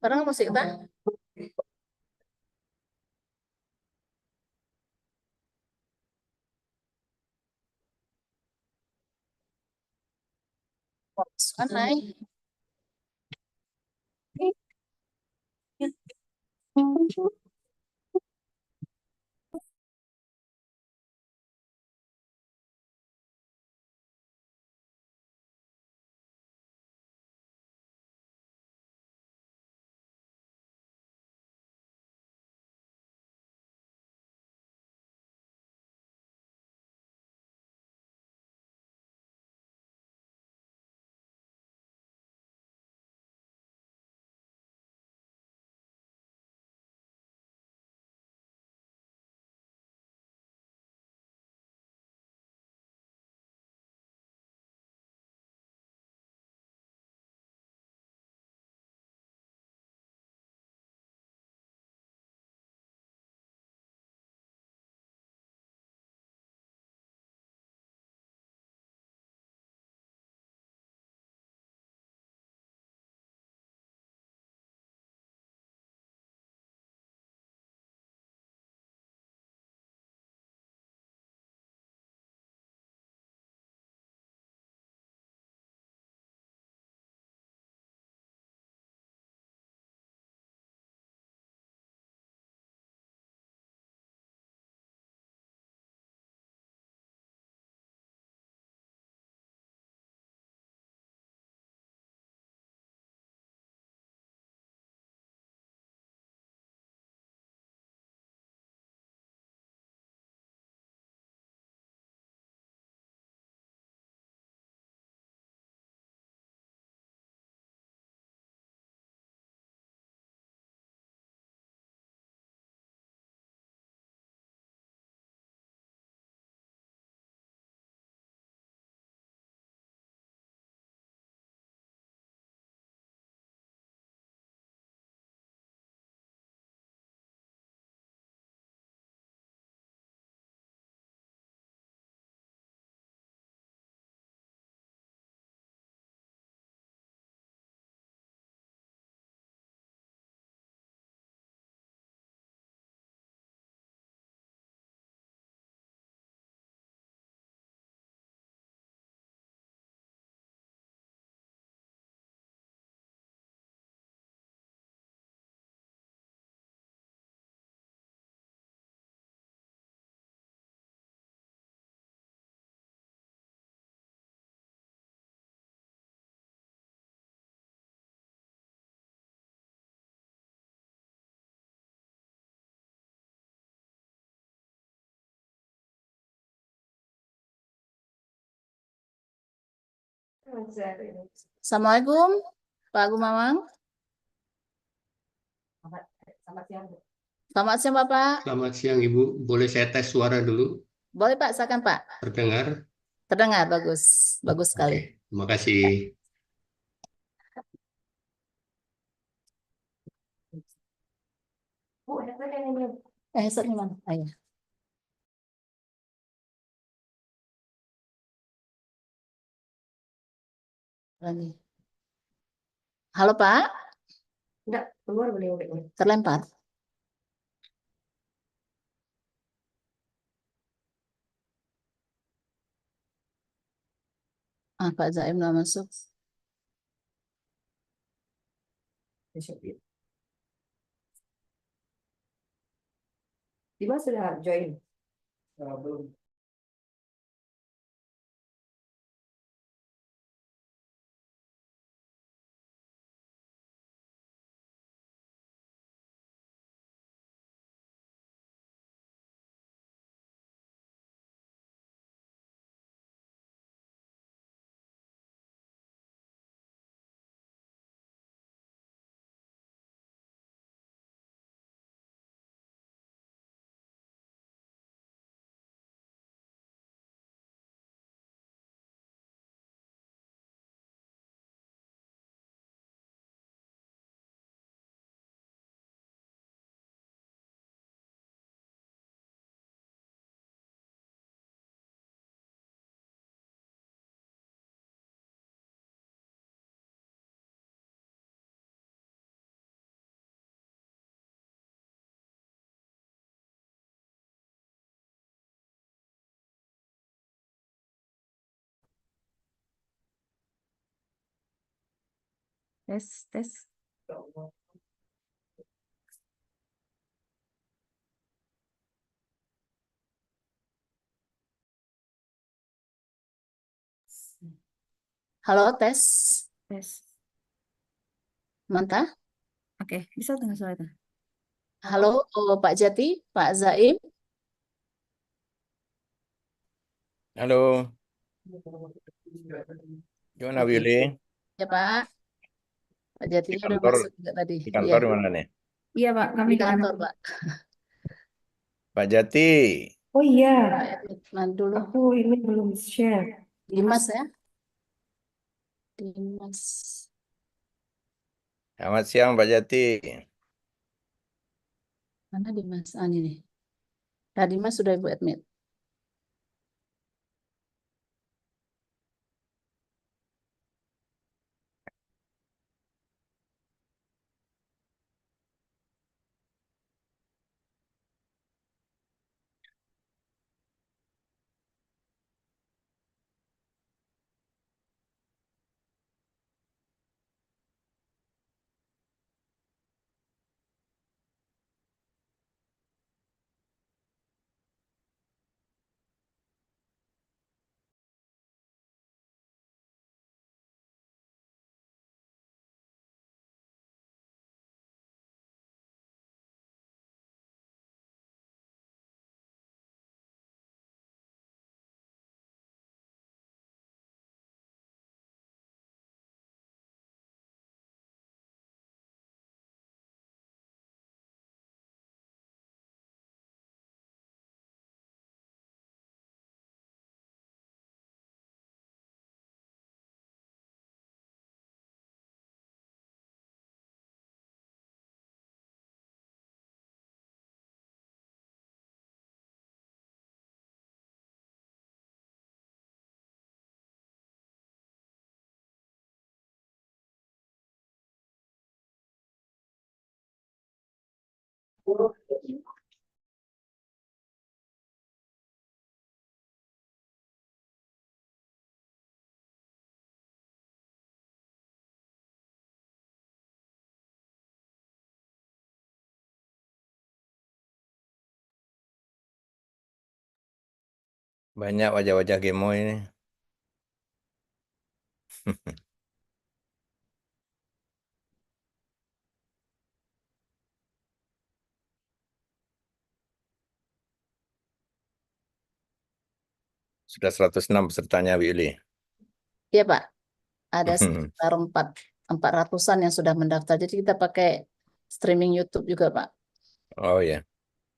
Parang musik ta? Kan naik. Assalamualaikum, Pak Gumamang. Selamat siang, Bapak. Selamat siang, Ibu. Boleh saya tes suara dulu? Boleh, Pak, silakan, Pak. Terdengar? Terdengar, bagus. Bagus sekali. Oke, terima kasih. Headsetnya mana? Ayo. Lagi. Halo, Pak. Enggak, keluar boleh. Terlempar. Pak Zaim nggak masuk. Dimas sudah join? Belum. Tes, tes. Halo, tes. Tes. Mantap. Oke, bisa dengar suara itu. Halo, Pak Jati, Pak Zaim. Halo, gimana Oke. Willy? Ya, Pak. Pak Jati Di udah kantor, masuk juga tadi. di Iya, kantor di mana nih? Iya, Pak, kami di di kantor, kantor. Pak. Pak Jati, Oh iya, Pak Edman dulu. aku ini belum share. Dimas ya. Dimas. selamat siang Pak Jati. Mana Dimas? Ah, ini nih. Nah, Dimas sudah Ibu admit. Banyak wajah-wajah gemo ini. Sudah 106 pesertanya Willy. Iya, Pak. Ada sekitar 400-an yang sudah mendaftar. Jadi kita pakai streaming YouTube juga, Pak. Oh ya,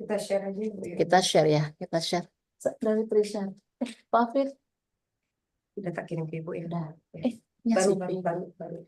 Kita share aja Ibu ya. Kita share ya. Kita share. Dari share. Pak Afif. Udah tak kirim ke Ibu ya. Udah. Ya. Ya, Baru, sih. baru.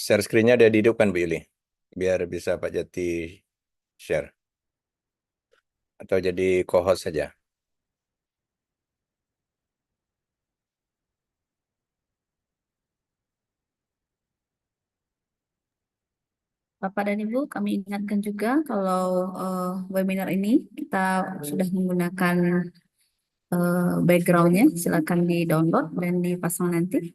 share screen-nya udah dihidupkan Bu Willy, biar bisa Pak Jati share. Atau jadi co-host saja. Bapak dan Ibu, kami ingatkan juga kalau webinar ini kita sudah menggunakan background-nya. Silakan di-download dan dipasang nanti.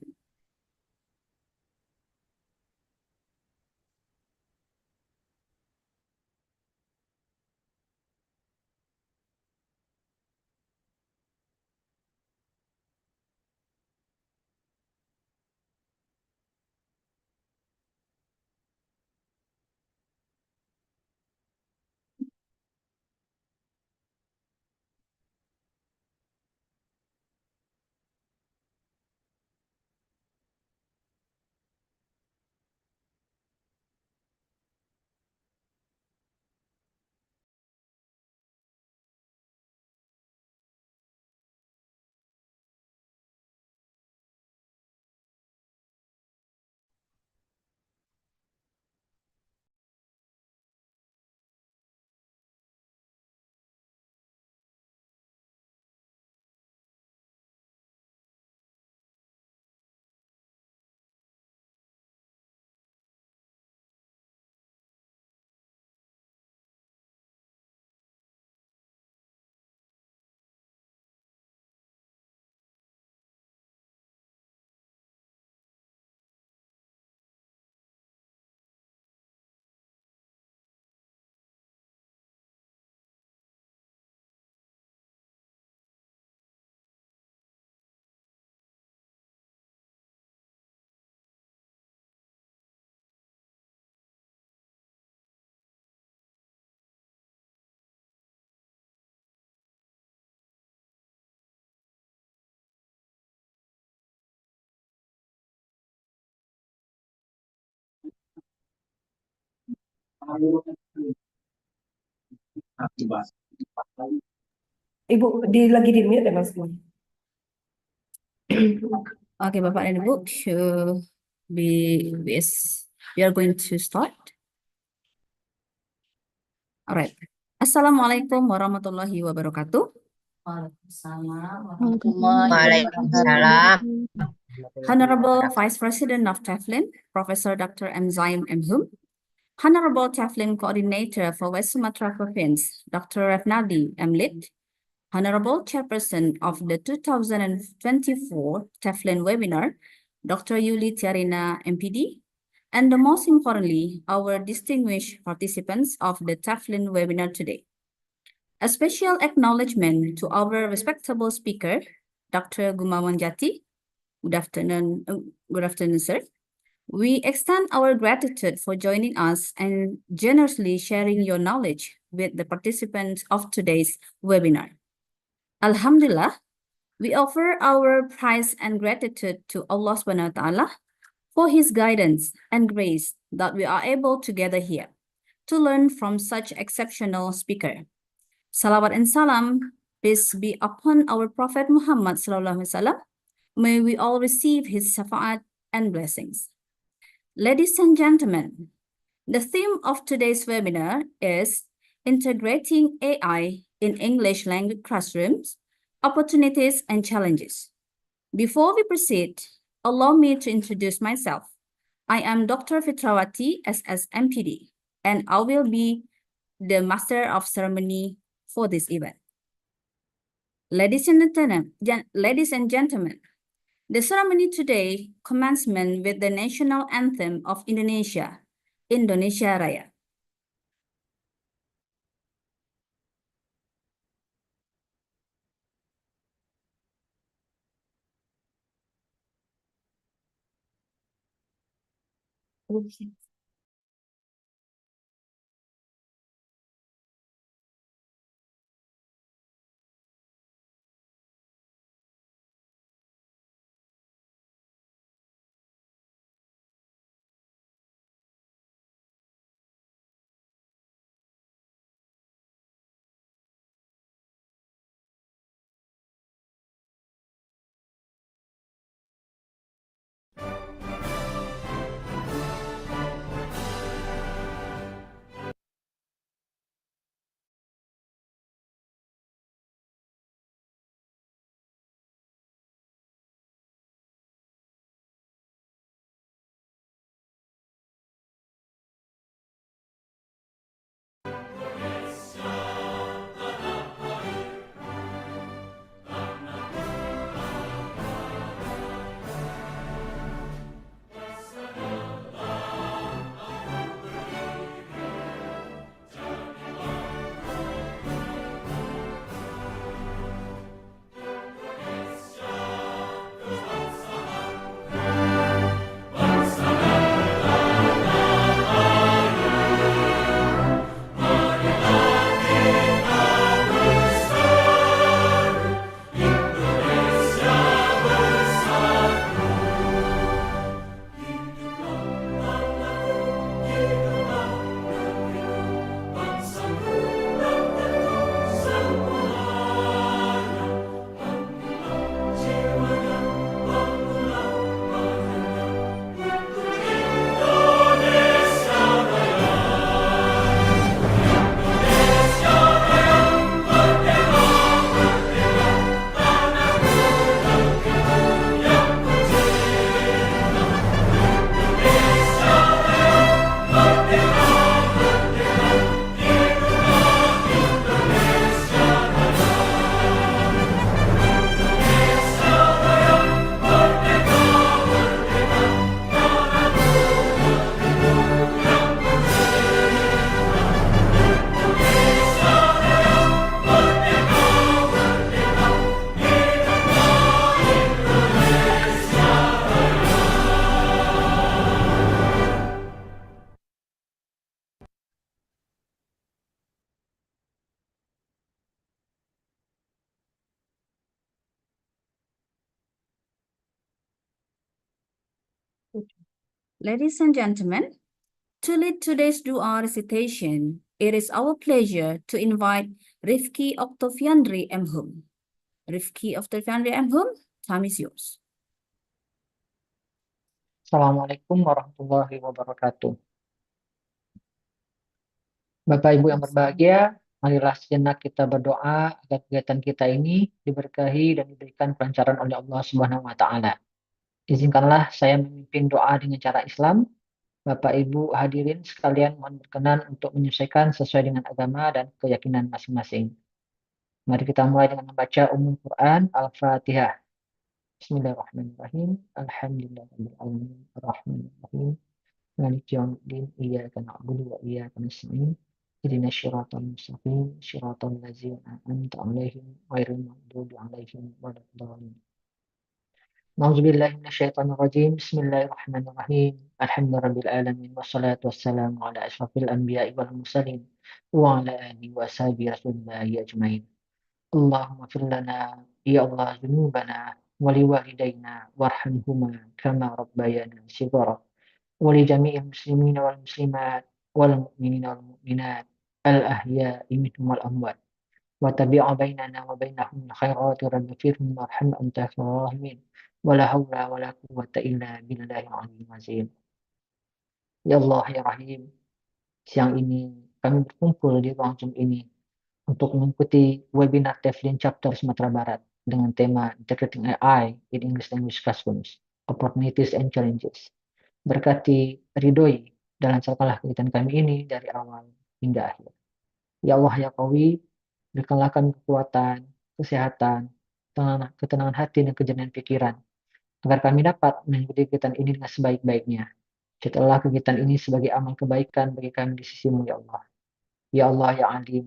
Ibu, lagi di mute ya Mas? Okay, Bapak dan Ibu, we are going to start. Alright. Assalamualaikum warahmatullahi wabarakatuh. Waalaikumsalam. Honorable Vice President of TEFLIN, Professor Dr. M. Zaim M. Hum, Honorable TEFLIN Coordinator for West Sumatra Province, Dr. Refnadi M. Lid, Honorable Chairperson of the 2024 TEFLIN webinar, Dr. Yuli Tiarina MPD, and the most importantly, our distinguished participants of the TEFLIN webinar today. A special acknowledgement to our respectable speaker, Dr. Gumawan Jati. Good afternoon, sir. We extend our gratitude for joining us and generously sharing your knowledge with the participants of today's webinar. Alhamdulillah, we offer our praise and gratitude to Allah Subhanahu wa Ta'ala for His guidance and grace that we are able to gather here to learn from such exceptional speaker. Salawat and salam, peace be upon our Prophet Muhammad Sallallahu Alaihi Wasallam. May we all receive his shafa'at and blessings. Ladies and gentlemen, the theme of today's webinar is Integrating AI in English language classrooms, Opportunities and Challenges. Before we proceed, allow me to introduce myself. I am Dr. Fitrawati, SS MPD, and I will be the Master of Ceremony for this event. Ladies and gentlemen, the ceremony today commencement with the national anthem of Indonesia, Indonesia Raya. Ladies and gentlemen, To lead today's dua recitation, it is our pleasure to invite Rifki Oktaviandri Mhum. Rifki Oktaviandri Mhum, time is yours. Assalamualaikum warahmatullahi wabarakatuh. Bapak Ibu yang berbahagia, marilah sejenak kita berdoa agar kegiatan kita ini diberkahi dan diberikan kelancaran oleh Allah Subhanahu wa taala. Izinkanlah saya memimpin doa dengan cara Islam. Bapak Ibu hadirin sekalian mohon berkenan untuk menyesuaikan sesuai dengan agama dan keyakinan masing-masing. Mari kita mulai dengan membaca Ummul Quran Al-Fatihah. Bismillahirrahmanirrahim. Alhamdulillahirabbil alamin. Arrahmanirrahim. Maliki yaumiddin. Iyyaka na'budu wa iyyaka nasta'in. Ihdinas siratal mustaqim. Siratal ladzina an'amta 'alaihim ghairil maghdubi 'alaihim waladdallin. A'udzubillahi minasyaitonir rajim. Bismillahirrahmanirrahim. Alhamdulillahirabbil alamin wassalatu wassalamu ala asyrafil anbiya'i wal mursalin wa ala alihi wa sahbihi rasulillahi ajmain. Allahumma fir lana ya Allah dzunubana wa liwalidayna warhamhuma kama rabbayana shighara. ولجميع المسلمين والمسلمات والمؤمنين والمؤمنات الأحياء منهم والأموات وتبع بيننا وبينهم الخيرات رب اغفرهم وارحم أنت خير الراحمين ولا حول ولا قوة إلا بالله العلي العظيم. Ya Allah ya Rahim, siang ini kami berkumpul di ruang Zoom ini untuk mengikuti webinar TEFLIN Chapter Sumatera Barat dengan tema Integrating AI in English Language Classrooms, Opportunities and Challenges. Berkati, ridhoi, dan lancarkanlah kegiatan kami ini dari awal hingga akhir. Ya Allah ya Qawi, berikanlah kami kekuatan, kesehatan, ketenangan hati dan kejernihan pikiran, agar kami dapat mengikuti kegiatan ini dengan sebaik-baiknya. Jadikanlah kegiatan ini sebagai amal kebaikan bagi kami di sisi-Mu ya Allah. Ya Allah ya Alim,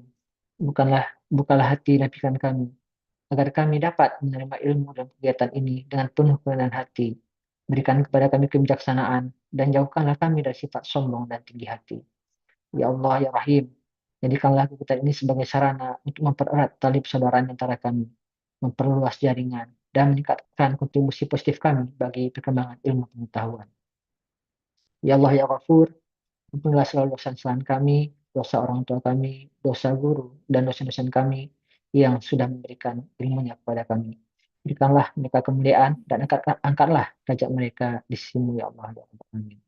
bukalah hati dan pikiran kami, agar kami dapat menerima ilmu dan kegiatan ini dengan penuh kerendahan hati. Berikan kepada kami kebijaksanaan dan jauhkanlah kami dari sifat sombong dan tinggi hati. Ya Allah ya Rahim, jadikanlah kegiatan ini sebagai sarana untuk mempererat tali persaudaraan antara kami, memperluas jaringan, dan meningkatkan kontribusi positif kami bagi perkembangan ilmu pengetahuan. Ya Allah ya Ghafur, ampunilah segala dosa kesalahan kami, dosa orang tua kami, dosa guru, dan dosa-dosa kami yang sudah memberikan ilmunya kepada kami. Berikanlah mereka kemuliaan dan angkatlah derajat mereka di sisi-Mu ya Allah ya Rabbal Alamin.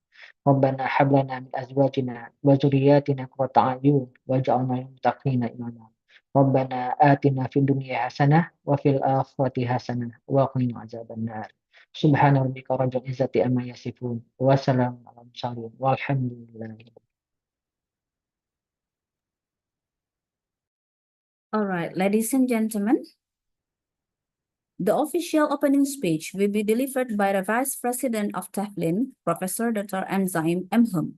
Rabbana hab lana min azwajina wa dzurriyyatina qurrata a'yun waj'alna lil muttaqina imama. Rabbana atina fid dunya hasanah wa fil akhirati hasanah wa qina adzabannar. Subhana rabbika rabbil izzati amma yasifun wa salamun alal mursalin walhamdulillahi. All right, ladies and gentlemen, the official opening speech will be delivered by the Vice President of TEFLIN, Professor Dr. Mzaim Mhum.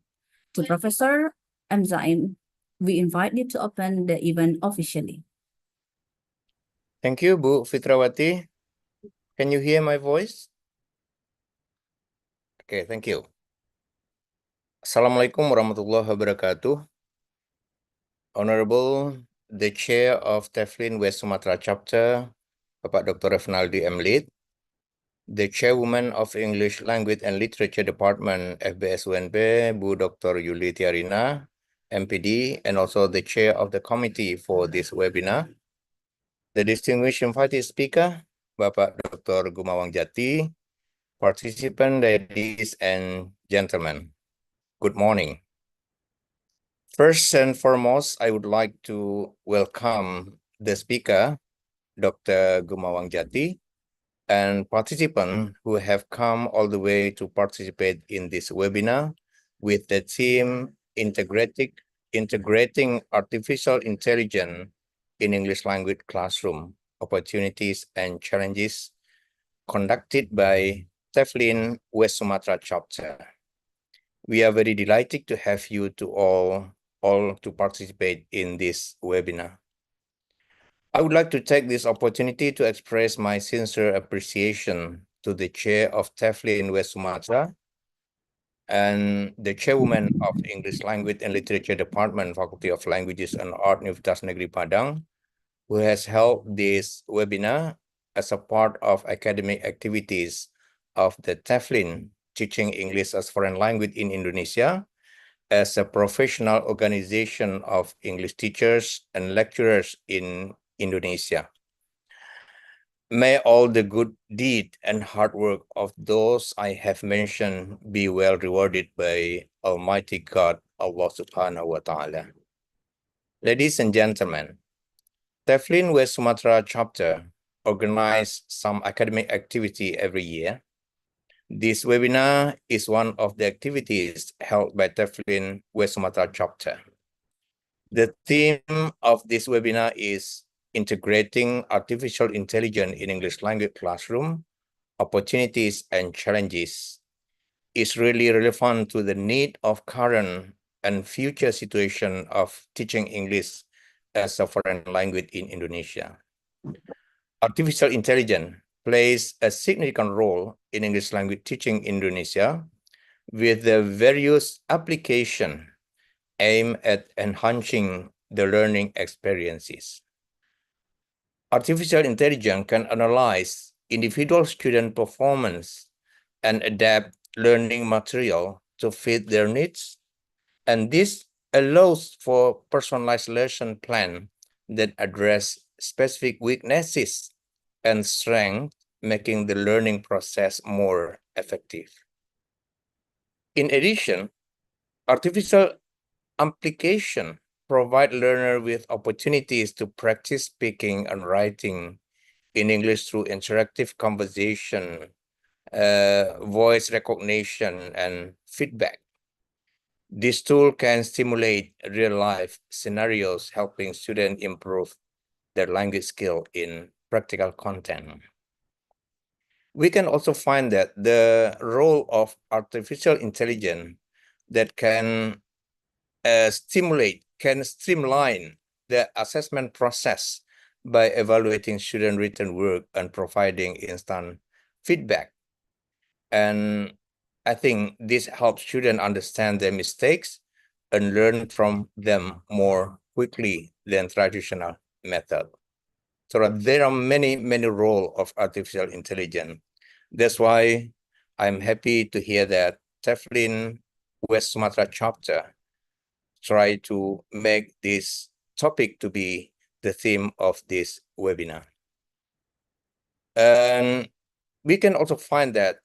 To Professor Mzaim, we invite you to open the event officially. Thank you, Bu Fitrawati. Can you hear my voice? Okay, thank you. Assalamualaikum warahmatullahi wabarakatuh. Honorable the Chair of TEFLIN West Sumatra Chapter, Bapak Dr. Refnaldi M. Lid, the Chairwoman of English Language and Literature Department FBS UNB, Bu Dr. Yuli Tiarina, MPD, and also the Chair of the Committee for this webinar, the distinguished invited speaker, Bapak Dr. Gumawang Jati, participant ladies and gentlemen, good morning. First and foremost, I would like to welcome the speaker, Dr. Gumawang Jati, and participants who have come all the way to participate in this webinar with the theme Integrating Artificial Intelligence in English Language Classroom, Opportunities and Challenges, conducted by TEFLIN West Sumatra Chapter. We are very delighted to have you all to participate in this webinar. I would like to take this opportunity to express my sincere appreciation to the Chair of TEFLIN West Sumatra and the Chairwoman of English Language and Literature Department, Faculty of Languages and Art, Universitas Negeri Padang, who has held this webinar as a part of academic activities of the TEFLIN, Teaching English as Foreign Language in Indonesia, as a professional organization of English teachers and lecturers in Indonesia. May all the good deed and hard work of those I have mentioned be well rewarded by Almighty God, Allah Subhanahu wa Ta'ala. Ladies and gentlemen, TEFLIN West Sumatra chapter organizes some academic activity every year. This webinar is one of the activities held by TEFLIN West Sumatra chapter. The theme of this webinar is Integrating Artificial Intelligence in English Language Classroom, Opportunities and Challenges. It's really relevant to the need of current and future situation of teaching English as a foreign language in Indonesia. Artificial intelligence plays a significant role in English language teaching in Indonesia with the various applications aimed at enhancing the learning experiences. Artificial intelligence can analyze individual student performance and adapt learning material to fit their needs, and this allows for personalized lesson plan that address specific weaknesses and strengths, making the learning process more effective. In addition, artificial application provide learner with opportunities to practice speaking and writing in English through interactive conversation, voice recognition, and feedback. This tool can stimulate real-life scenarios, helping students improve their language skill in practical content. We can also find that the role of artificial intelligence that can streamline the assessment process by evaluating student written work and providing instant feedback. And I think this helps students understand their mistakes and learn from them more quickly than traditional method. So there are many roles of artificial intelligence. That's why I'm happy to hear that TEFLIN West Sumatra chapter try to make this topic to be the theme of this webinar. And we can also find that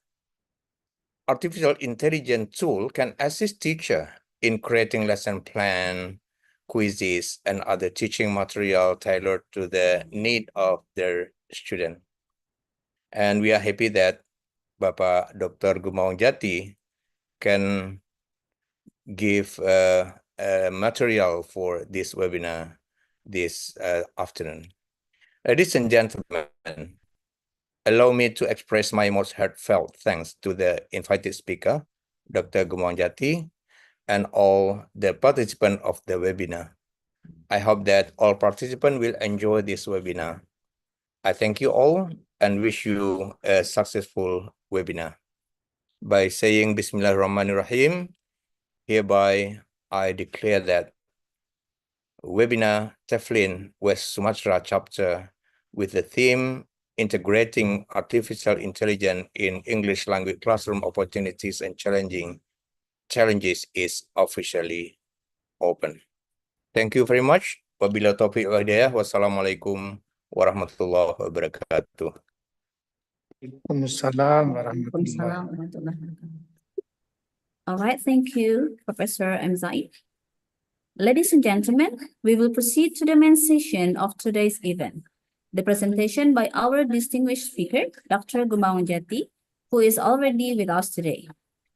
artificial intelligence tool can assist teacher in creating lesson plan, quizzes, and other teaching material tailored to the need of their student. And we are happy that Bapak Dr. Gumawan Jati can give material for this webinar this afternoon. Ladies and gentlemen, allow me to express my most heartfelt thanks to the invited speaker, Dr. Gumawan Jati, and all the participants of the webinar. I hope that all participants will enjoy this webinar. I thank you all and wish you a successful webinar. By saying Bismillahirrahmanirrahim, hereby I declare that webinar TEFLIN West Sumatra chapter with the theme Integrating Artificial Intelligence in English Language Classroom Opportunities and Challenges is officially open. Thank you very much. Wabillahi taufiq wal hidayah. Wassalamualaikum warahmatullahi wabarakatuh. Waalaikumsalam warahmatullahi Waalaikumsalam warahmatullahi wabarakatuh. All right, thank you, Professor M. Zaid. Ladies and gentlemen, we will proceed to the main session of today's event, the presentation by our distinguished speaker, Dr. Gumawan Jati, who is already with us today.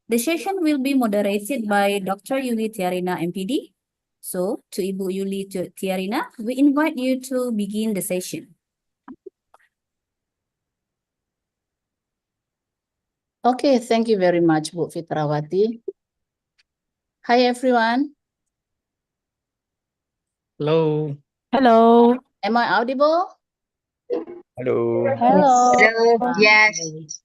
The session will be moderated by Dr. Yuli Tiarina, MPD. So, to Ibu Yuli Tiarina, we invite you to begin the session. Okay, thank you very much, Bu Fitrawati. Hi, everyone. Hello. Hello. Am I audible? Hello. Hello. Yes.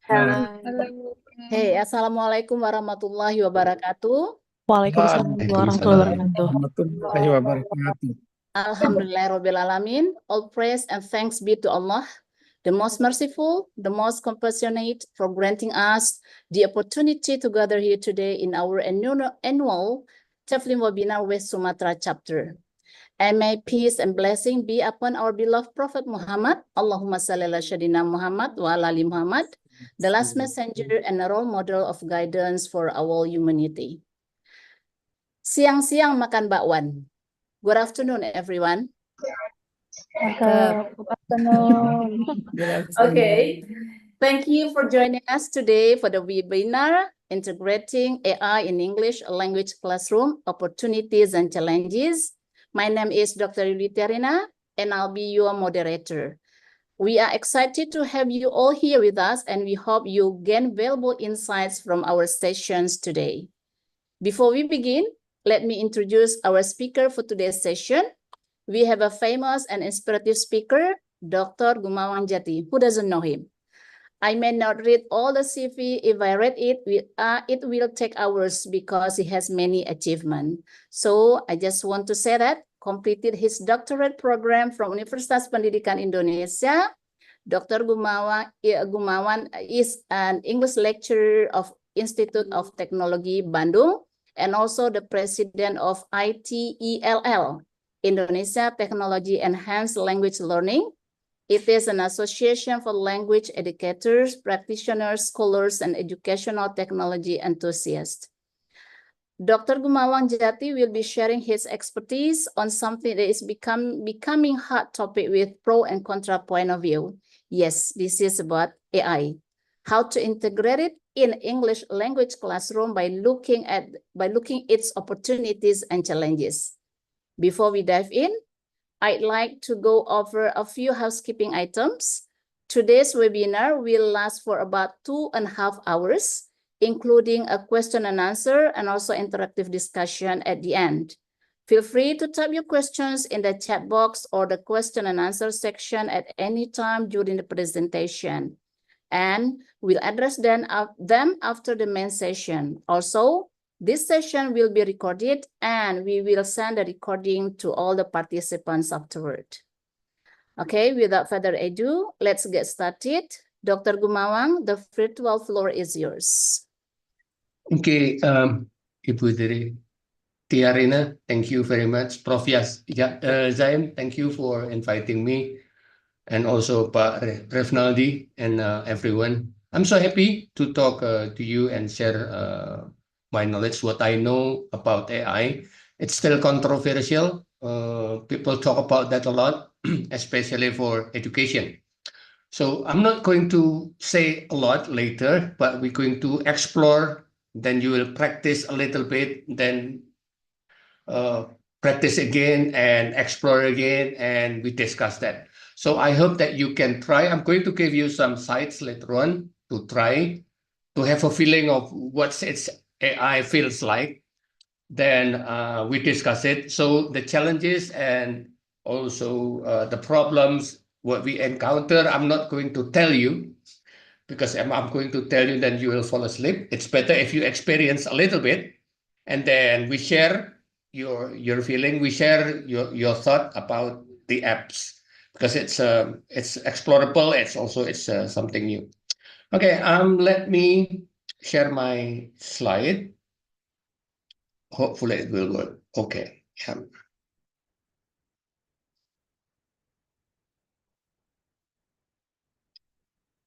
Hello. Hey, Assalamualaikum warahmatullahi wabarakatuh. Waalaikumsalam warahmatullahi wabarakatuh. Warahmatullahi wabarakatuh. Alhamdulillahirrabbilalamin. All praise and thanks be to Allah, the most merciful, the most compassionate, for granting us the opportunity to gather here today in our annual TEFLIN webinar West Sumatra chapter. And may peace and blessing be upon our beloved Prophet Muhammad. Allahumma salli ala Sayyidina Muhammad wa ala ali Muhammad, the last messenger and a role model of guidance for our humanity. Siang-siang makan bakwan. Good afternoon, everyone. Good afternoon. Okay. Thank you for joining us today for the webinar, Integrating AI in English Language Classroom, Opportunities and Challenges. My name is Dr. Yulita Rina, and I'll be your moderator. We are excited to have you all here with us, and we hope you gain valuable insights from our sessions today. Before we begin, let me introduce our speaker for today's session. We have a famous and inspirative speaker, Dr. Gumawang Jati. Who doesn't know him? I may not read all the CV. If I read it, it will take hours because he has many achievements. So I just want to say that completed his doctorate program from Universitas Pendidikan Indonesia. Dr. Gumawan is an English lecturer of Institute of Technology Bandung and also the president of ITELL, Indonesia Technology Enhanced Language Learning. It is an association for language educators, practitioners, scholars, and educational technology enthusiasts. Dr. Gumawang Jati will be sharing his expertise on something that is becoming hot topic with pro and contra point of view. Yes, this is about AI. How to integrate it in English language classroom by looking its opportunities and challenges. Before we dive in, I'd like to go over a few housekeeping items. Today's webinar will last for about 2.5 hours, including a question and answer and also interactive discussion at the end. Feel free to type your questions in the chat box or the question and answer section at any time during the presentation. And we'll address them after the main session. Also, this session will be recorded and we will send the recording to all the participants afterward. Okay, without further ado, let's get started. Dr. Gumawang, the virtual floor is yours. Okay, Ibu Tiarina, thank you very much. Prof. Zaim, thank you for inviting me. And also Pak Refnaldi and everyone. I'm so happy to talk to you and share my knowledge, what I know about AI. It's still controversial. People talk about that a lot, especially for education. So I'm not going to say a lot later, but we're going to explore. Then you will practice a little bit, then practice again and explore again, and we discuss that. So I hope that you can try. I'm going to give you some sites later on to try to have a feeling of what its AI feels like. Then we discuss it. So the challenges and also the problems, what we encounter, I'm not going to tell you because I'm going to tell you, then you will fall asleep. It's better if you experience a little bit and then we share your feeling, we share your thought about the apps because it's explorable. It's something new. Okay, let me share my slide. Hopefully it will work. Okay.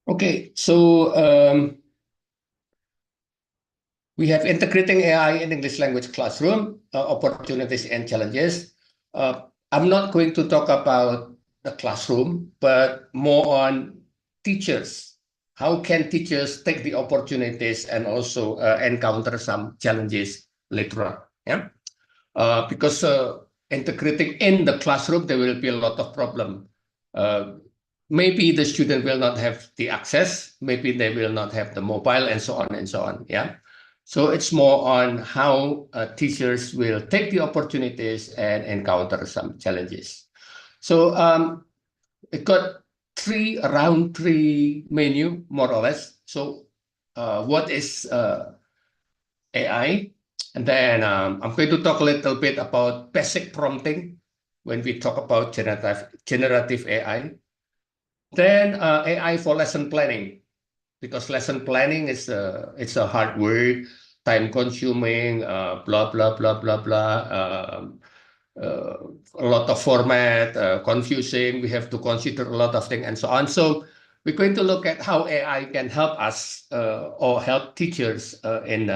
Okay, so we have integrating AI in English language classroom, opportunities and challenges. I'm not going to talk about the classroom, but more on teachers. How can teachers take the opportunities and also encounter some challenges later on? Yeah, because integrating in the classroom, there will be a lot of problem. Maybe the student will not have the access, maybe they will not have the mobile and so on and so on. Yeah. So it's more on how teachers will take the opportunities and encounter some challenges. So it got around three menu, more or less. So what is AI? And then I'm going to talk a little bit about basic prompting when we talk about generative AI. Then AI for lesson planning, because lesson planning is it's a hard word time consuming, blah, blah, blah, blah, blah, a lot of format, confusing. We have to consider a lot of things and so on. So we're going to look at how AI can help us or help teachers in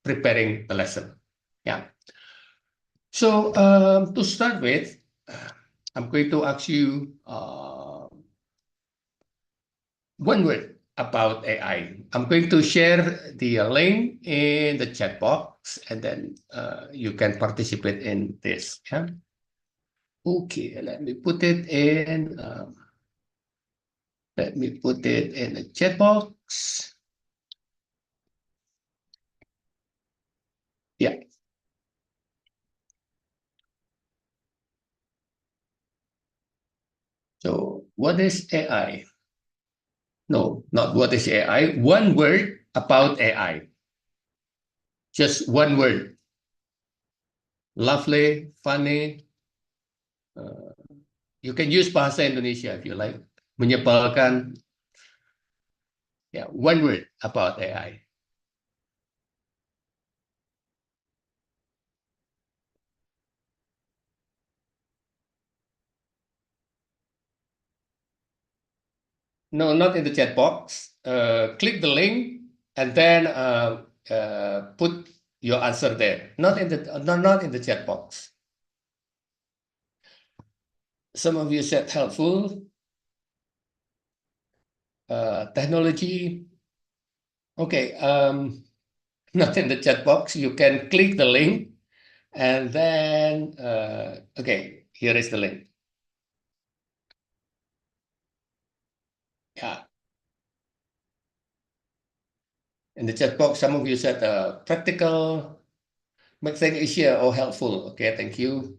preparing the lesson. Yeah. So to start with, I'm going to ask you one word about AI. I'm going to share the link in the chat box, and then you can participate in this. Yeah. Okay, let me put it in. Let me put it in the chat box. Yeah. So what is AI? No, not what is AI. One word about AI. Just one word. Lovely, funny. You can use bahasa Indonesia if you like. Menyebalkan. Yeah, one word about AI. No, not in the chat box. Click the link and then put your answer there. Not in the chat box. Some of you said helpful. Technology. Okay. Not in the chat box. You can click the link and then okay, here is the link. Yeah. In the chat box, some of you said practical, make things easier or helpful. Okay, thank you.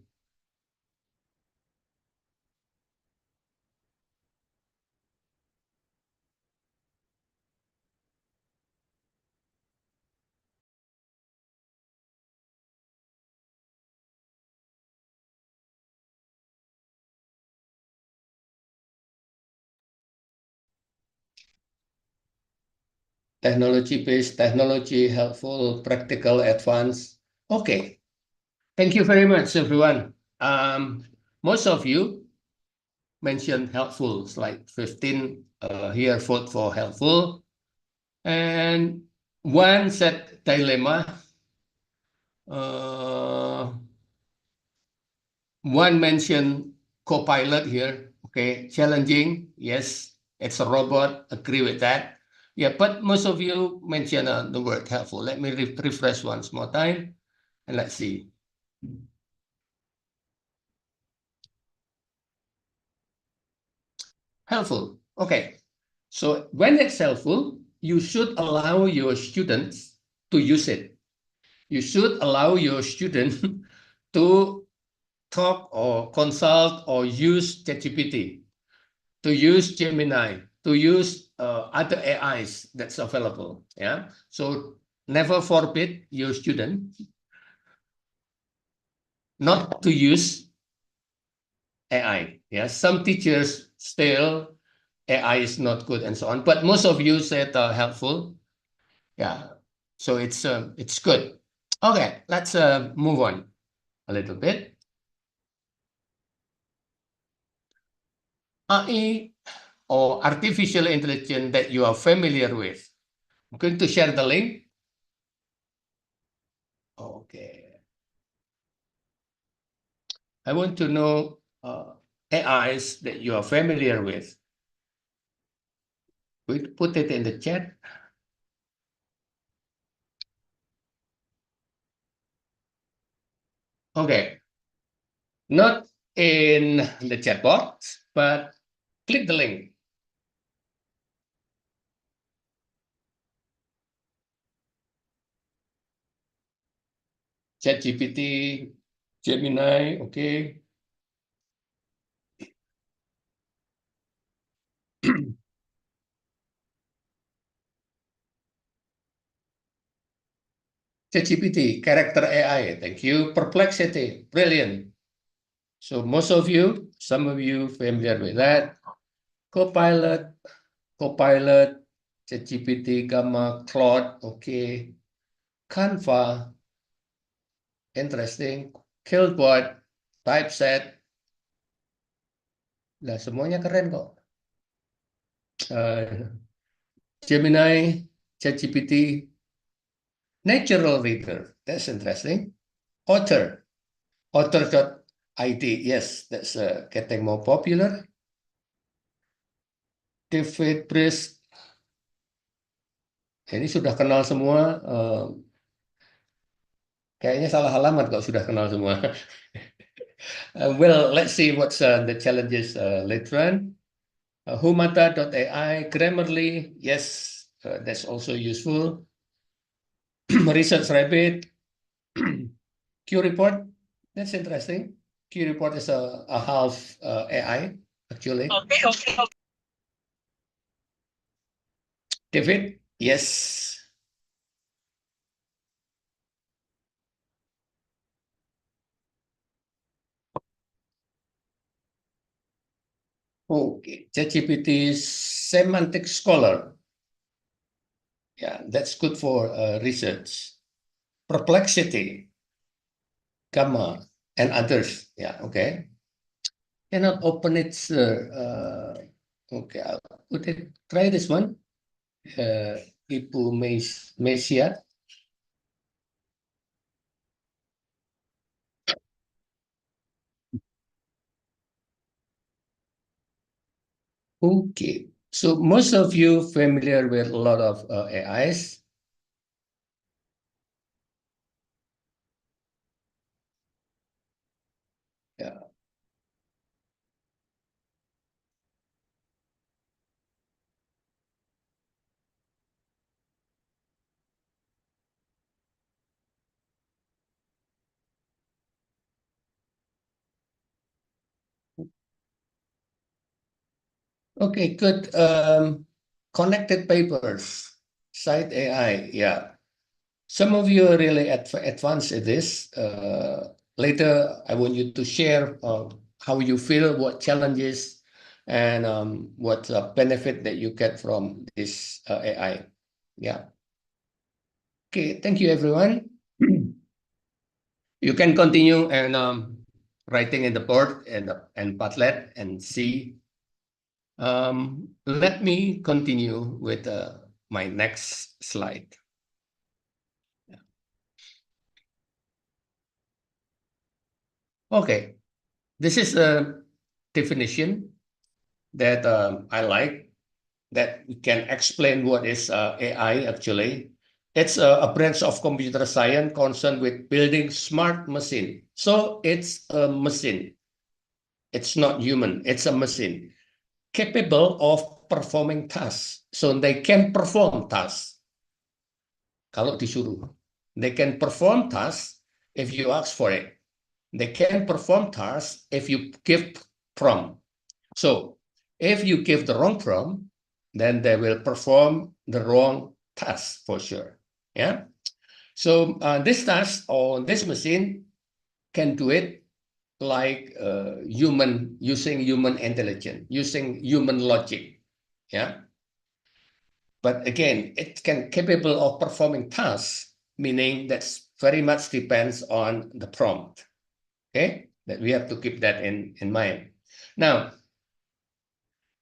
Technology-based, technology, helpful, practical, advanced. Okay, thank you very much, everyone. Most of you mentioned helpful, it's like 15 here vote for helpful. And one said dilemma. One mentioned co-pilot here. Okay, challenging. Yes, it's a robot. Agree with that. Yeah, but most of you mentioned the word helpful. Let me refresh once more time, and let's see. Helpful. Okay. So when it's helpful, you should allow your students to use it. You should allow your student to talk or consult or use ChatGPT, to use Gemini, to use other AIs that's available. Yeah. So never forbid your student not to use AI. Yeah. Some teachers still AI is not good and so on, but most of you said helpful. Yeah. So it's good. Okay. Let's move on a little bit. AI or artificial intelligence that you are familiar with. I'm going to share the link. Okay. I want to know AIs that you are familiar with. We put it in the chat. Okay. Not in the chat box, but click the link. ChatGPT, Gemini, okay. ChatGPT, character AI, thank you. Perplexity, brilliant. So most of you, some of you familiar with that. Copilot, ChatGPT, Gamma, Claude, okay. Canva, interesting. Killboard, typeset, lah semuanya keren kok. Gemini, ChatGPT, natural reader, that's interesting. Author.id, yes, that's getting more popular. David Priest, ini sudah kenal semua. Kayaknya salah alamat kalau sudah kenal semua. Well, let's see what's the challenges later on. Humata.ai, Grammarly, yes, that's also useful. Research Rabbit, QReport, that's interesting. QReport is a half AI, actually. Okay. David, yes. Okay, ChatGPT Semantic Scholar. Yeah, that's good for research. Perplexity, Gamma, and others. Yeah, okay. Cannot open it, sir. Okay, I'll try this one. Ibu Mesia. Okay, so most of you familiar with a lot of AIs. Yeah. Okay, good. Connected papers, Site AI, yeah. Some of you are really advanced at this. Later, I want you to share how you feel, what challenges, and what benefit that you get from this AI. Yeah. Okay, thank you, everyone. You can continue and writing in the board and Padlet and see. Let me continue with my next slide. Okay, this is a definition that I like, that we can explain what is AI actually. It's a branch of computer science concerned with building smart machine. So it's a machine. It's not human, it's a machine capable of performing tasks. So they can perform tasks. Kalau disuruh, they can perform tasks if you ask for it. They can perform tasks if you give prompt. So if you give the wrong prompt, then they will perform the wrong task for sure. Yeah. So this task or this machine can do it like human, using human intelligence, using human logic. Yeah. But again, it can capable of performing tasks, meaning that's very much depends on the prompt. Okay, that we have to keep that in mind. Now,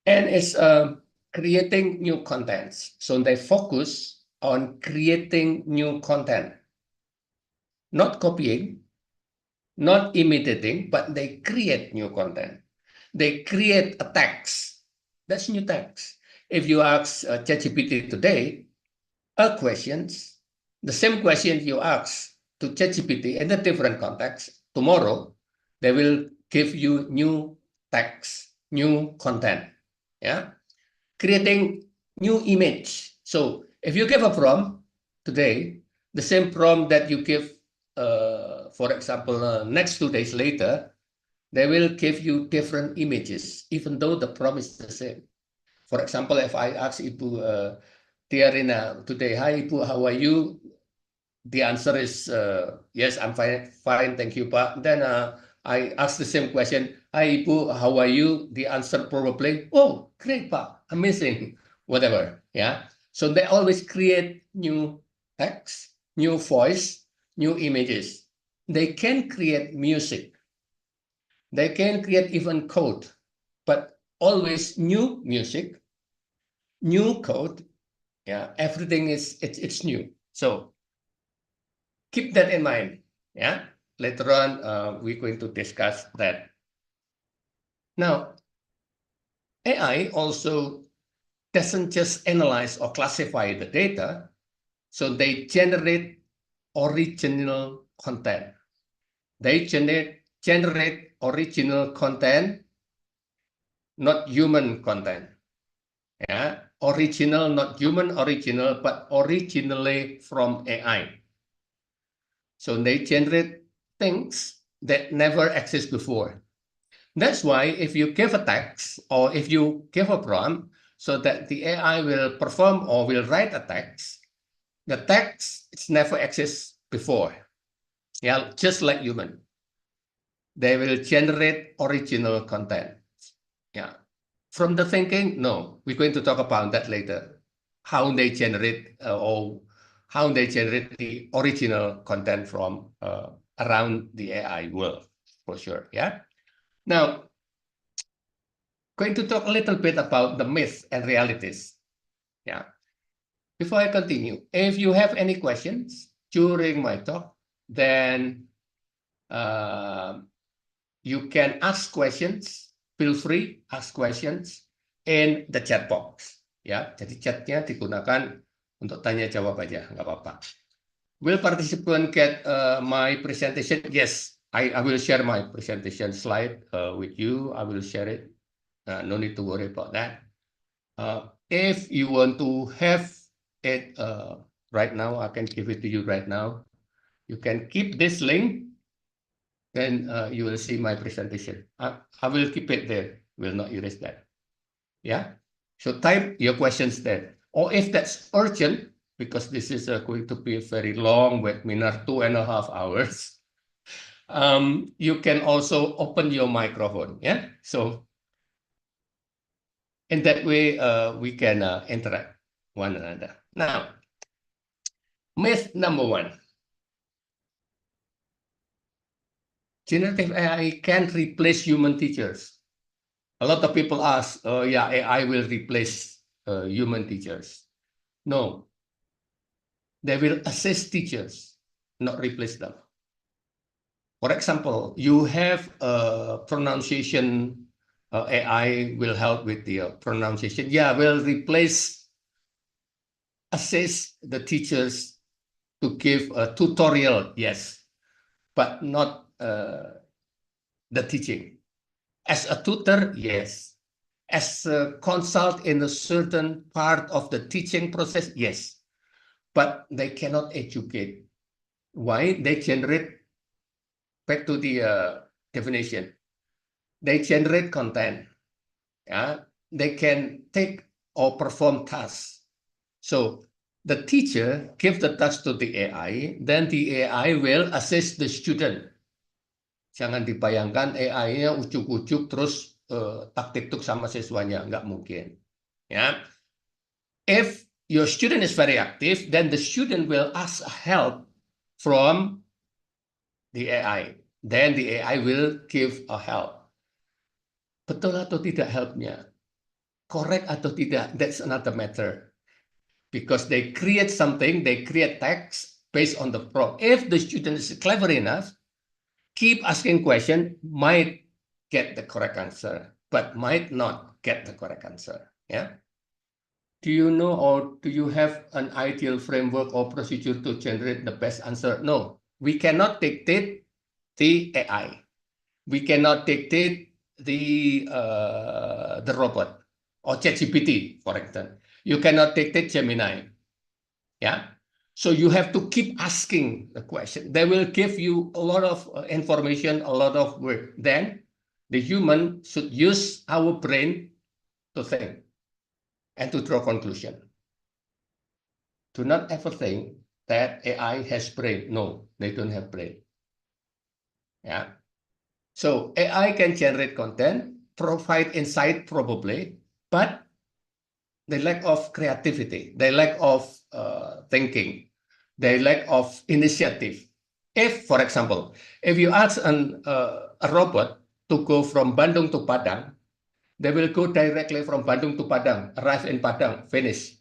and it's creating new contents. So they focus on creating new content, not copying, not imitating, but they create new content. They create a text. That's new text. If you ask ChatGPT today a questions, the same question you ask to ChatGPT in a different context, tomorrow they will give you new text, new content. Yeah, creating new image. So if you give a prompt today, the same prompt that you give, for example, next 2 days later, they will give you different images, even though the prompt is the same. For example, if I ask Ibu Tiarina today, hi Ibu, how are you? The answer is yes, I'm fine, thank you, Pak. Then I ask the same question, hi Ibu, how are you? The answer probably, oh, great, Pak, amazing, whatever. Yeah. So they always create new text, new voice, new images. They can create music. They can create even code, but always new music, new code. Yeah, everything is it's new. So keep that in mind. Yeah, later on we're going to discuss that. Now, AI also doesn't just analyze or classify the data, so they generate original content. They generate original content, not human content. Yeah, original, not human original, but originally from AI. So they generate things that never exist before. That's why if you give a text or if you give a prompt so that the AI will perform or will write a text, the text it's never exists before. Yeah, just like human. They will generate original content. Yeah. From the thinking, no, we're going to talk about that later. How they generate or how they generate the original content from around the AI world, for sure. Yeah. Now, going to talk a little bit about the myths and realities. Yeah. Before I continue, if you have any questions during my talk, then you can ask questions. Feel free, ask questions in the chat box. Ya, jadi chatnya digunakan untuk tanya jawab aja, nggak apa-apa. Will participant get my presentation? Yes, I will share my presentation slide with you. I will share it. No need to worry about that. If you want to have it right now, I can give it to you right now. You can keep this link. Then you will see my presentation. I will keep it there, will not erase that. Yeah, so type your questions there. Or if that's urgent, because this is going to be a very long webinar, 2.5 hours, you can also open your microphone. Yeah, so in that way, we can interact one another. Now, myth number 1. Generative AI can replace human teachers. A lot of people ask, yeah, AI will replace human teachers. No, they will assist teachers, not replace them. For example, you have a pronunciation, AI will help with the pronunciation. Yeah, will replace, assist the teachers to give a tutorial, yes, but not the teaching. As a tutor, yes. As a consult in a certain part of the teaching process, yes. But they cannot educate. Why? They generate, back to the definition, they generate content. Yeah? They can take or perform tasks. So the teacher gives the task to the AI, then the AI will assist the student. Jangan dibayangkan AI-nya ujuk-ujuk terus taktik-tuk sama siswanya, nggak mungkin. Ya, if your student is very active, then the student will ask help from the AI. Then the AI will give a help. Betul atau tidak helpnya? Correct atau tidak? That's another matter. Because they create something, they create text based on the prompt. If the student is clever enough, keep asking question, might get the correct answer, but might not get the correct answer. Yeah. Do you know or do you have an ideal framework or procedure to generate the best answer? No, we cannot dictate the AI. We cannot dictate the robot or ChatGPT, for example. You cannot dictate Gemini. Yeah. So you have to keep asking the question. They will give you a lot of information, a lot of work. Then the human should use our brain to think and to draw conclusion. Do not ever think that AI has brain. No, they don't have brain. Yeah. So AI can generate content, provide insight probably, but the lack of creativity, the lack of thinking. their lack of initiative. If, for example, if you ask a robot to go from Bandung to Padang, they will go directly from Bandung to Padang, arrive in Padang, finish.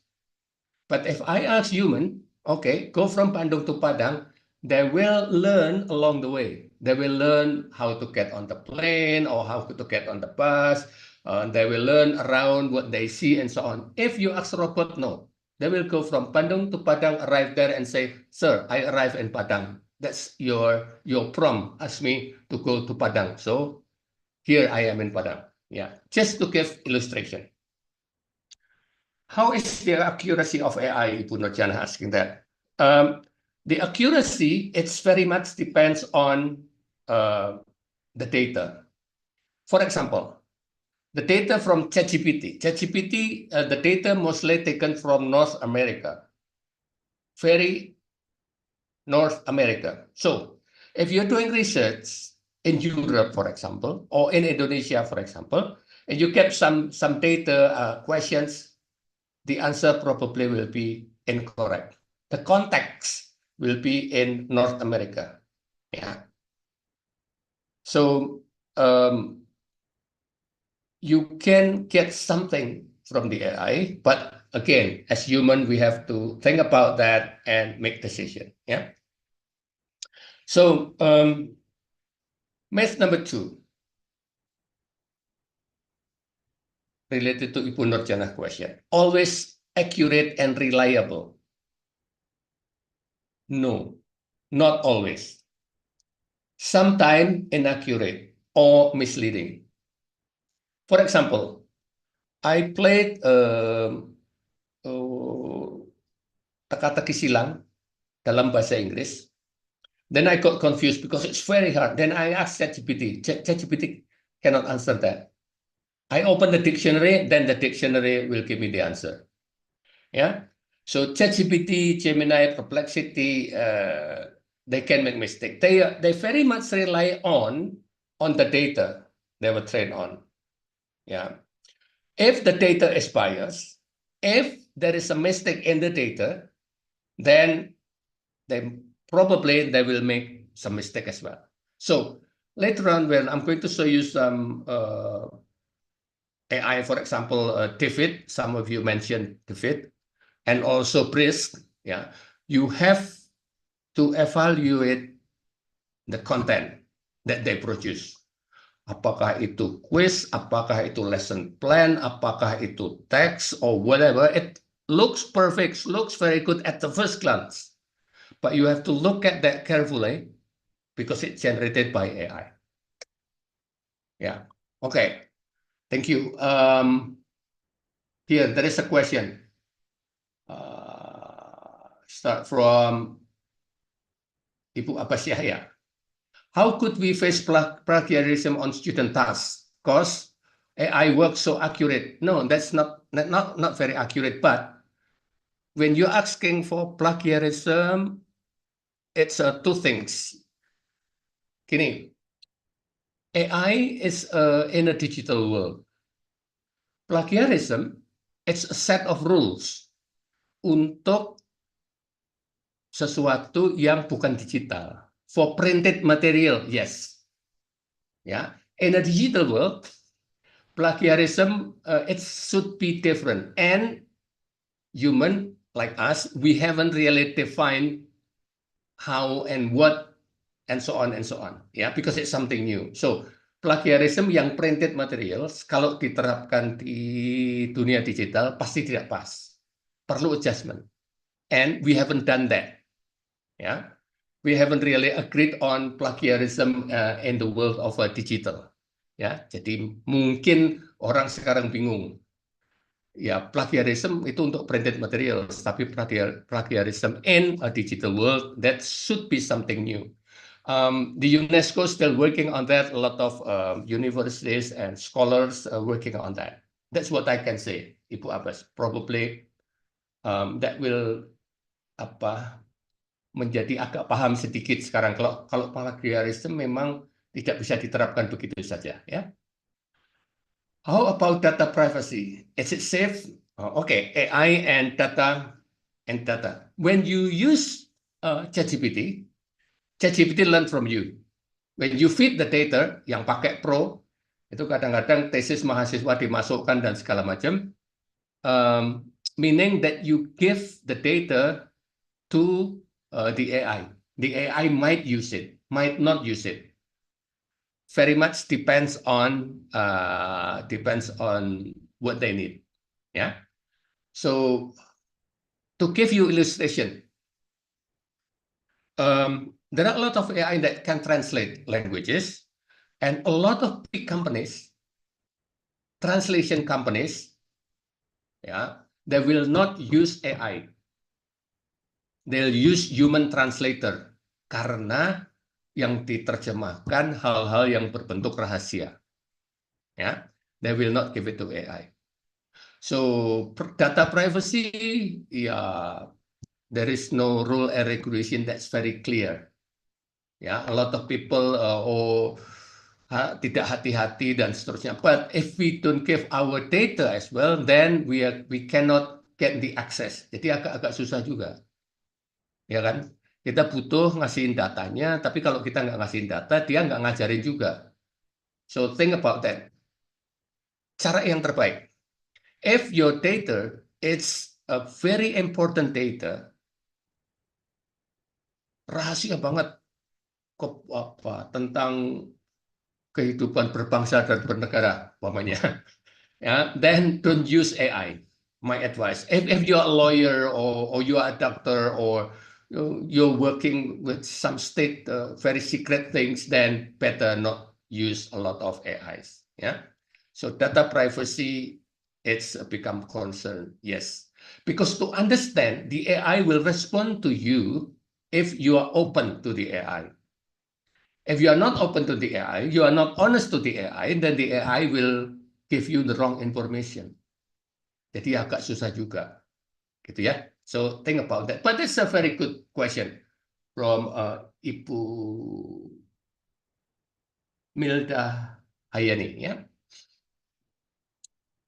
But if I ask human, okay, go from Bandung to Padang, they will learn along the way. They will learn how to get on the plane or how to get on the bus. They will learn around what they see and so on. If you ask robot, no. They will go from Bandung to Padang, arrive there and say, sir, I arrive in Padang. That's your prompt. Ask me to go to Padang. So here I am in Padang. Yeah, just to give illustration. How is the accuracy of AI? Ibu Nurjana asking that. The accuracy, it's very much depends on the data. For example, the data from ChatGPT. ChatGPT, the data mostly taken from North America. Very North America. So if you're doing research in Europe, for example, or in Indonesia, for example, and you get some data questions, the answer probably will be incorrect. The context will be in North America. Yeah. So you can get something from the AI, but again, as human, we have to think about that and make decision. Yeah. So myth number 2, related to Ibu Nurjana question. Always accurate and reliable. No, not always. Sometimes inaccurate or misleading. For example, I played teka-teki silang dalam bahasa Inggris. Then I got confused because it's very hard. Then I asked ChatGPT. ChatGPT cannot answer that. I open the dictionary, then the dictionary will give me the answer. Yeah. So ChatGPT, Gemini, Perplexity, they can make mistake. They very much rely on the data they were trained on. Yeah. If the data is biased, if there is a mistake in the data, then they will make some mistake as well. So later on, when I'm going to show you some AI, for example, TEFLIN, some of you mentioned TEFLIN, and also BRISC, yeah, you have to evaluate the content that they produce. Apakah itu quiz, apakah itu lesson plan, apakah itu text, or whatever. It looks perfect, looks very good at the first glance. But you have to look at that carefully because it's generated by AI. Yeah, okay. Thank you. Here, there is a question. Start from Ibu Abbas Yahya. How could we face plagiarism on student tasks? Because AI works so accurate. No, that's not very accurate. But when you're asking for plagiarism, it's two things. Gini, AI is in a digital world. Plagiarism, it's a set of rules untuk sesuatu yang bukan digital. For printed material, yes. Yeah. In a digital world, plagiarism, it should be different. And human, like us, we haven't really defined how and what and so on and so on. Yeah, because it's something new. So, plagiarism yang printed materials, kalau diterapkan di dunia digital, pasti tidak pas. Perlu adjustment. And we haven't done that. Yeah. We haven't really agreed on plagiarism in the world of digital. Ya, jadi mungkin orang sekarang bingung. Ya, plagiarism itu untuk printed materials, tapi plagiarism in a digital world, that should be something new. The UNESCO is still working on that. A lot of universities and scholars are working on that. That's what I can say, Ibu Abbas. Probably that will menjadi agak paham sedikit sekarang kalau plagiarism memang tidak bisa diterapkan begitu saja, ya. How about data privacy? Is it safe? Okay, AI and data. When you use ChatGPT, ChatGPT learn from you. When you feed the data, yang pakai Pro, itu kadang-kadang tesis mahasiswa dimasukkan dan segala macam, meaning that you give the data to the AI. The AI might use it, might not use it. Very much depends on what they need. Yeah. So to give you illustration, there are a lot of AI that can translate languages, and a lot of big companies, translation companies, yeah, they will not use AI. They'll use human translator karena yang diterjemahkan hal-hal yang berbentuk rahasia. Ya, they will not give it to AI. So data privacy, yeah, there is no rule and regulation that's very clear. Ya, a lot of people tidak hati-hati dan seterusnya. But if we don't give our data as well, then we cannot get the access. Jadi agak-agak susah juga. Ya kan? Kita butuh ngasihin datanya, tapi kalau kita nggak ngasihin data, dia nggak ngajarin juga. So think about that. Cara yang terbaik. If your data is a very important data, rahasia banget tentang kehidupan berbangsa dan bernegara, umpamanya. Ya, then don't use AI. My advice. If you're a lawyer or you are a doctor or you're working with some state very secret things, then better not use a lot of AIs. Yeah. So data privacy, it's become concern. Yes, because to understand, the AI will respond to you if you are open to the AI. If you are not open to the AI, you are not honest to the AI, then the AI will give you the wrong information. Jadi agak susah juga, gitu ya. So think about that. But it's a very good question from Ibu Milda Hayani. Ya,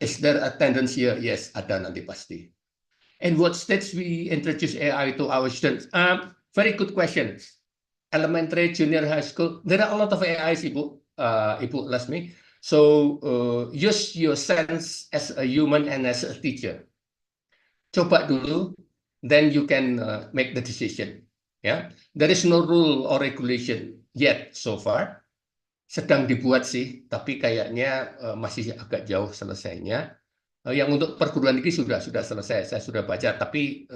is there a tendency here? Yes, ada nanti pasti. And what stage we introduce AI to our students? Very good question. Elementary, junior high school, there are a lot of AIs, Ibu Lasmi. So use your sense as a human and as a teacher. Coba dulu, then you can make the decision. Ya, there is no rule or regulation yet so far. Sedang dibuat sih, tapi kayaknya masih agak jauh selesainya. Yang untuk perguruan tinggi sudah selesai, saya sudah baca, tapi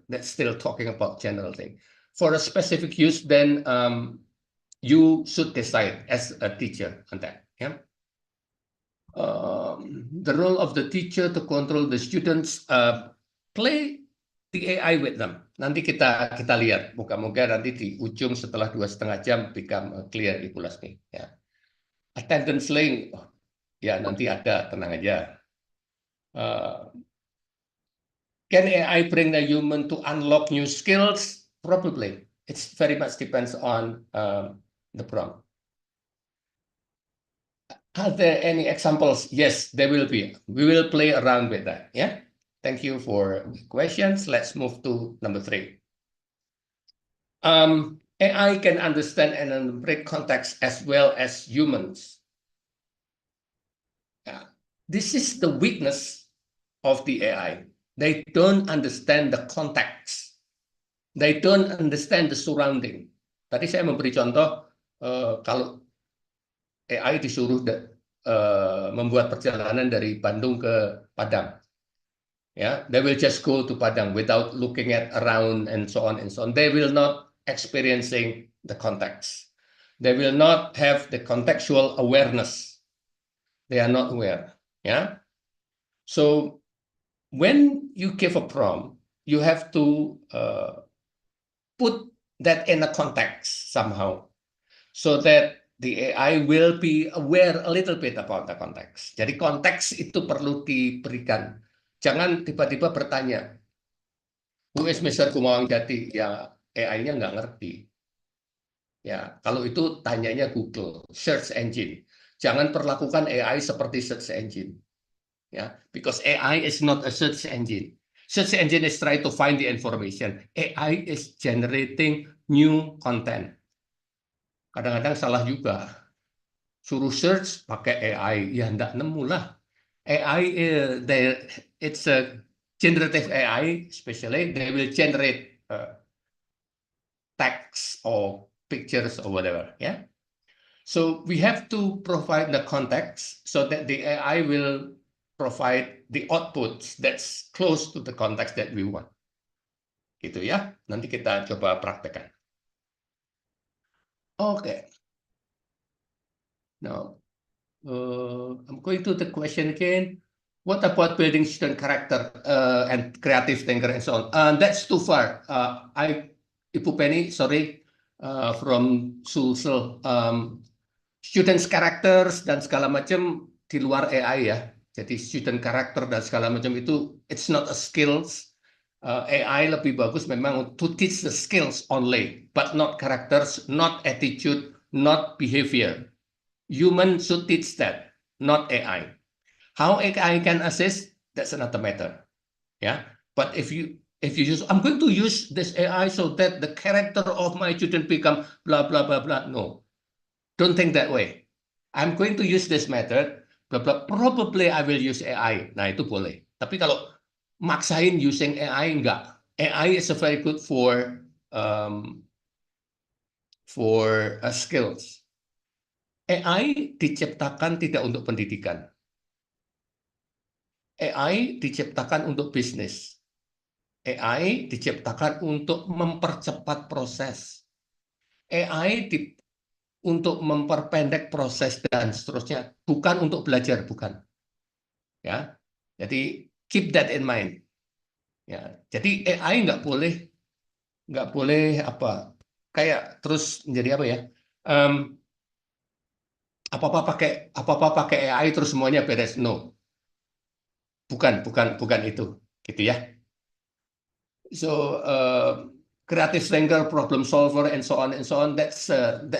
that's still talking about general thing. For a specific use, then you should decide as a teacher on that. Yeah. The role of the teacher to control the students, play the AI with them. Nanti kita lihat, moga-moga nanti di ujung setelah 2,5 jam become clear, Ibu Lasmi. Ya. Attendance link, ya nanti ada, tenang aja. Can AI bring the human to unlock new skills? Probably. It's very much depends on the prompt. Are there any examples? Yes, there will be. We will play around with that. Yeah. Thank you for the questions. Let's move to number 3. AI can understand and interpret context as well as humans. Yeah. This is the weakness of the AI. They don't understand the context. They don't understand the surrounding. Tadi saya memberi contoh kalau AI disuruh membuat perjalanan dari Bandung ke Padang. Yeah, they will just go to Padang without looking at around and so on and so on. They will not experiencing the context. They will not have the contextual awareness. They are not aware. Yeah. So when you give a prompt, you have to put that in a context somehow, so that the AI will be aware a little bit about the context. Jadi konteks itu perlu diberikan. Jangan tiba-tiba bertanya, who is Mr. Kumawang Jati? Ya, AI-nya nggak ngerti. Ya, kalau itu tanyanya Google, search engine. Jangan perlakukan AI seperti search engine. Ya, because AI is not a search engine. Search engine is trying to find the information. AI is generating new content. Kadang-kadang salah juga. Suruh search pakai AI, ya nggak nemu lah. AI, it's a generative AI, especially they will generate text or pictures or whatever. Yeah. So we have to provide the context so that the AI will provide the outputs that's close to the context that we want. Gitu ya. Nanti kita coba praktekkan. Okay. Now, I'm going to the question again. What about building student character and creative thinker and so on? That's too far. Ibu Penny, sorry, from Sulsel. Students characters dan segala macam di luar AI ya. Jadi student character dan segala macam itu, it's not a skills. AI lebih bagus memang to teach the skills only, but not characters, not attitude, not behavior. Human should teach that, not AI. How AI can assist, that's another matter. Yeah, but if you use, I'm going to use this AI so that the character of my student become blah blah blah blah. No, don't think that way. I'm going to use this method, blah blah. Probably I will use AI. Nah itu boleh. Tapi kalau maksain using AI enggak. AI is a very good for skills. AI diciptakan tidak untuk pendidikan. AI diciptakan untuk bisnis. AI diciptakan untuk mempercepat proses. AI untuk memperpendek proses dan seterusnya, bukan untuk belajar, bukan. Ya, jadi keep that in mind. Ya, jadi AI nggak boleh apa, kayak terus menjadi apa ya? Apa-apa pakai AI terus semuanya beres. No. Bukan itu, gitu ya. So creative thinker, problem solver, and so on, that's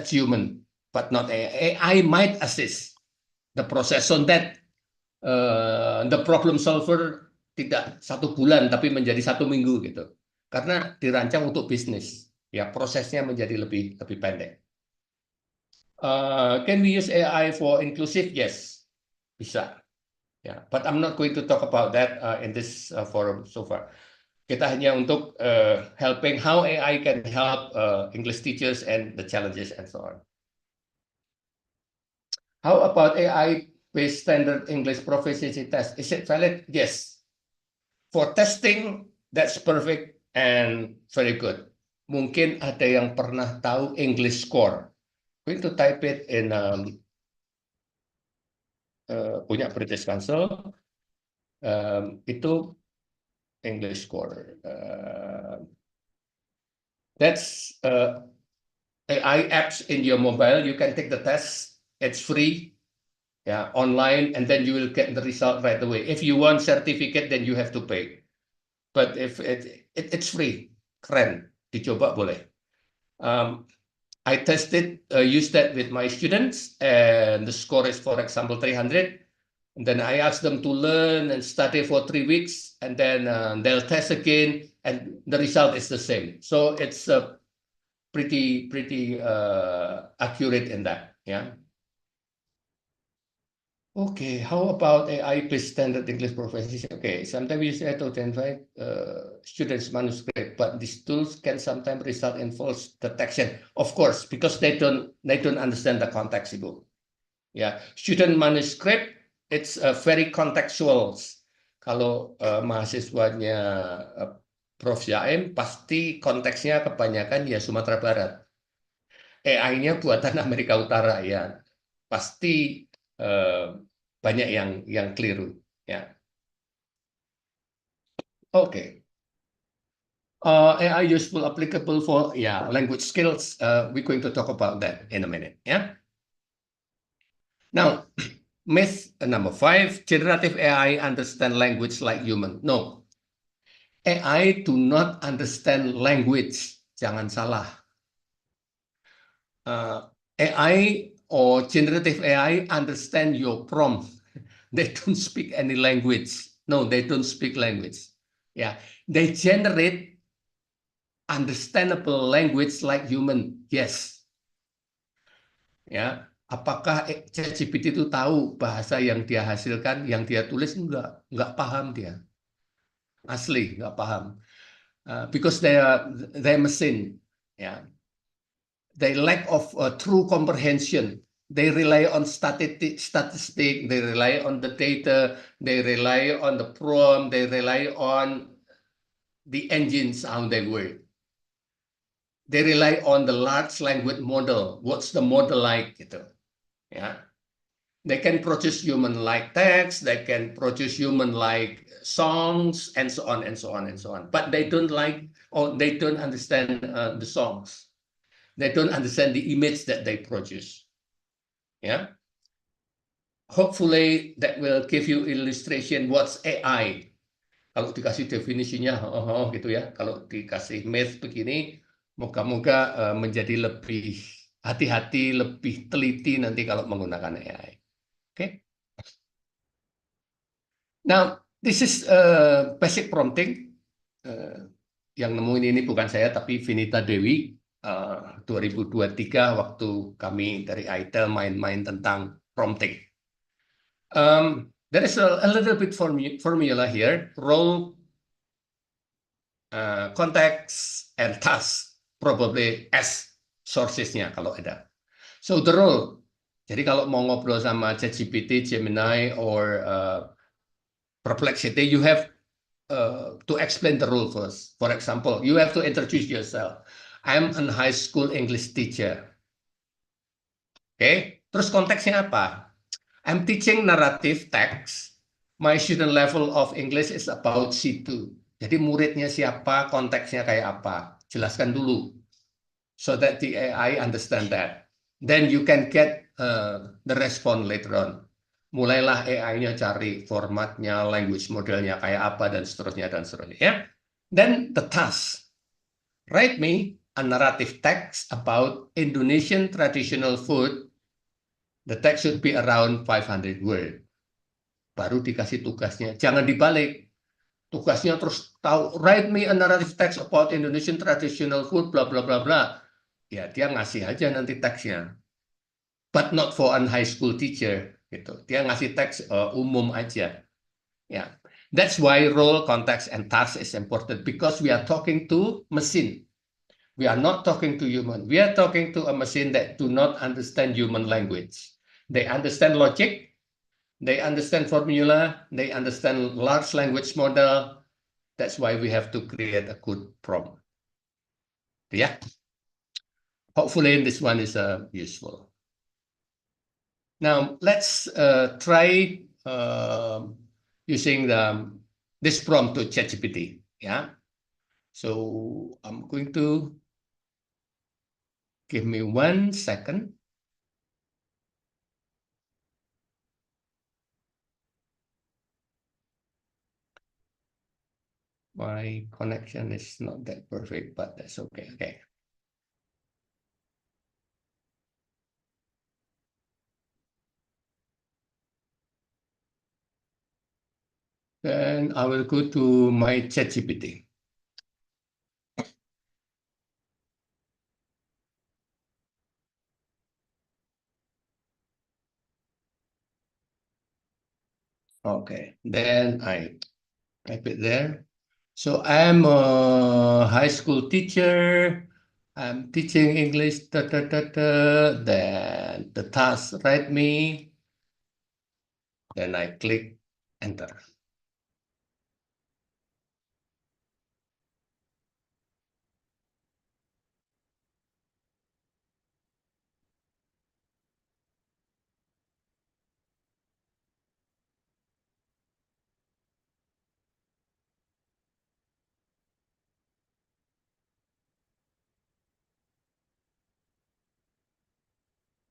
human, but not AI. AI might assist the process so that the problem solver tidak 1 bulan tapi menjadi 1 minggu gitu. Karena dirancang untuk bisnis, ya prosesnya menjadi lebih pendek. Can we use AI for inclusive? Yes, bisa. Yeah, but I'm not going to talk about that in this forum so far. Kita hanya untuk helping how AI can help English teachers and the challenges and so on. How about AI-based standard English proficiency test? Is it valid? Yes. For testing, that's perfect and very good. Mungkin ada yang pernah tahu English score. I'm going to type it in punya British Council. Itu English score. That's AI apps in your mobile. You can take the test. It's free, yeah, online, and then you will get the result right away. If you want certificate, then you have to pay. But if it's free, keren, dicoba boleh. I used that with my students, and the score is, for example, 300. And then I ask them to learn and study for 3 weeks, and then they'll test again, and the result is the same. So it's pretty accurate in that. Yeah. Okay, how about AI-based standard English proficiency? Okay, sometimes we use AI to identify students' manuscript, but these tools can sometimes result in false detection. Of course, because they don't understand the context, Ibu. Yeah, student manuscript, it's very contextual. Kalau mahasiswanya Prof. Yaim, pasti konteksnya kebanyakan ya Sumatera Barat. AI-nya buatan Amerika Utara ya, pasti banyak yang keliru. Ya. Oke. AI useful, applicable for language skills. We're going to talk about that in a minute. Yeah. Now, myth number 5: generative AI understand language like human. No, AI do not understand language. Jangan salah. AI or generative AI understand your prompt. They don't speak any language. No, they don't speak language. Yeah, they generate understandable language like human. Yes. Ya, apakah ChatGPT itu tahu bahasa yang dia hasilkan, yang dia tulis? Enggak paham dia. Asli, enggak paham. Because they machine. Ya. They lack of true comprehension. They rely on statistic, they rely on the data, they rely on the prompt, they rely on the engines, how they work. They rely on the large language model. What's the model like? Gitu. Ya. They can produce human-like text, they can produce human-like songs, and so on, and so on, and so on. But they don't like, or they don't understand the songs. They don't understand the image that they produce. Yeah. Hopefully that will give you illustration what's AI. Kalau dikasih definisinya, gitu ya. Kalau dikasih math begini, moga-moga menjadi lebih hati-hati, lebih teliti nanti kalau menggunakan AI. Okay. Now, this is basic prompting. Yang nemuin ini bukan saya, tapi Vinita Dewi. 2023 waktu kami dari ITEL main-main tentang prompting. There is a little bit formula here. Role, context, and task. Probably as sourcesnya kalau ada. So the role. Jadi kalau mau ngobrol sama ChatGPT, Gemini, or Perplexity, you have to explain the role first. For example, you have to introduce yourself. I'm a high school English teacher. Okay, terus konteksnya apa? I'm teaching narrative text. My student level of English is about C2. Jadi muridnya siapa, konteksnya kayak apa. Jelaskan dulu. So that the AI understand that. Then you can get the response later on. Mulailah AI-nya cari formatnya, language modelnya kayak apa, dan seterusnya, dan seterusnya. Ya. Then the task. Write me a narrative text about Indonesian traditional food. The text should be around 500 words. Baru dikasih tugasnya. Jangan dibalik. Tugasnya terus tahu, write me a narrative text about Indonesian traditional food, bla bla bla bla. Ya, dia ngasih aja nanti teksnya. But not for a high school teacher. Gitu. Dia ngasih teks umum aja. Ya. That's why role, context, and task is important. Because we are talking to machine. We are not talking to human. We are talking to a machine that do not understand human language. They understand logic. They understand formula. They understand large language model. That's why we have to create a good prompt. Yeah. Hopefully this one is useful. Now let's try using this prompt to ChatGPT. Yeah. So I'm going to give me 1 second. My connection is not that perfect, but that's okay. Okay. Then I will go to my ChatGPT. Okay, then I type it there. So I'm a high school teacher. I'm teaching English. Then the task, write me. Then I click enter.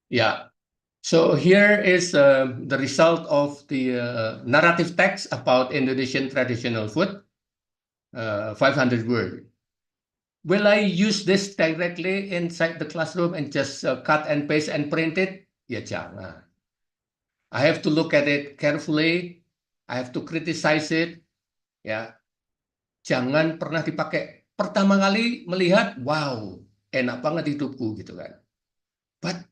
Yeah. So here is the result of the narrative text about Indonesian traditional food, 500 words. Will I use this directly inside the classroom and just cut and paste and print it? Ya jangan. I have to look at it carefully. I have to criticize it. Yeah. jangan pernah dipakai pertama kali melihat, wow, enak banget hidupku gitu kan. But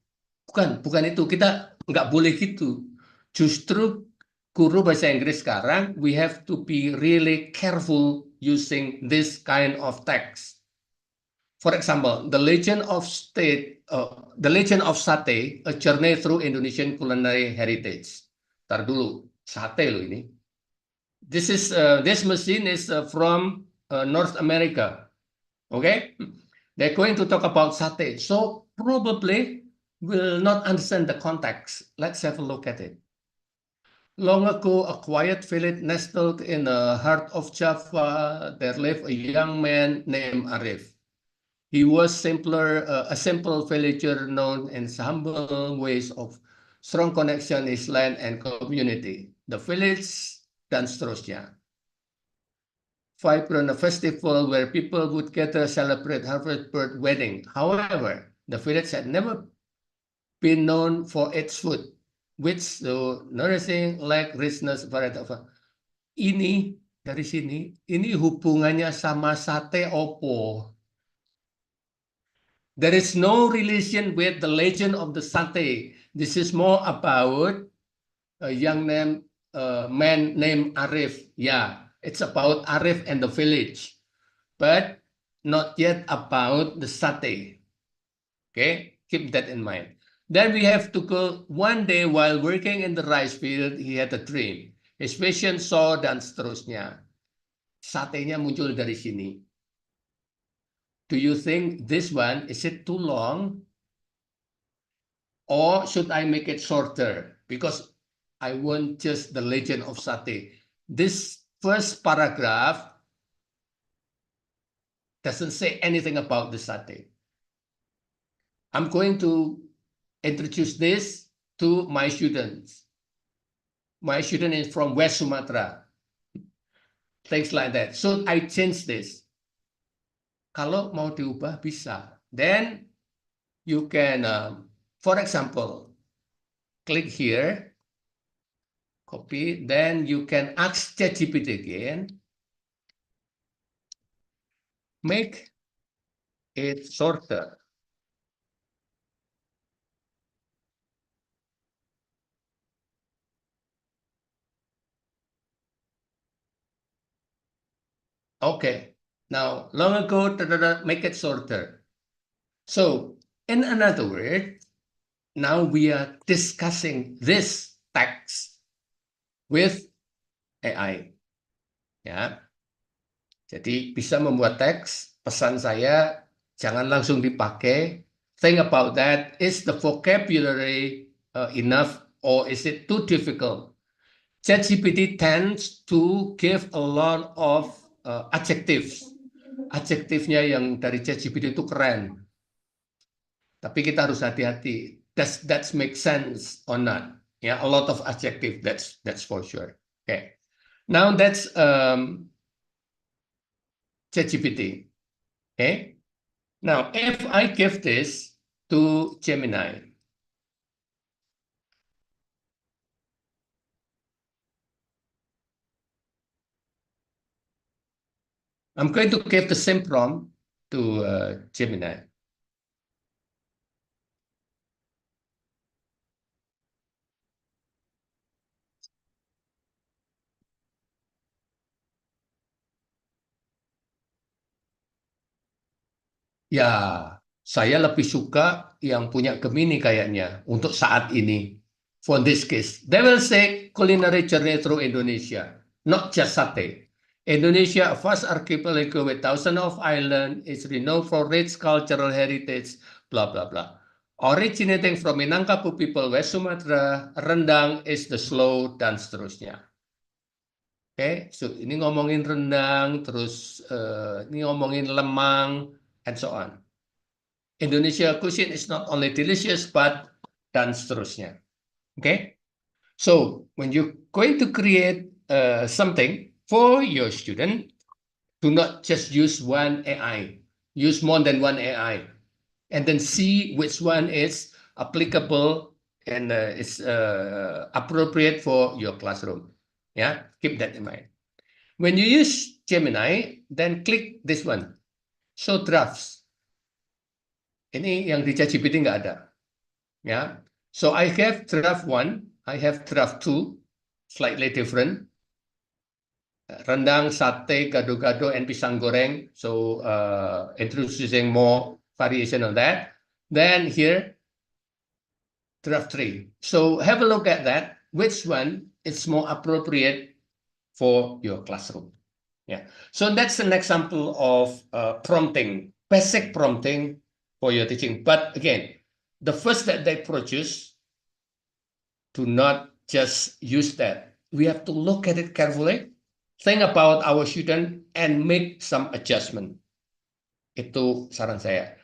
bukan itu, kita nggak boleh gitu. Justru guru bahasa Inggris sekarang, we have to be really careful using this kind of text. For example, the Legend of Sate, a journey through Indonesian culinary heritage. Ntar dulu, sate loh ini. This machine is from North America. Okay, they're going to talk about sate, so probably will not understand the context. Let's have a look at it. Long ago, a quiet village nestled in the heart of Java, there lived a young man named Arif. He was a simple villager known in humble ways of strong connection, his land and community. The village, dan seterusnya. Vibrant festival where people would gather celebrate harvest bird wedding. However, the village had never been known for its food, which so nourishing like richness variety of. Ini dari sini, ini hubungannya sama sate opo? There is no relation with the legend of the sate. This is more about a young man named Arif. Yeah, it's about Arif and the village, but not yet about the sate. Okay, keep that in mind. Then we have to go one day while working in the rice field, he had a dream. His vision saw dan seterusnya. Satenya muncul dari sini. Do you think this one, is it too long? Or should I make it shorter? Because I want just the legend of sate. This first paragraph doesn't say anything about the sate. I'm going to introduce this to my students. My student is from West Sumatra. Things like that. So I change this. Kalau mau diubah bisa. Then you can, for example, click here, copy, then you can ask ChatGPT again, make it shorter. Okay, now long ago, make it shorter. So in another word, now we are discussing this text with AI. Ya, jadi bisa membuat teks. Pesan saya jangan langsung dipakai. Think about that. Is the vocabulary enough or is it too difficult? ChatGPT tends to give a lot of adjectives. Adjektifnya yang dari ChatGPT itu keren. Tapi kita harus hati-hati. Does that make sense or not? Yeah, a lot of adjective. That's for sure. Okay. Now that's ChatGPT. Okay. Now if I give this to Gemini, I'm going to give the same prompt to Gemini. Ya, saya lebih suka yang punya Gemini kayaknya untuk saat ini. For this case, they will say culinary journey through Indonesia, not just sate. Indonesia, a vast archipelago with thousands of islands, is renowned for rich cultural heritage, blah blah blah. Originating from Minangkabau people, West Sumatra, rendang is the slow dan seterusnya. Oke, so ini ngomongin rendang, terus ini ngomongin lemang, and so on. Indonesia cuisine is not only delicious, but dan seterusnya. Okay, so when you're going to create something for your student, do not just use one AI. Use more than one AI, and then see which one is applicable and is appropriate for your classroom. Yeah, keep that in mind. When you use Gemini, then click this one, show drafts. Ini yang di ChatGPT nggak ada. Ya, so I have draft 1, I have draft 2, slightly different. Rendang, sate, gado-gado, and pisang goreng. So introducing more variation on that. Then here, draft 3. So have a look at that. Which one is more appropriate for your classroom? Yeah. So that's an example of prompting, basic prompting for your teaching. But again, the first that they produce, do not just use that. We have to look at it carefully, think about our student, and make some adjustment. Itu saran saya.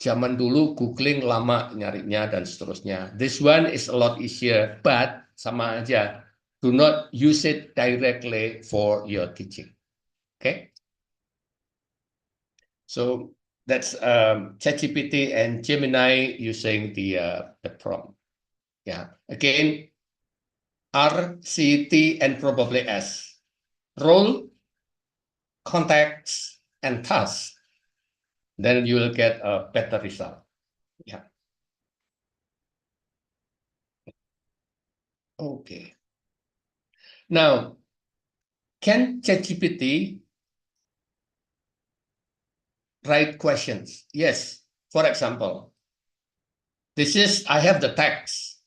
Zaman dulu googling lama nyarinya dan seterusnya. This one is a lot easier, but sama aja. Do not use it directly for your teaching. Okay? So that's ChatGPT and Gemini using the prompt. Yeah. Again, R, C, T, and probably S. Role, context, and task. Then you will get a better result. Yeah. Okay. Now, can ChatGPT write questions? Yes. For example, I have the text,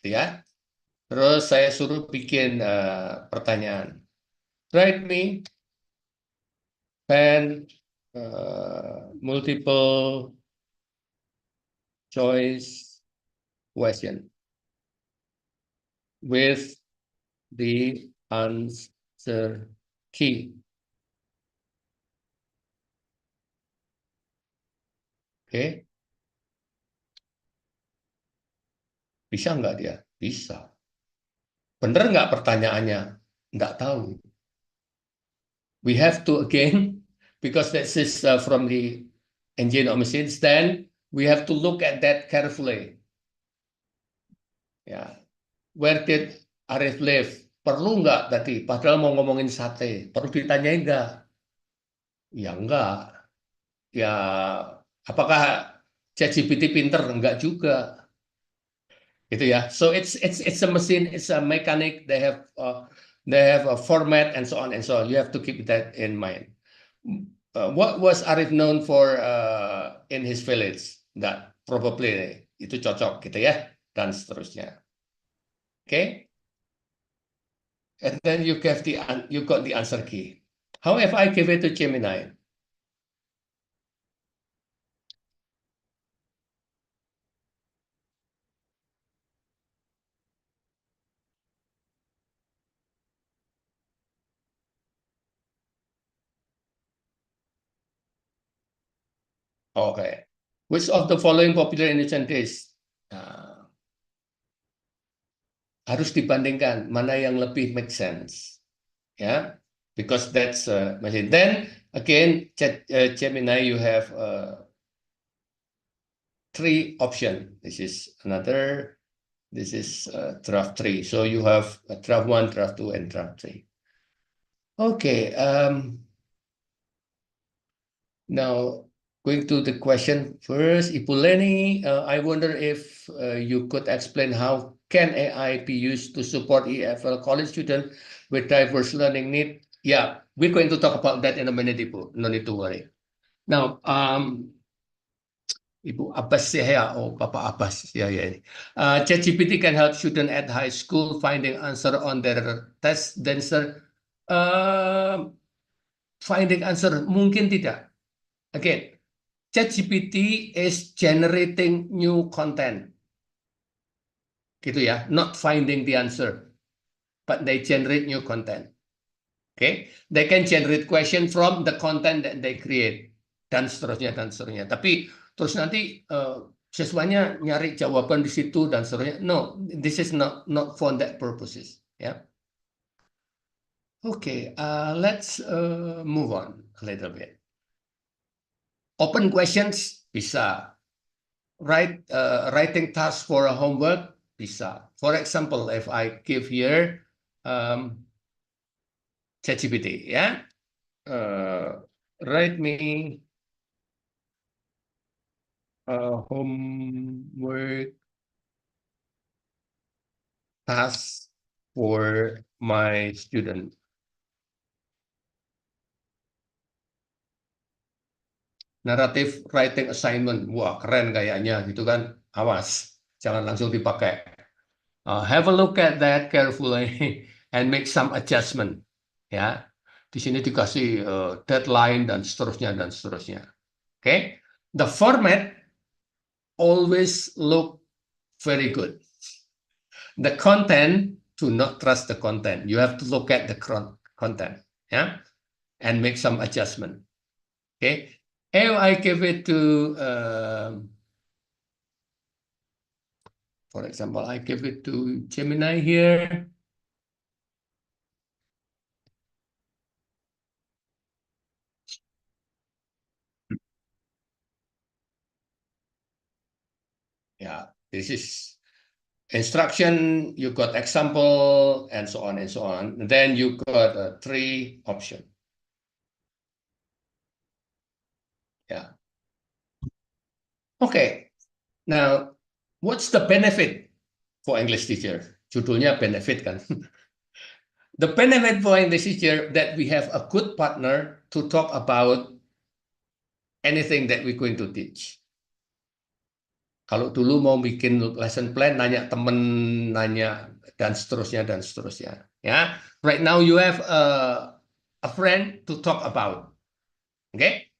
ya. Terus saya suruh bikin pertanyaan. Write me pen multiple choice question with the answer key. Oke. Bisa nggak dia? Bisa. Bener nggak pertanyaannya? Nggak tahu. We have to again, because this is from the engine of machines, then we have to look at that carefully. Ya, where did Arif live? Perlu nggak tadi? Padahal mau ngomongin sate, perlu ditanyain nggak? Ya nggak. Ya, apakah ChatGPT pinter? Enggak juga. Gitu ya. So it's a machine, it's a mechanic. They have a format and so on and so on. You have to keep that in mind. What was Arif known for in his village? That probably itu cocok gitu ya, dan seterusnya. Okay. And then you got the answer key. How if I give it to Gemini? Okay. Which of the following popular Indonesian dish? Harus dibandingkan mana yang lebih make sense. Ya, because that's machine. Then again, Gemini, you have 3 options. This is another. This is draft 3. So you have draft 1, draft 2, and draft 3. Okay. Now going to the question first, Ibu Leni, I wonder if you could explain how can AI be used to support EFL college students with diverse learning need? Yeah, we're going to talk about that in a minute, Ibu. No need to worry. Now, Ibu Abbas ya, oh Papa Abbas ya. ChatGPT can help students at high school finding answer on their test. Then sir, finding answer mungkin tidak. Again, ChatGPT is generating new content. Gitu ya, not finding the answer, but they generate new content. Okay, they can generate question from the content that they create, dan seterusnya, dan seterusnya. Tapi terus nanti siswanya nyari jawaban di situ dan seterusnya. No, this is not for that purposes. Yeah. Okay, let's move on a little bit. Open questions bisa. Writing tasks for a homework bisa. For example, if I give here ChatGPT, ya, write me homework task for my student. Narrative writing assignment, wah keren kayaknya gitu kan. Awas, jangan langsung dipakai. Have a look at that carefully and make some adjustment. Ya, di sini dikasih deadline dan seterusnya dan seterusnya. Okay, the format always look very good. The content, do not trust the content. You have to look at the content, yeah, and make some adjustment. Okay, if I give it to, for example, I give it to Gemini here. Yeah, this is instruction, you got example, and so on and so on. And then you got 3 options. Yeah. Okay. Now, what's the benefit for English teacher? Judulnya benefit kan. The benefit for English teacher that we have a good partner to talk about anything that we're going to teach. Kalau dulu mau bikin lesson plan, nanya temen, nanya dan seterusnya dan seterusnya. Ya, right now you have a friend to talk about. Okay,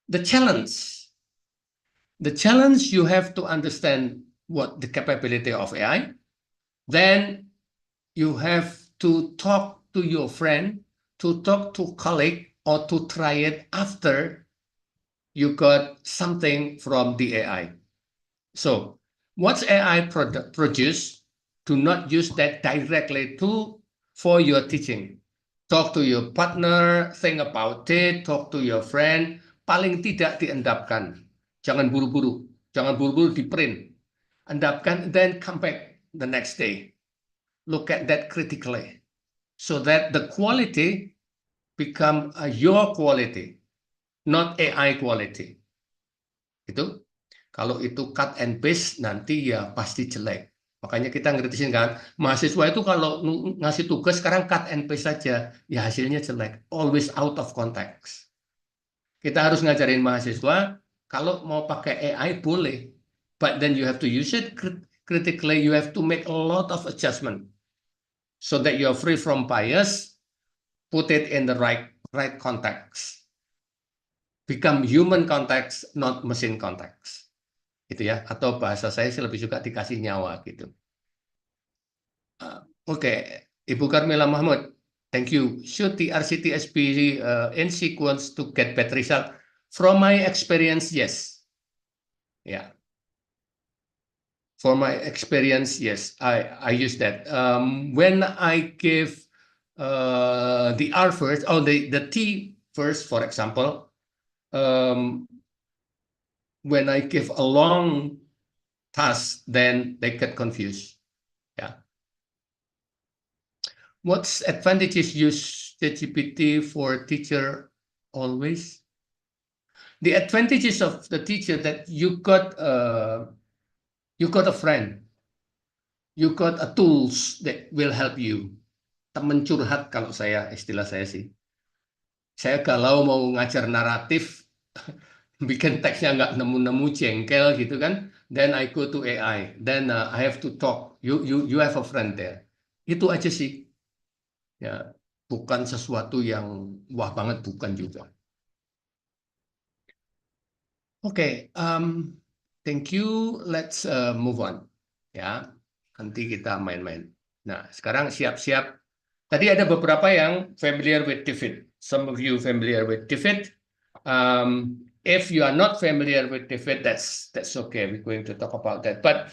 the challenge you have to understand what the capability of AI. Then you have to talk to your friend, to talk to colleague, or to try it after you got something from the AI. So what's AI produce? Do not use that directly for your teaching. Talk to your partner, think about it, talk to your friend. Paling tidak diendapkan. Jangan buru-buru. Jangan buru-buru di print. Endapkan, then come back the next day. Look at that critically. So that the quality become your quality, not AI quality. Itu. Kalau itu cut and paste, nanti ya pasti jelek. Makanya kita ngertiin kan, mahasiswa itu kalau ngasih tugas sekarang cut and paste saja, ya hasilnya jelek. Always out of context. Kita harus ngajarin mahasiswa, kalau mau pakai AI boleh, but then you have to use it critically, you have to make a lot of adjustment, so that you're free from bias, put it in the right context. Become human context, not machine context. Gitu ya, atau bahasa saya sih lebih suka dikasih nyawa gitu. Oke, Ibu Karmila Mahmud, thank you. Should the RCTSP in sequence to get better result? From my experience, yes. Yeah. For my experience, yes, I use that. When I give the R first, or the T first, for example, when I give a long task, then they get confused. Yeah. What's advantages use ChatGPT for teacher always? The advantages of the teacher that you got a friend, you got a tools that will help you. Temen curhat kalau istilah saya sih. Saya galau mau ngajar naratif, bikin teksnya nggak nemu-nemu jengkel gitu kan, then I go to AI, then I have to talk. You have a friend there. Itu aja sih. Ya, bukan sesuatu yang wah banget, bukan juga. Oke, thank you. Let's move on. Ya, nanti kita main-main. Nah, sekarang siap-siap. Tadi ada beberapa yang familiar with TEFLIN. Some of you familiar with TEFLIN. If you are not familiar with TEFLIN, that's okay. We're going to talk about that. But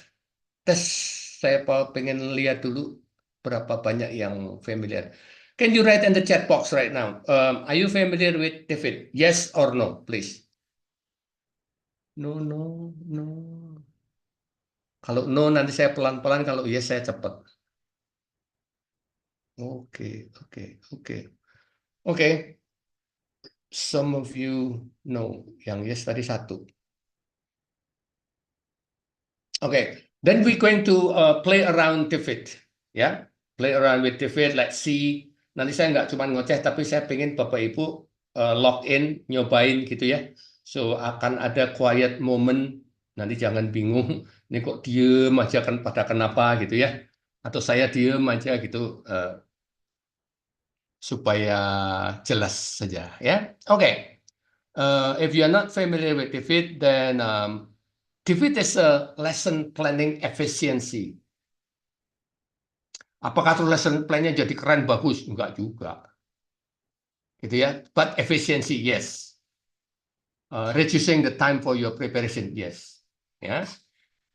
saya pengen lihat dulu berapa banyak yang familiar. Can you write in the chat box right now? Are you familiar with TEFLIN? Yes or no, please. No. Kalau no nanti saya pelan-pelan, kalau yes saya cepat. Oke. some of you know. Yang yes tadi satu. Okay, then we're going to play around with it, ya. Play around with it. Let's see. Nanti saya nggak cuma ngoceh, tapi saya pengen Bapak Ibu log in, nyobain gitu ya. So akan ada quiet moment. Nanti jangan bingung. Ini kok diem aja kan pada kenapa gitu ya? Atau saya diem aja gitu supaya jelas saja ya. Oke. If you are not familiar with TEFIT, then TEFIT is a lesson planning efficiency. Apakah tuh lesson plan-nya jadi keren, bagus? Enggak juga. Gitu ya. But efficiency, yes. Reducing the time for your preparation, yes. Ya.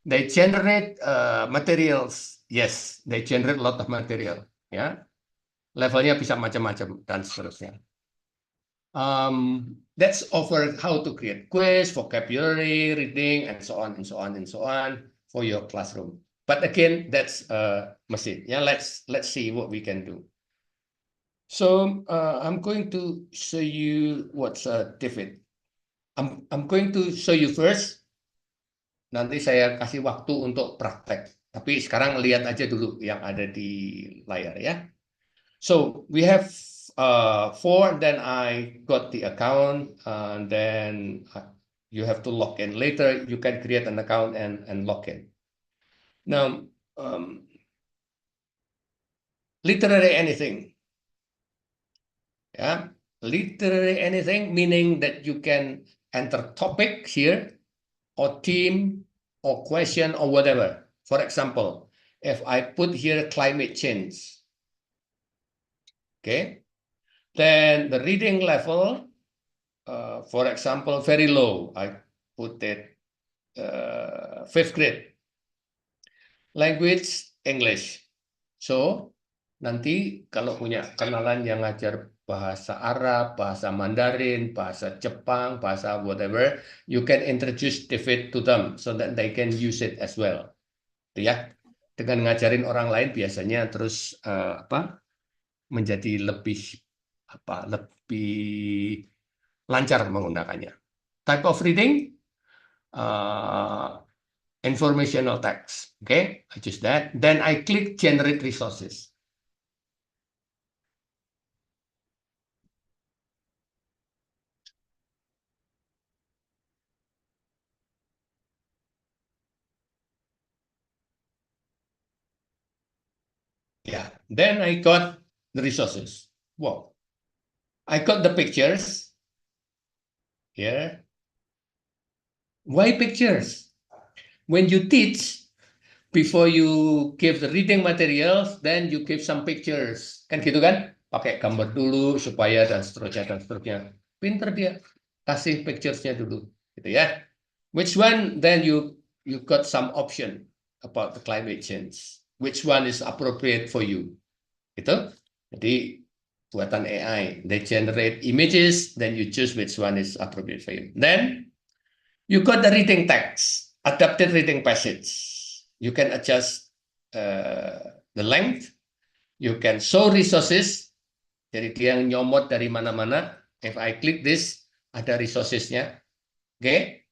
They generate materials, yes. They generate a lot of material. Ya. Levelnya bisa macam-macam dan seterusnya. That's over how to create quiz, vocabulary, reading, and so on, and so on, and so on for your classroom. But again, that's machine. Yeah, let's see what we can do. So I'm going to show you what's different. I'm going to show you first. Nanti saya kasih waktu untuk praktek. Tapi sekarang lihat aja dulu yang ada di layar ya. So we have 4. Then I got the account. And then you have to log in. Later you can create an account and log in. Now, literally anything. Yeah, literally anything, meaning that you can enter topic here, or theme, or question, or whatever. For example, if I put here climate change, okay, then the reading level, for example, very low. I put it 5th grade. Language, English. So, nanti kalau punya kenalan yang ngajar bahasa Arab, bahasa Mandarin, bahasa Jepang, bahasa whatever, you can introduce TEFIT to them so that they can use it as well. Ya, dengan ngajarin orang lain biasanya terus menjadi lebih lancar menggunakannya. Type of reading, informational text. Okay, I choose that. Then I click generate resources. Yeah, then I got the resources. Wow. I got the pictures here. Why pictures? When you teach, before you give the reading materials, then you give some pictures. Kan gitu kan? Pakai gambar dulu supaya dan seterusnya dan seterusnya. Pinter dia. Kasih pictures-nya dulu. Gitu ya. Which one? Then you got some option about the climate change. Which one is appropriate for you? Gitu. Jadi buatan AI, they generate images, then you choose which one is appropriate for you. Then you got the reading text, adapted reading passage. You can adjust the length. You can show resources. Jadi dia nyomot dari mana-mana. If I click this, ada resourcesnya. Okay.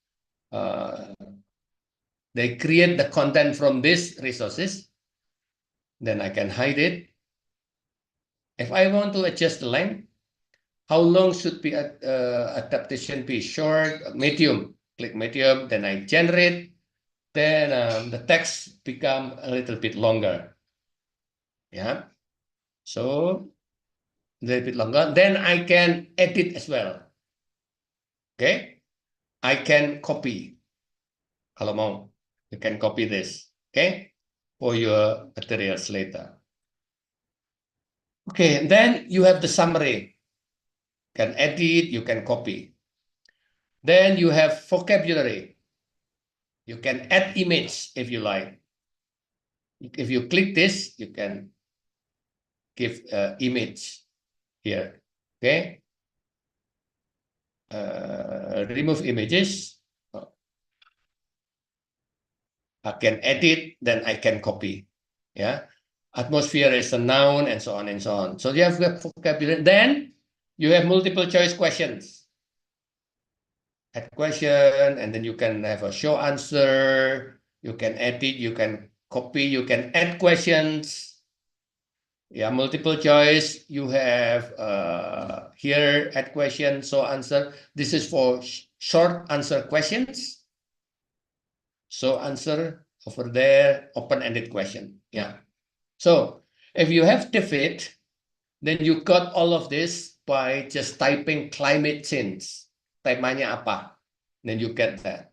They create the content from these resources. Then I can hide it. If I want to adjust the length, how long should be adaptation be? Short, medium. Click medium, then I generate. Then the text become a little bit longer. Yeah. So a little bit longer. Then I can edit as well. Okay. I can copy. Kalau mau, you can copy this. Okay. For your materials later. Okay, then you have the summary. You can edit, you can copy. Then you have vocabulary. You can add image if you like. If you click this, you can give image here. Okay. Remove images. I can edit, then I can copy. Yeah. Atmosphere is a noun, and so on and so on. So you have vocabulary. Then you have multiple choice questions. add question, and then you can have a show answer. You can edit, you can copy, you can add questions. Yeah, multiple choice. You have here add question, show answer. This is for short answer questions. So answer over there, open-ended question. Yeah. So if you have TEFLIN, then you got all of this by just typing climate change. Temanya apa? Then you get that.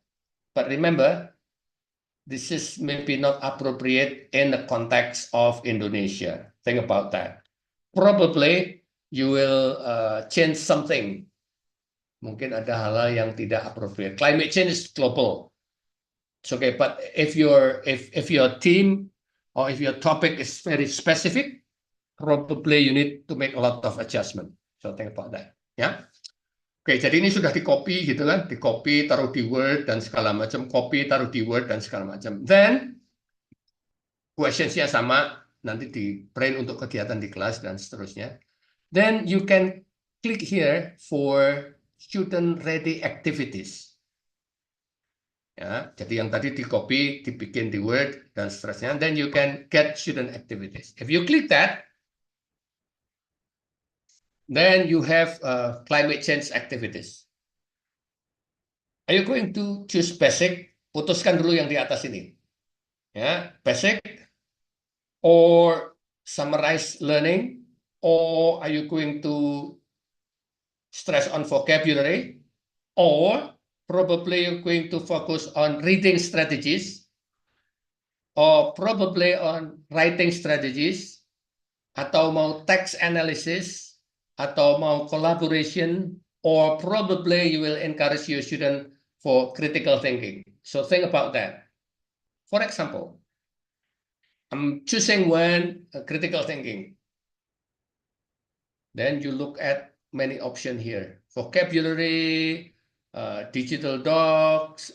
But remember, this is maybe not appropriate in the context of Indonesia. Think about that. Probably you will change something. Mungkin ada hal yang tidak appropriate. Climate change is global. It's okay, but if your team or if your topic is very specific, probably you need to make a lot of adjustment. So think about that. Ya. Oke, jadi ini sudah di copy gitu kan, di copy taruh di Word dan segala macam, copy taruh di Word dan segala macam. Then questionsnya sama, nanti di print untuk kegiatan di kelas dan seterusnya. Then you can click here for student ready activities. Ya, jadi yang tadi di copy, dibikin di Word dan seterusnya. Then you can get student activities. If you click that, then you have climate change activities. Are you going to choose basic? Putuskan dulu yang di atas ini. Ya, basic or summarize learning, or are you going to stress on vocabulary, or probably you're going to focus on reading strategies, or probably on writing strategies, atau mau text analysis, atau mau collaboration, or probably you will encourage your student for critical thinking. So think about that. For example, I'm choosing one, critical thinking. Then you look at many options here. Vocabulary, digital docs,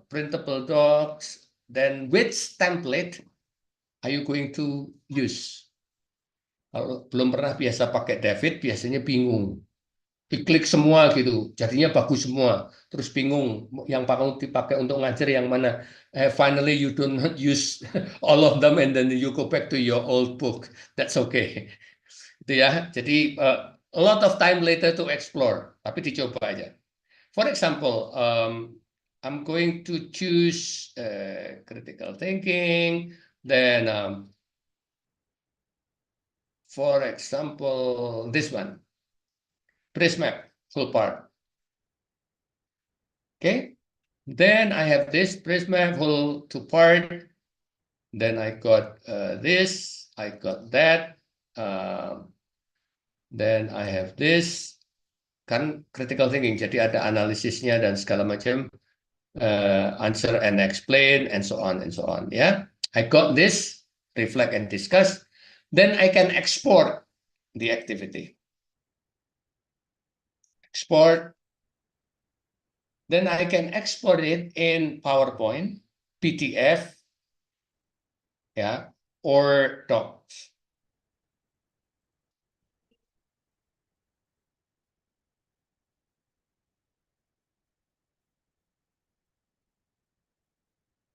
printable docs. Then which template are you going to use? Kalau belum pernah biasa pakai David, biasanya bingung. Diklik semua gitu, jadinya bagus semua. Terus bingung, yang mau dipakai untuk ngajar yang mana. Finally you do not use all of them and then you go back to your old book. That's okay. Itu ya, jadi a lot of time later to explore, tapi dicoba aja. For example, I'm going to choose critical thinking, then for example, this one, Prismap, full part. Okay, then I have this Prismap full two part. Then I got this, I got that. Then I have this, kan critical thinking, jadi ada analisisnya dan segala macam, answer and explain and so on and so on. Yeah, I got this, reflect and discuss. Then I can export the activity. Export. Then I can export it in PowerPoint, PDF, yeah, or docs.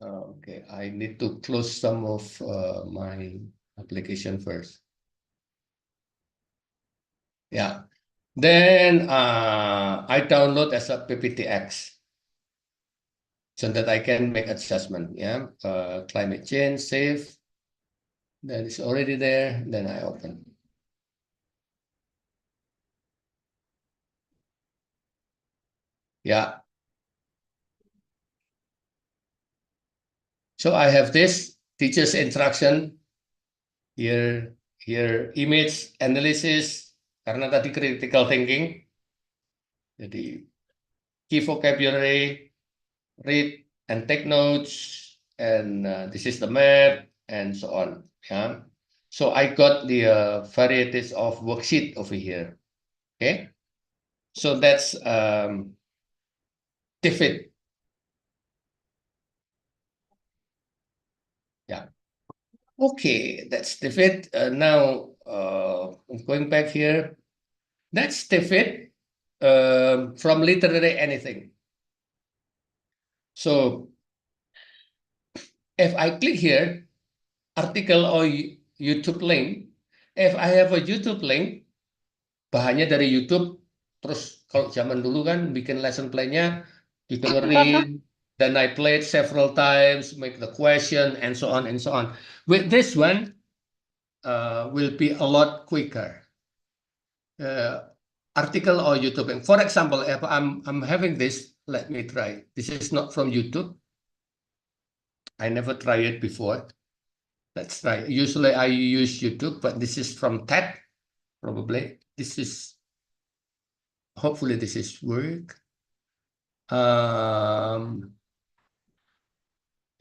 Okay, I need to close some of my application first. Yeah, then I download as a PPTX so that I can make adjustment. Yeah, climate change, save. That is already there. Then I open. Yeah. So I have this teacher's instruction here, image analysis, karena tadi critical thinking. Jadi key vocabulary, read and take notes, and this is the map, and so on. Yeah. So I got the varieties of worksheet over here. Okay. So that's TEFLIN. Yeah. Okay, that's TEFLIN. Now going back here, that's TEFLIN from literary anything. So if I click here, article or YouTube link, if I have a YouTube link, bahannya dari YouTube, terus kalau zaman dulu kan bikin lesson plan-nya didengerin, then I played several times, make the question, and so on and so on. With this one, will be a lot quicker. Article or YouTube link. For example, if I'm having this, let me try. This is not from YouTube. I never tried it before. Let's try. Usually I use YouTube, but this is from TED, probably. This is, hopefully this is work.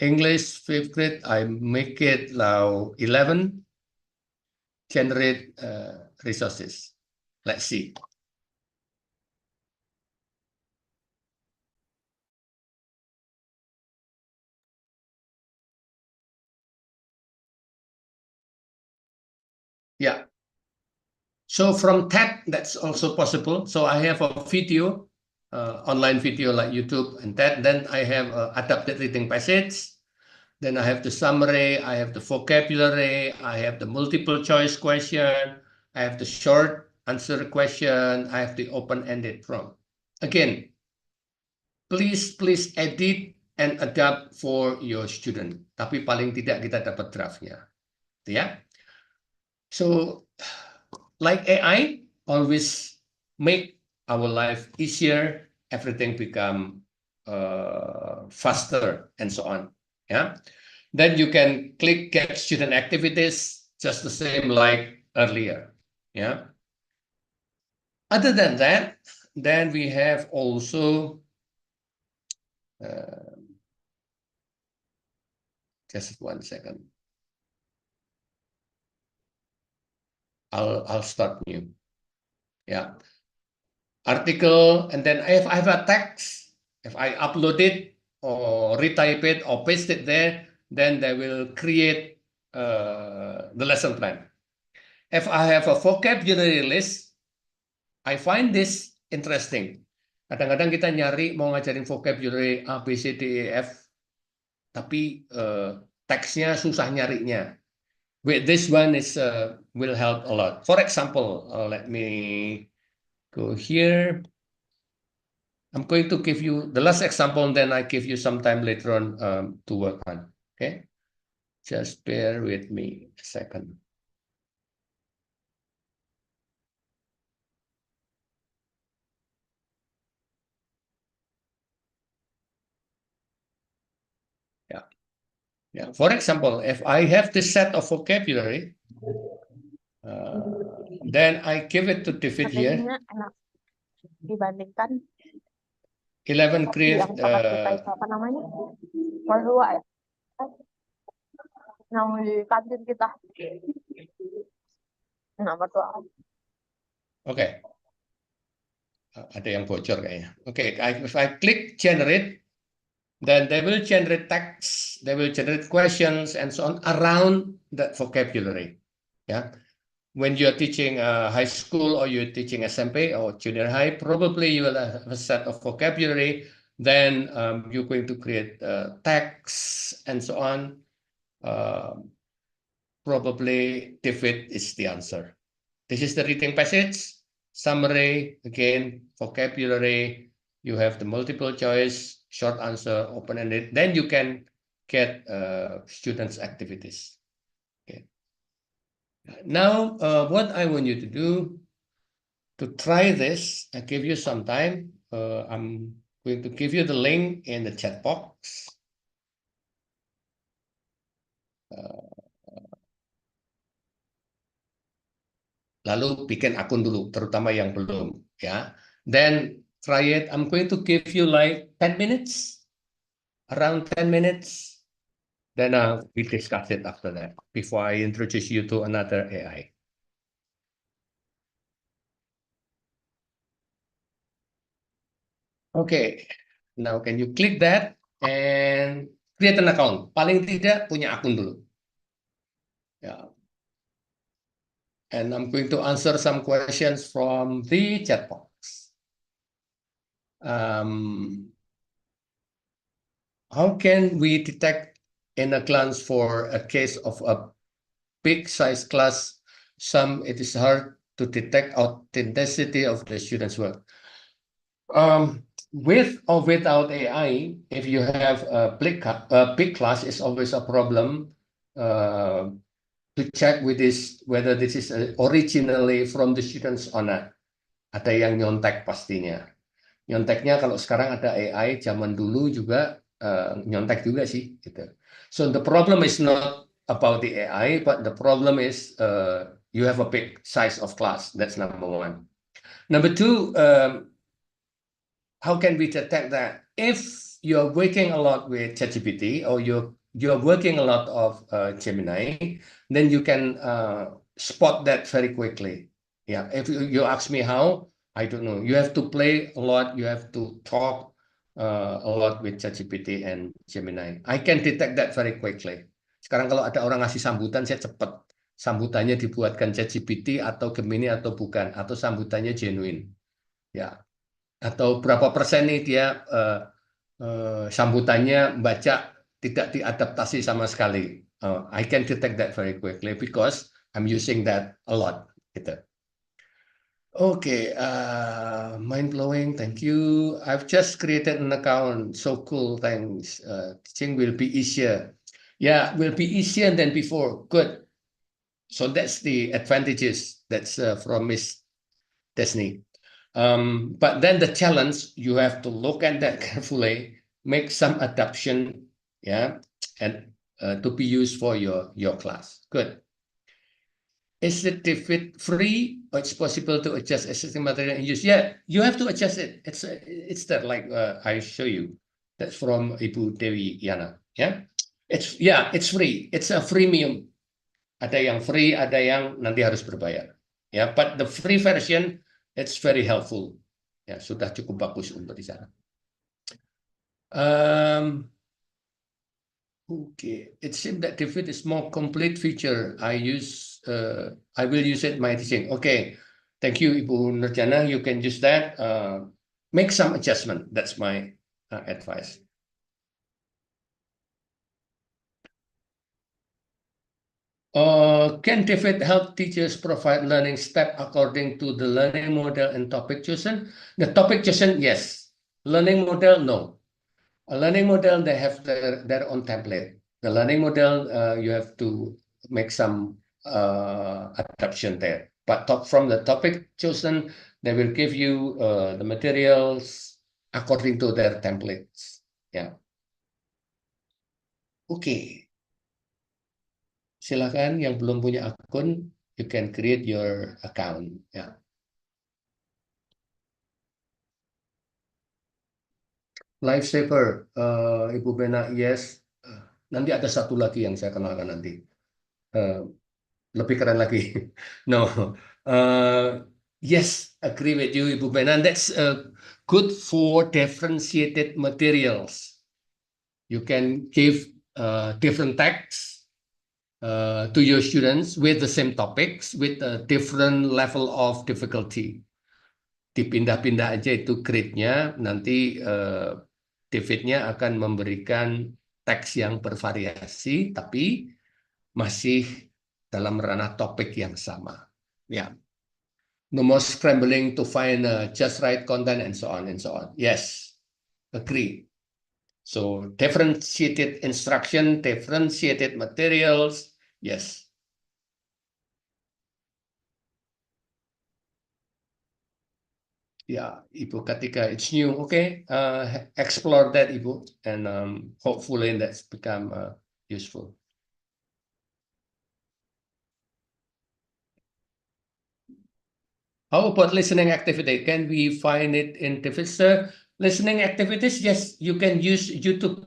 English 5th grade, I make it now 11. Generate resources. Let's see. Yeah. So from TED, that's also possible. So I have a video, online video like YouTube and TED. Then I have adapted reading passage. Then I have the summary, I have the vocabulary, I have the multiple choice question, I have the short answer question, I have the open-ended prompt. Again, please edit and adapt for your student. Tapi paling tidak kita dapat draftnya. Ya. So, like AI, always make our life easier, everything become faster, and so on. Yeah. Then you can click get student activities, just the same like earlier. Yeah. Other than that, then we have also just 1 second. I'll start new. Yeah. Article, and then if I have a text, if I upload it or retype it or paste it there, then they will create the lesson plan. If I have a vocabulary list, I find this interesting. Kadang-kadang kita nyari mau ngajarin vocabulary A, B, C, D, E, F, tapi teksnya susah nyarinya. With this one is will help a lot. For example, let me go here. I'm going to give you the last example, and then I give you some time later on to work on. Okay, just bear with me a second. Yeah. For example, if I have this set of vocabulary, then I give it to David here. Enak dibandingkan 11 create. yang pernah kita itu apa namanya? Berdua ya. Yang di kantin kita. Nomor 2. Okay. Ada yang bocor kayaknya. Okay, if I click generate, then they will generate text, they will generate questions, and so on around that vocabulary. Yeah. When you're teaching high school or you're teaching SMP or junior high, probably you will have a set of vocabulary. Then you're going to create text and so on. Probably David is the answer. This is the reading passage, summary, again, vocabulary. You have the multiple choice, short answer, open-ended. Then you can get students' activities. Okay. Now, what I want you to do to try this, I give you some time. I'm going to give you the link in the chat box. Lalu bikin akun dulu, terutama yang belum. Ya. Then try it. I'm going to give you like 10 minutes, around 10 minutes. Then we discuss it after that, before I introduce you to another AI. Okay, now can you click that and create an account? Paling tidak punya akun dulu. Ya. And I'm going to answer some questions from the chat box. how can we detect in a glance for a case of a big size class? It is hard to detect authenticity of the students' work. With or without AI, if you have a big class, it's always a problem to check whether this is originally from the students or not. Ada yang nyontek pastinya. Nyonteknya kalau sekarang ada AI, zaman dulu juga nyontek juga sih. Gitu. So the problem is not about the AI, but the problem is you have a big size of class. That's number one. Number two, how can we detect that? If you're working a lot with ChatGPT or you're working a lot of Gemini, then you can spot that very quickly. Yeah, if you ask me how, I don't know. You have to play a lot. You have to talk a lot with ChatGPT and Gemini. I can detect that very quickly. Sekarang kalau ada orang ngasih sambutan, saya cepat. Sambutannya dibuatkan ChatGPT atau Gemini atau bukan, atau sambutannya genuine. Ya, atau berapa persen nih dia sambutannya baca tidak diadaptasi sama sekali. I can detect that very quickly because I'm using that a lot. Gitu. Okay, mind blowing. Thank you. I've just created an account. So cool. Thanks. Teaching will be easier. Yeah, will be easier than before. Good. So that's the advantages. That's from Miss Destiny. But then the challenge, you have to look at that carefully, make some adaptation, yeah, and to be used for your class. Good. Is it free or it's possible to adjust existing material and use? Yeah, you have to adjust it. It's that like I show you. That's from Ibu Dewi Yana. Yeah, it's free. It's a freemium. Ada yang free, ada yang nanti harus berbayar. Ya, but the free version it's very helpful. Ya, sudah cukup bagus untuk di sana. Okay, it seems that David is more complete feature. I will use it in my teaching. Okay, thank you, Ibu Nurjana. You can use that. Make some adjustment. That's my advice. Can David help teachers provide learning step according to the learning model and topic chosen? The topic chosen, yes. Learning model, no. A learning model, they have their own template. The learning model, you have to make some adaptation there. But from the topic chosen, they will give you the materials according to their templates. Yeah. Okay. Silakan yang belum punya akun, you can create your account. Ya. Lifesaver, Ibu Bena, yes. Nanti ada satu lagi yang saya kenalkan nanti. Lebih keren lagi. No. Yes, agree with you, Ibu Bena. That's good for differentiated materials. You can give different texts to your students with the same topics, with a different level of difficulty. Dipindah-pindah aja itu grade-nya, nanti David-nya akan memberikan teks yang bervariasi, tapi masih dalam ranah topik yang sama. Ya, no more scrambling to find just right content and so on and so on. Yes, agree. So differentiated instruction, differentiated materials, yes. Yeah, Ibu Katika, it's new. Okay, explore that, Ibu, and hopefully that's become useful. How about listening activity? Can we find it in Tiflin? Listening activities, yes, you can use YouTube.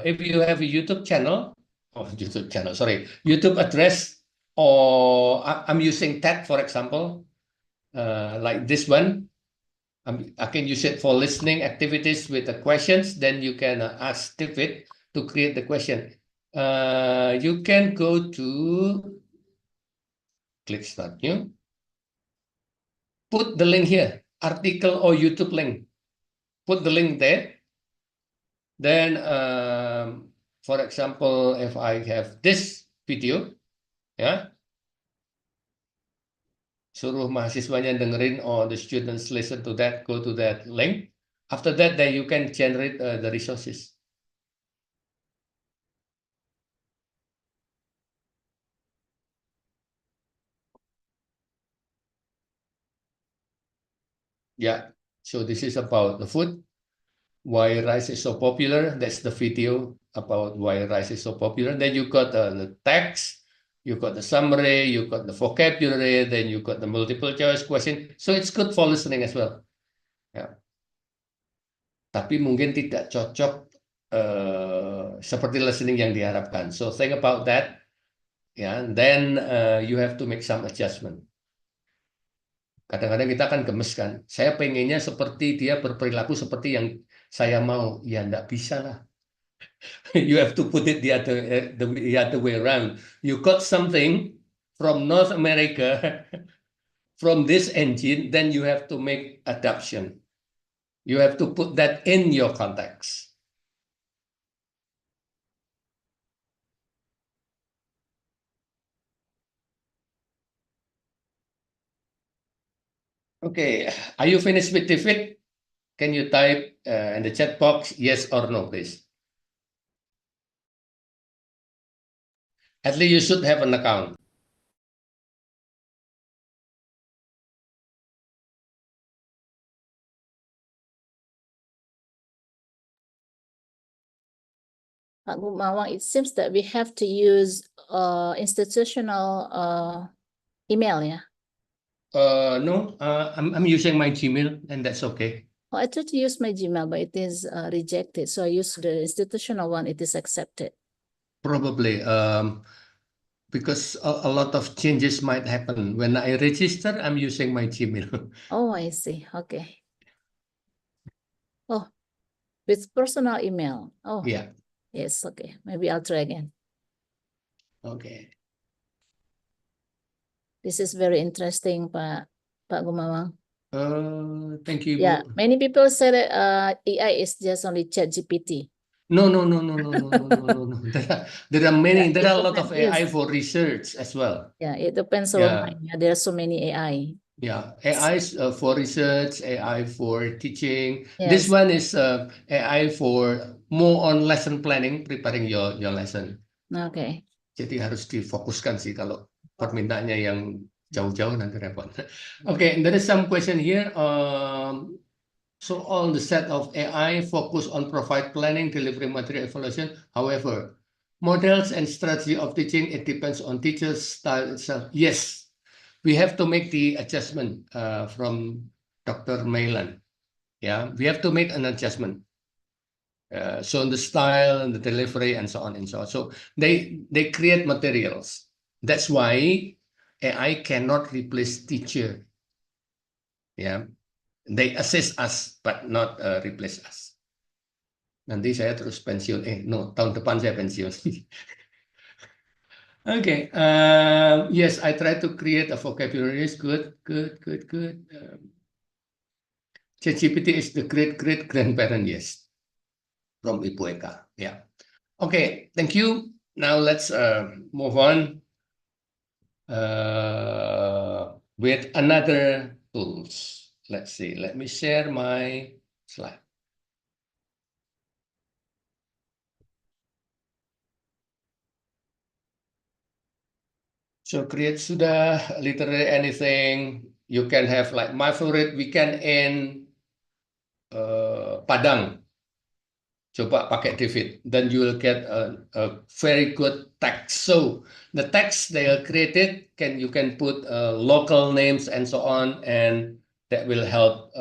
If you have a YouTube channel, YouTube address, or I'm using TED, for example, like this one. I can use it for listening activities with the questions. Then you can ask David to create the question. You can go to click Start New. Put the link here, article or YouTube link. Put the link there. Then, for example, if I have this video, ya, suruh mahasiswanya dengerin, or the students listen to that, go to that link. After that, then you can generate the resources. Yeah, so this is about the food. Why rice is so popular. That's the video about why rice is so popular. Then you got the text, you got the summary, you got the vocabulary, then you got the multiple choice question. So it's good for listening as well. Ya. Tapi mungkin tidak cocok seperti listening yang diharapkan. So think about that. Ya, then you have to make some adjustment. Kadang-kadang kita akan gemes kan. Saya pengennya seperti dia berperilaku seperti yang saya mau. Ya enggak bisa lah. You have to put it the other way around. You got something from North America, from this engine, then you have to make adaptation. You have to put that in your context. Okay, are you finished with TEFLIN? Can you type in the chat box yes or no, please? At least you should have an account. Pak Gumawang, it seems that we have to use institutional email, yeah? No, I'm using my Gmail, and that's okay. Oh, I tried to use my Gmail, but it is rejected. So I use the institutional one, it is accepted. Probably, because a lot of changes might happen. When I register, I'm using my Gmail. Oh, I see. Okay. Oh, with personal email. Oh, Yeah, yes. Okay. Maybe I'll try again. okay. This is very interesting, Pak Gumawang. Thank you, Yeah, Bu. many people say that AI is just only ChatGPT. No. There are many. Yeah, There it are a lot of depends, AI yes. for research as well. Yeah, it depends on Yeah. mine. Yeah, there are so many AI. Yeah, AI is for research, AI for teaching. This Yes. one is AI for more on lesson planning, preparing your lesson. Okay. Jadi harus difokuskan sih kalau permintaannya yang jauh-jauh nanti repot. Okay, and there is some question here. So all the set of AI focus on provide planning, delivery, material evaluation. However, models and strategy of teaching, it depends on teacher's style itself. Yes, we have to make the adjustment from Dr. Maylan. Yeah, we have to make an adjustment. So the style and the delivery and so on and so on. So they create materials. That's why AI cannot replace teacher. Yeah, they assist us but not replace us. Nanti saya terus pensiun. No, tahun depan saya pensiun. Okay. Yes, I try to create a vocabulary. Good. ChatGPT is the great grandparent. Yes, from Ibu Eka. Yeah. Okay. Thank you. Now let's move on with another tools. Let's see. Let me share my slide. So create sudah, literally anything. You can have like my favorite weekend in Padang. Coba pakai David, then you will get a very good text. So the text they are created, you can put local names and so on, and that will help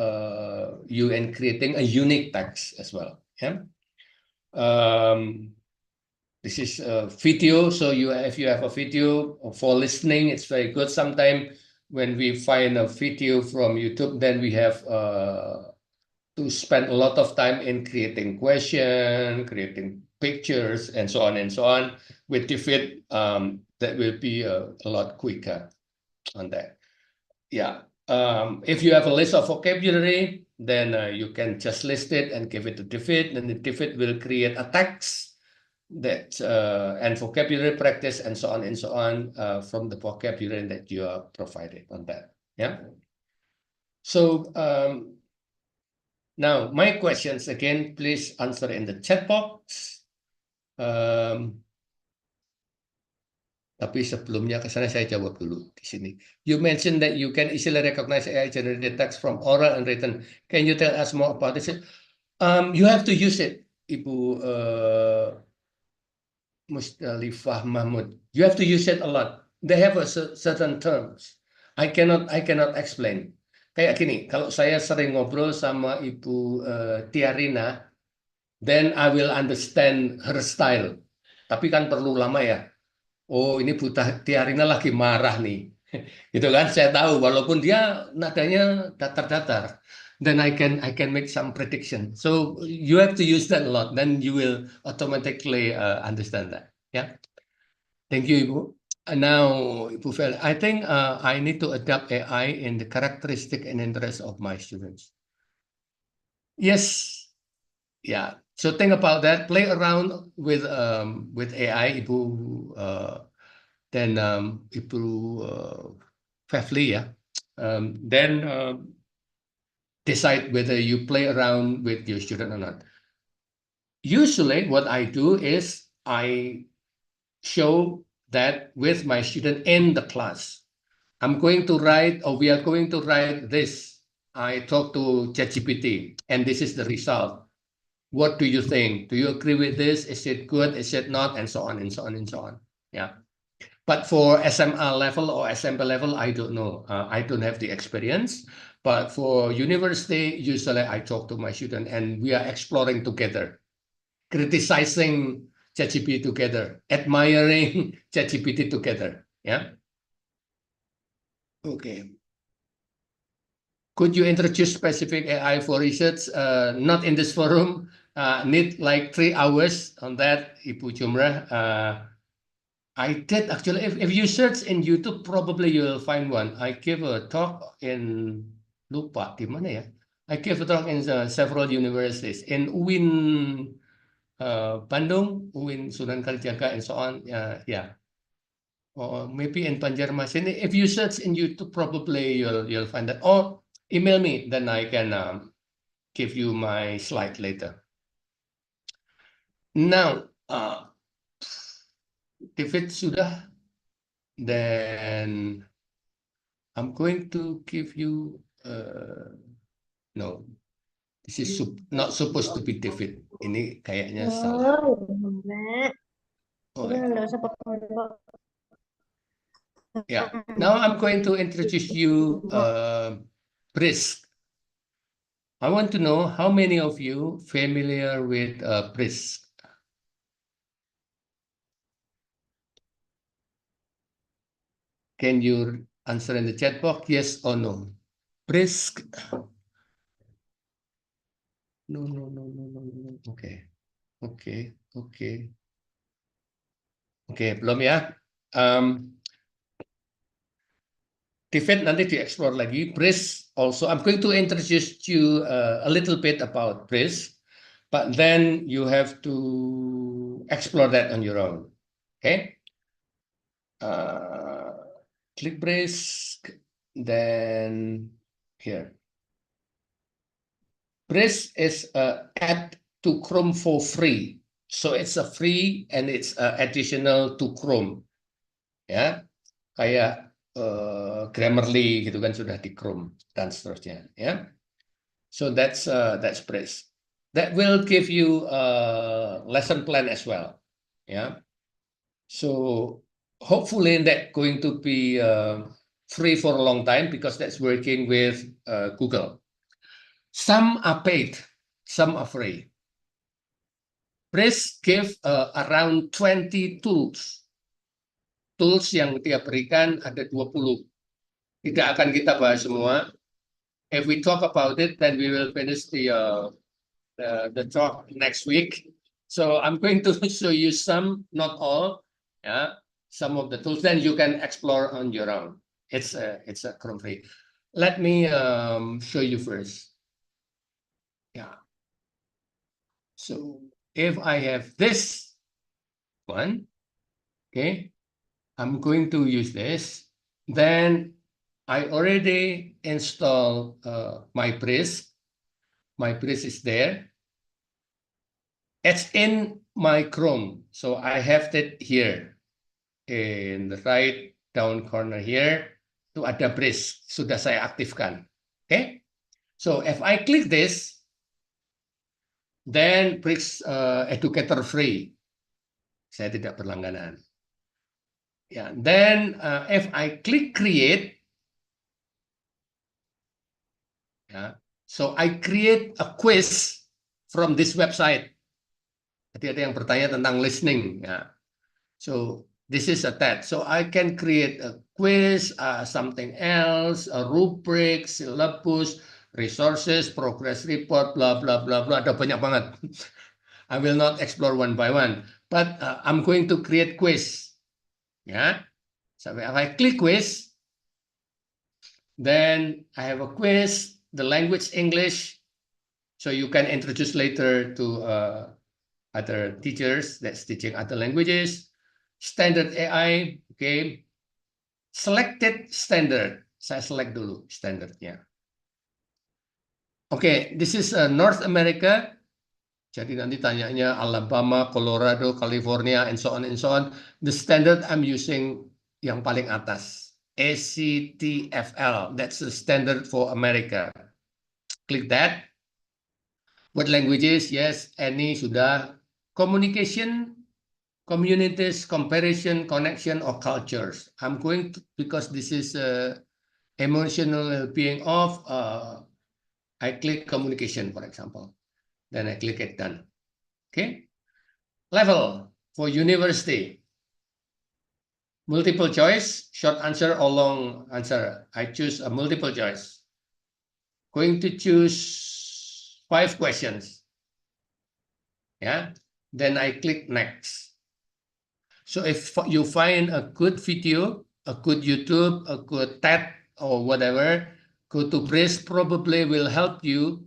you in creating a unique text as well. Yeah. This is a video, so if you have a video for listening, it's very good. Sometimes when we find a video from YouTube, then we have to spend a lot of time in creating question, creating pictures, and so on and so on. With David, that will be a lot quicker on that. Yeah. If you have a list of vocabulary, then you can just list it and give it to TEFLIN, and the TEFLIN will create a text that and vocabulary practice and so on from the vocabulary that you are provided on that. Yeah. So now my questions again, please answer in the chat box. Tapi sebelumnya ke sana saya jawab dulu di sini. You mentioned that you can easily recognize AI generated text from oral and written. Can you tell us more about this? You have to use it, Ibu Mustalifah Mahmud. You have to use it a lot. They have a certain terms. I cannot explain. Kayak gini, kalau saya sering ngobrol sama Ibu Tiarina, then I will understand her style. Tapi kan perlu lama ya. Oh, ini Bu Tiarina lagi marah nih. Gitu kan, saya tahu walaupun dia nadanya datar-datar. Then I can make some prediction. So you have to use that a lot, then you will automatically understand that. Yeah. Thank you, Ibu. Now, Ibu Fel, I think I need to adapt AI in the characteristic and interest of my students. Yes. Yeah. So think about that. Play around with AI, Ibu. Then Ibu Fefli, yeah. Then decide whether you play around with your student or not. Usually, what I do is I show that with my student in the class. I'm going to write, or we are going to write this. I talk to ChatGPT, and this is the result. What do you think? Do you agree with this? Is it good? Is it not? And so on and so on and so on. Yeah. But for SMA level or SMP level, I don't know. I don't have the experience. But for university, usually I talk to my student and we are exploring together, criticizing ChatGPT together, admiring ChatGPT together. Yeah. Okay. Could you introduce specific AI for research? Not in this forum. Need like 3 hours on that, Ibu Jumrah. I did actually. If you search in YouTube, probably you'll find one. I gave a talk in lupa di mana ya. I gave a talk in several universities in UIN Bandung, UIN Sunan Kalijaga, and so on. Yeah. Or maybe in Banjarmasin. If you search in YouTube, probably you'll find that. Or email me, then I can give you my slide later. Now, if it sudah, then I'm going to give you. No, this is not supposed to be David. Ini kayaknya salah. Okay. Yeah. Now I'm going to introduce you BRISC. I want to know how many of you familiar with BRISC. Can you answer in the chat box, yes or no? BRISC. No. Okay. Belum ya. TEFLIN nanti dieksplor lagi. BRISC also, I'm going to introduce you a little bit about BRISC, but then you have to explore that on your own. Okay. Click BRISC, then here. BRISC is add to Chrome for free. So it's a free and it's additional to Chrome. Ya, kayak Grammarly gitu kan sudah di Chrome dan seterusnya. Ya, so that's BRISC. That will give you a lesson plan as well. Yeah, so hopefully that going to be free for a long time because that's working with Google. Some are paid, some are free. BRISC give around 20 tools. Tools yang dia berikan ada 20. Tidak akan kita bahas semua. If we talk about it, then we will finish the talk next week. So I'm going to show you some, not all. Yeah, some of the tools. Then you can explore on your own. It's a Chrome free. Let me show you first. Yeah. So if I have this one, okay, I'm going to use this. Then I already installed my Breeze. My Breeze is there. It's in my Chrome. So I have it here in the right down corner here. Itu ada Breeze. Sudah saya aktifkan. Okay. So if I click this, then Breeze Educator free. Saya tidak berlangganan. Yeah. Then if I click create, yeah, so I create a quiz from this website. Jadi ada yang bertanya tentang listening. Yeah. So this is a test. So I can create a quiz, something else, a rubric, syllabus, resources, progress report, blah blah blah blah. Ada banyak banget. I will not explore one by one, but I'm going to create quiz. Yeah. So if I click quiz, then I have a quiz, the language English. So you can introduce later to other teachers that's teaching other languages. Standard AI, okay. Selected standard. Saya select dulu standardnya. Okay, this is North America. Jadi nanti tanyanya Alabama, Colorado, California, and so on and so on. The standard I'm using yang paling atas. ACTFL. That's the standard for America. Click that. What languages? Yes, any sudah. Communication, communities, comparison, connection, or cultures. I'm going to, because this is emotional being of, I click communication, for example. Then I click it done. Okay. Level for university. Multiple choice, short answer or long answer. I choose a multiple choice. Going to choose 5 questions. Yeah. Then I click next. So if you find a good video, a good YouTube, a good TED or whatever, go to Breeze probably will help you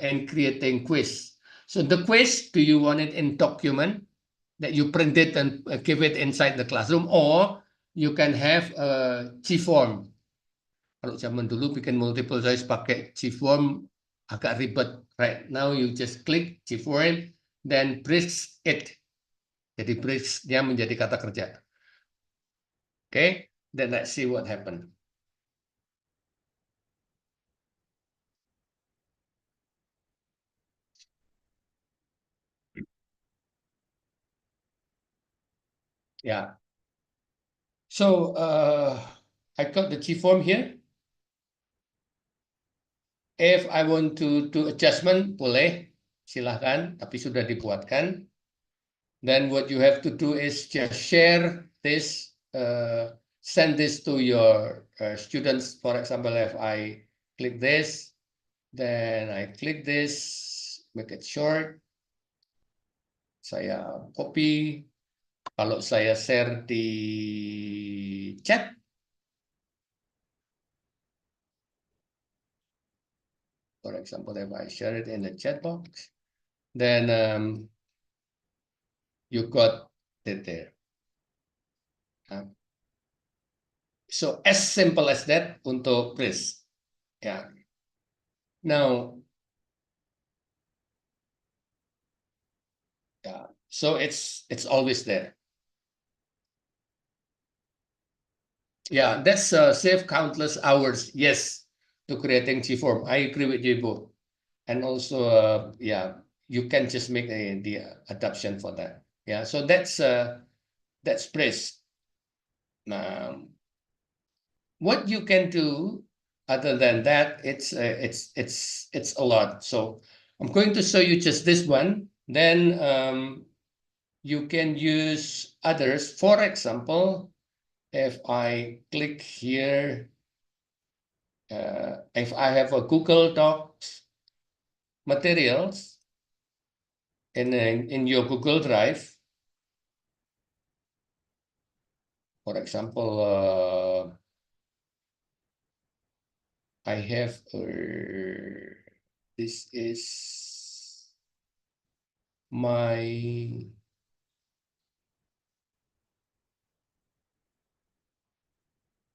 in creating quiz. So the quiz, do you want it in document that you print it and give it inside the classroom, or you can have a G-form. Kalau zaman dulu bikin multiple choice pakai G-form agak ribet. Right now you just click G-form, then Breeze it. Jadi Breeze dia menjadi kata kerja. Okay, then let's see what happened. Yeah. So I got the G-form here. If I want to do adjustment, boleh, silahkan, tapi sudah dibuatkan. Then what you have to do is just share this, send this to your students. For example, if I click this, then I click this, make it short. Saya copy. Kalau saya share di chat, for example, if I share it in the chat box, then you got it there. So as simple as that untuk Breeze. Yeah. Now, yeah. So it's always there. Yeah, that's save countless hours. Yes, to creating G-form. I agree with you both. And also, yeah, you can just make the adaptation for that. Yeah, so that's Breeze. Now, what you can do other than that, it's a lot. So I'm going to show you just this one. Then you can use others. For example, if I click here, if I have a Google Docs materials in your Google Drive, for example, I have This is my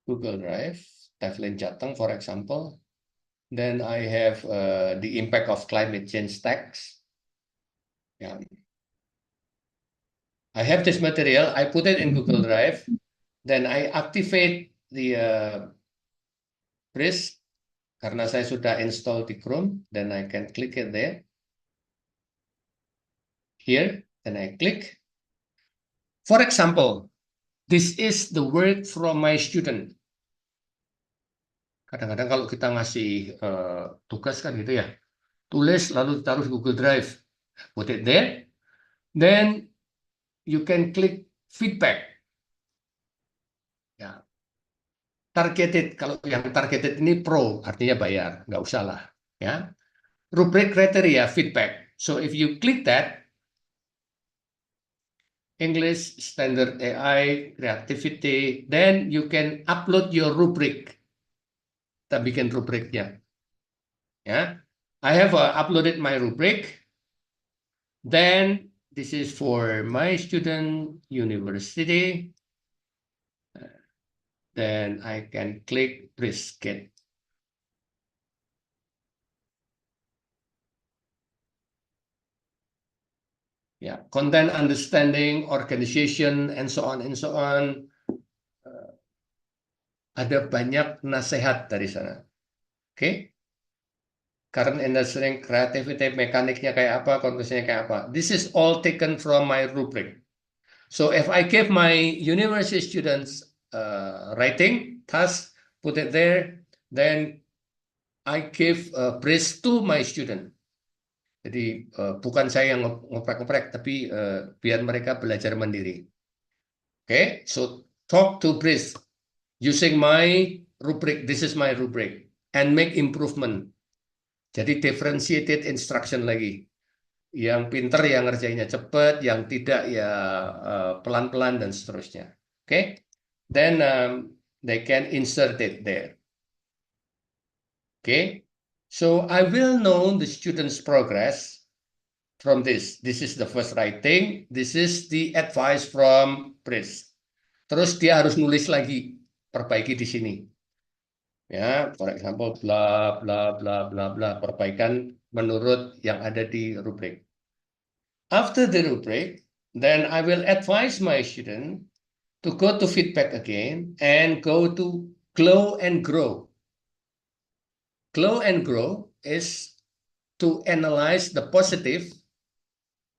Google Drive, TEFLIN Jateng, for example. Then I have the impact of climate change tax. Yeah. I have this material, I put it in Google Drive, then I activate the Breeze, karena saya sudah install di Chrome, then I can click it there. Here, then I click. For example, this is the work from my student. Kadang-kadang kalau kita ngasih tugas kan gitu ya, tulis lalu taruh di Google Drive, put it there, then you can click feedback. Ya, targeted, kalau yang targeted ini pro, artinya bayar, nggak usah lah. Ya, rubric criteria feedback. So if you click that, English, standard AI, creativity, then you can upload your rubric. Kita bikin rubriknya. Ya, I have uploaded my rubric. Then this is for my student university. Then I can click Brisket. Yeah, content understanding, organization, and so on and so on. Ada banyak nasihat dari sana. Oke? Current understanding, creativity, mekaniknya kayak apa, kontesnya kayak apa. This is all taken from my rubric. So if I give my university students writing task, put it there, then I give praise to my student. Jadi bukan saya yang ngoprek-ngoprek, tapi biar mereka belajar mandiri. Okay, so talk to praise using my rubric. This is my rubric and make improvement. Jadi differentiated instruction lagi. Yang pinter yang ngerjainnya cepat, yang tidak ya pelan-pelan dan seterusnya. Okay, then they can insert it there. Okay, so I will know the student's progress from this. This is the first writing. This is the advice from Pris. Terus dia harus nulis lagi, perbaiki di sini. Ya, for example, bla bla bla bla bla, perbaikan menurut yang ada di rubrik. After the rubric, then I will advise my student to go to feedback again and go to glow and grow. Glow and grow is to analyze the positive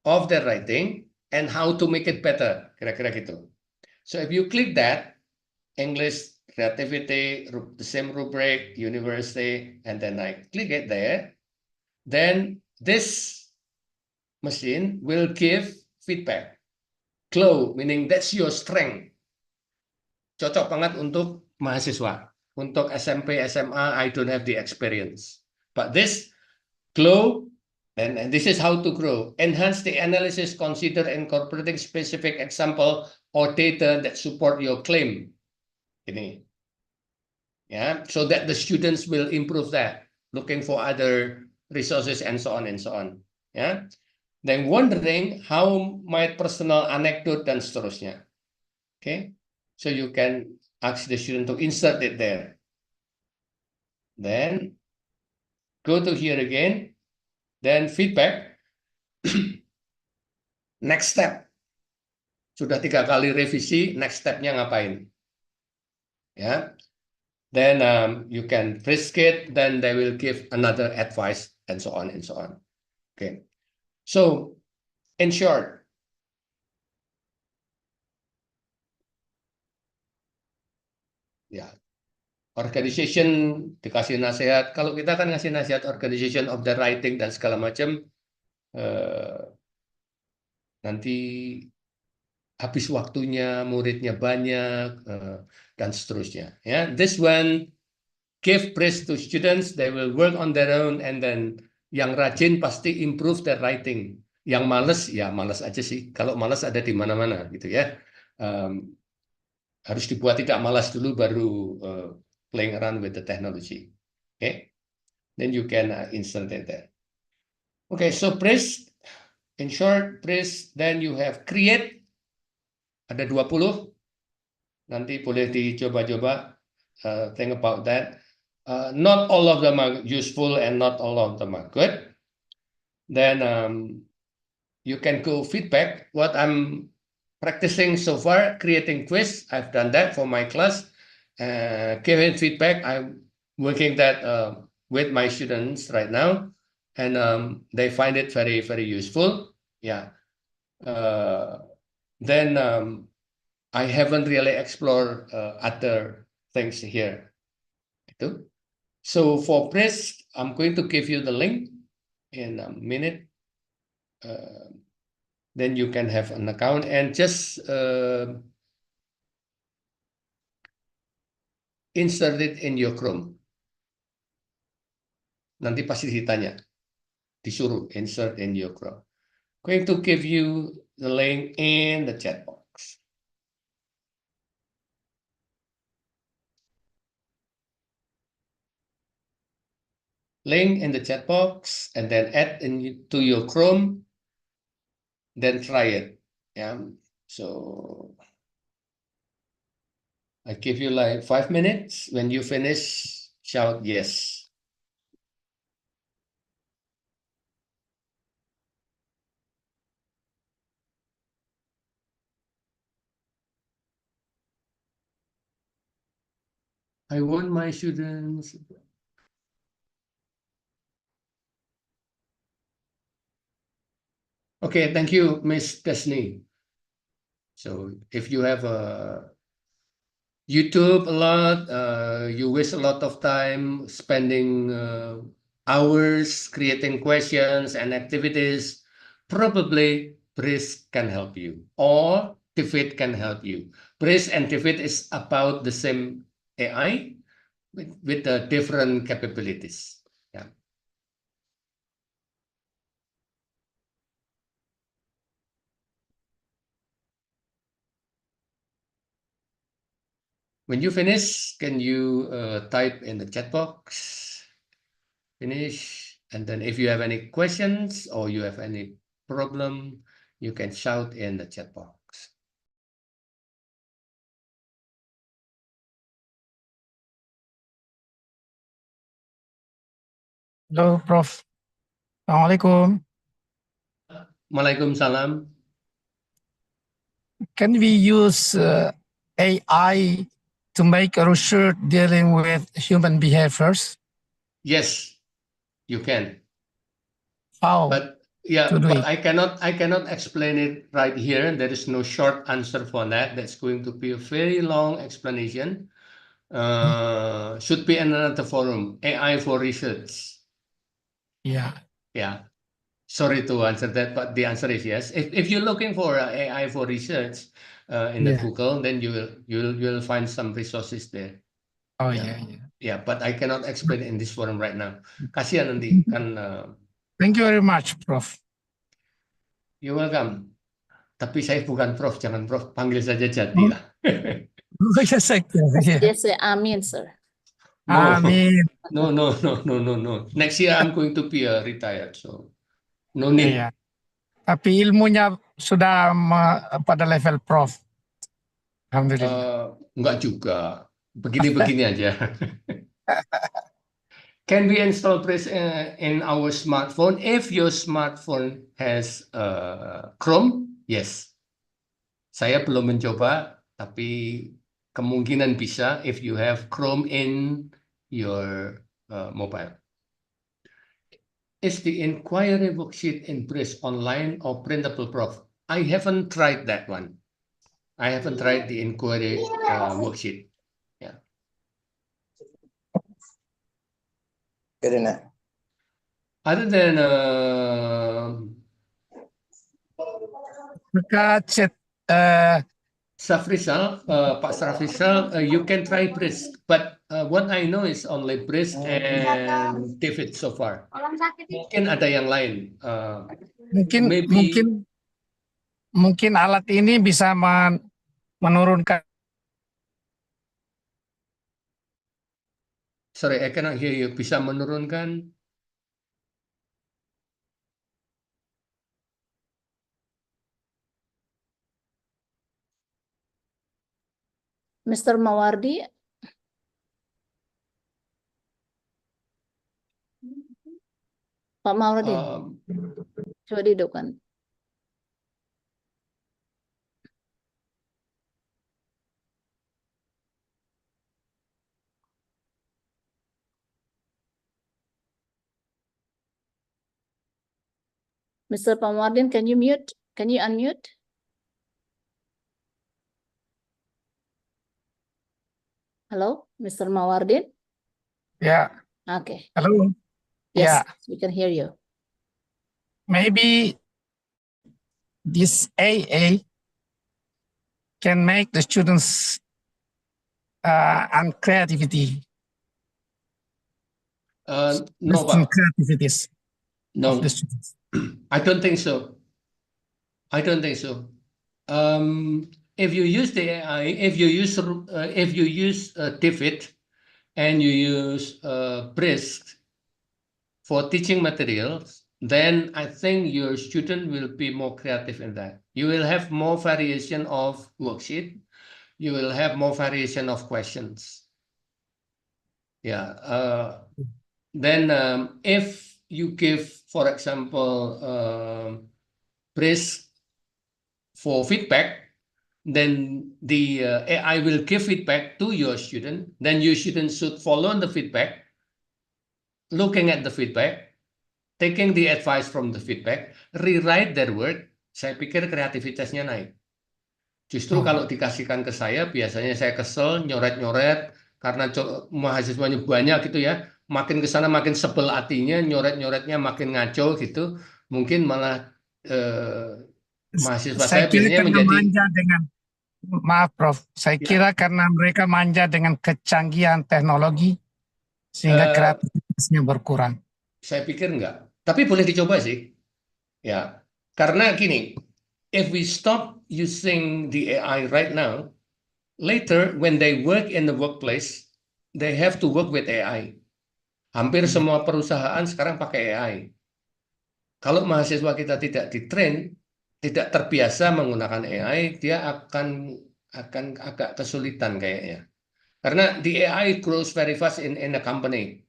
of their writing and how to make it better, kira-kira gitu. So if you click that, English, creativity, the same rubric, university, and then I click it there, then this machine will give feedback. Glow, meaning that's your strength. Cocok banget untuk mahasiswa. Untuk SMP, SMA, I don't have the experience. But this glow, and this is how to grow. Enhance the analysis, consider incorporating specific example or data that support your claim. Ini. Yeah, so that the students will improve that, looking for other resources and so on and so on. Yeah. Then wondering how my personal anecdote dan seterusnya. Okay. So you can ask the student to insert it there. Then go to here again. Then feedback. Next step. Sudah 3 kali revisi, next stepnya ngapain? Ya. Then you can risk it, then they will give another advice and so on and so on. Okay. So, in short, ya, organization dikasih nasihat. Kalau kita kan ngasih nasihat organization of the writing dan segala macam, nanti habis waktunya, muridnya banyak, dan seterusnya. Ya, this one give praise to students, they will work on their own, and then yang rajin pasti improve their writing. Yang males, ya males aja sih. Kalau males ada di mana-mana gitu ya. Harus dibuat tidak malas dulu baru playing around with the technology. Okay. then you can insert it there. Okay, so press, in short, press, then you have create, ada 20, nanti boleh dicoba-coba, think about that. Not all of them are useful and not all of them are good. Then you can go feedback, what I'm practicing so far, creating quiz, I've done that for my class, giving feedback, I'm working that with my students right now, and they find it very, very useful. Yeah. Then I haven't really explored other things here. So for Press, I'm going to give you the link in a minute. Then you can have an account and just insert it in your Chrome. Nanti pasti ditanya, disuruh insert in your Chrome. Going to give you the link in the chat box. Link in the chat box and then add into your Chrome, then try it. Yeah. So I give you like 5 minutes. When you finish, shout yes. I want my students. Okay, thank you, Miss Desni. So if you have a YouTube a lot, you waste a lot of time spending hours creating questions and activities, probably Brisk can help you or TEFLIN can help you. Brisk and TEFLIN is about the same AI with different capabilities. Yeah. When you finish, can you type in the chat box? Finish. And then if you have any questions or you have any problem, you can shout in the chat box. Halo, Prof. Assalamualaikum. Waalaikumsalam. Can we use AI to make a research dealing with human behaviors? Yes, you can. How? But yeah, to do but it? I cannot explain it right here. There is no short answer for that. That's going to be a very long explanation. Should be in another forum, AI for research. Yeah. Yeah. Sorry to answer that, but the answer is yes. If you're looking for AI for research in the Yeah. Google, then you'll find some resources there. Oh Yeah. yeah, yeah. Yeah, but I cannot explain in this forum right now. Kasihan nanti kan. Thank you very much, Prof. You're welcome. Tapi saya bukan Prof, jangan Prof, panggil saja Jati lah. Yes, I can. Yeah. Yes, amin, sir. No, Amin. no. Next year I'm going to be retired, so no need. Iya. Tapi ilmunya sudah pada level Prof. Alhamdulillah. Enggak juga. Begini-begini aja. Can we install Press in our smartphone? If your smartphone has Chrome, yes. Saya belum mencoba, tapi kemungkinan bisa if you have Chrome in your mobile. Is the inquiry worksheet in Press online or printable, Prof? I haven't tried that one. I haven't tried the inquiry worksheet. Yeah. Other than Maka chat Safrizal, Pak Safrizal, you can try Brisk, but what I know is only Brisk and David so far. Mungkin ada yang lain. mungkin alat ini bisa menurunkan. Sorry, I cannot hear you. Bisa menurunkan Mr. Mawardi. Pak Mawardi, coba dihidupkan. Mr. Pak Mawardi, can you mute? Can you unmute? Hello, Mr. Mawardi. Yeah. Okay. Hello. Yes, Yeah. we can hear you. Maybe this AA can make the students and creativity. No, Pak. Creativities No, of the students. I don't think so. I don't think so. If you use the AI, if you use TEFLIN and you use BRISC for teaching materials, then I think your student will be more creative in that. You will have more variation of worksheet. You will have more variation of questions. Yeah. Then if you give, for example, BRISC for feedback, then the AI will give feedback to your student. Then your student should follow the feedback, looking at the feedback, taking the advice from the feedback, rewrite their work. Saya pikir kreativitasnya naik. Justru kalau dikasihkan ke saya, biasanya saya kesel, nyoret-nyoret, karena mahasiswanya banyak gitu ya. Makin ke sana makin sebel hatinya, nyoret-nyoretnya makin ngaco gitu. Mungkin malah mahasiswa saya biasanya karena menjadi manja dengan, maaf Prof, saya kira karena mereka manja dengan kecanggihan teknologi sehingga kreativitasnya berkurang. Saya pikir enggak, tapi boleh dicoba sih. Ya, karena gini, if we stop using the AI right now, later when they work in the workplace, they have to work with AI. Hampir semua perusahaan sekarang pakai AI. Kalau mahasiswa kita tidak ditrain, tidak terbiasa menggunakan AI, dia akan agak kesulitan kayaknya. Karena the AI grows very fast in a company.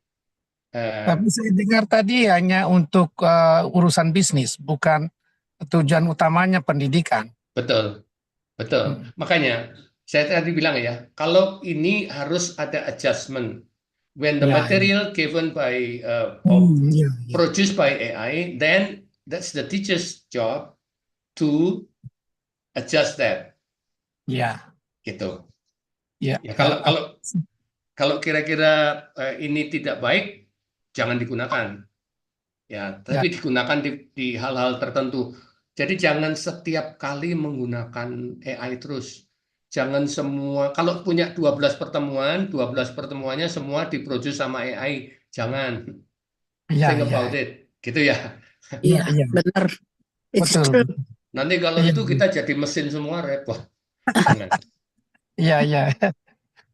Tapi saya dengar tadi hanya untuk urusan bisnis, bukan tujuan utamanya pendidikan. Betul. Makanya saya tadi bilang ya, kalau ini harus ada adjustment. When the material given by produced by AI, then that's the teacher's job to adjust that. Gitu. Ya, kalau kira-kira ini tidak baik, jangan digunakan. Ya, tapi digunakan di hal-hal tertentu. Jadi jangan setiap kali menggunakan AI terus. Jangan semua, kalau punya 12 pertemuannya semua diproduce sama AI. Jangan. Think about it. Gitu ya. Iya, benar. Betul. Nanti kalau itu kita jadi mesin semua repot. Jangan. Iya.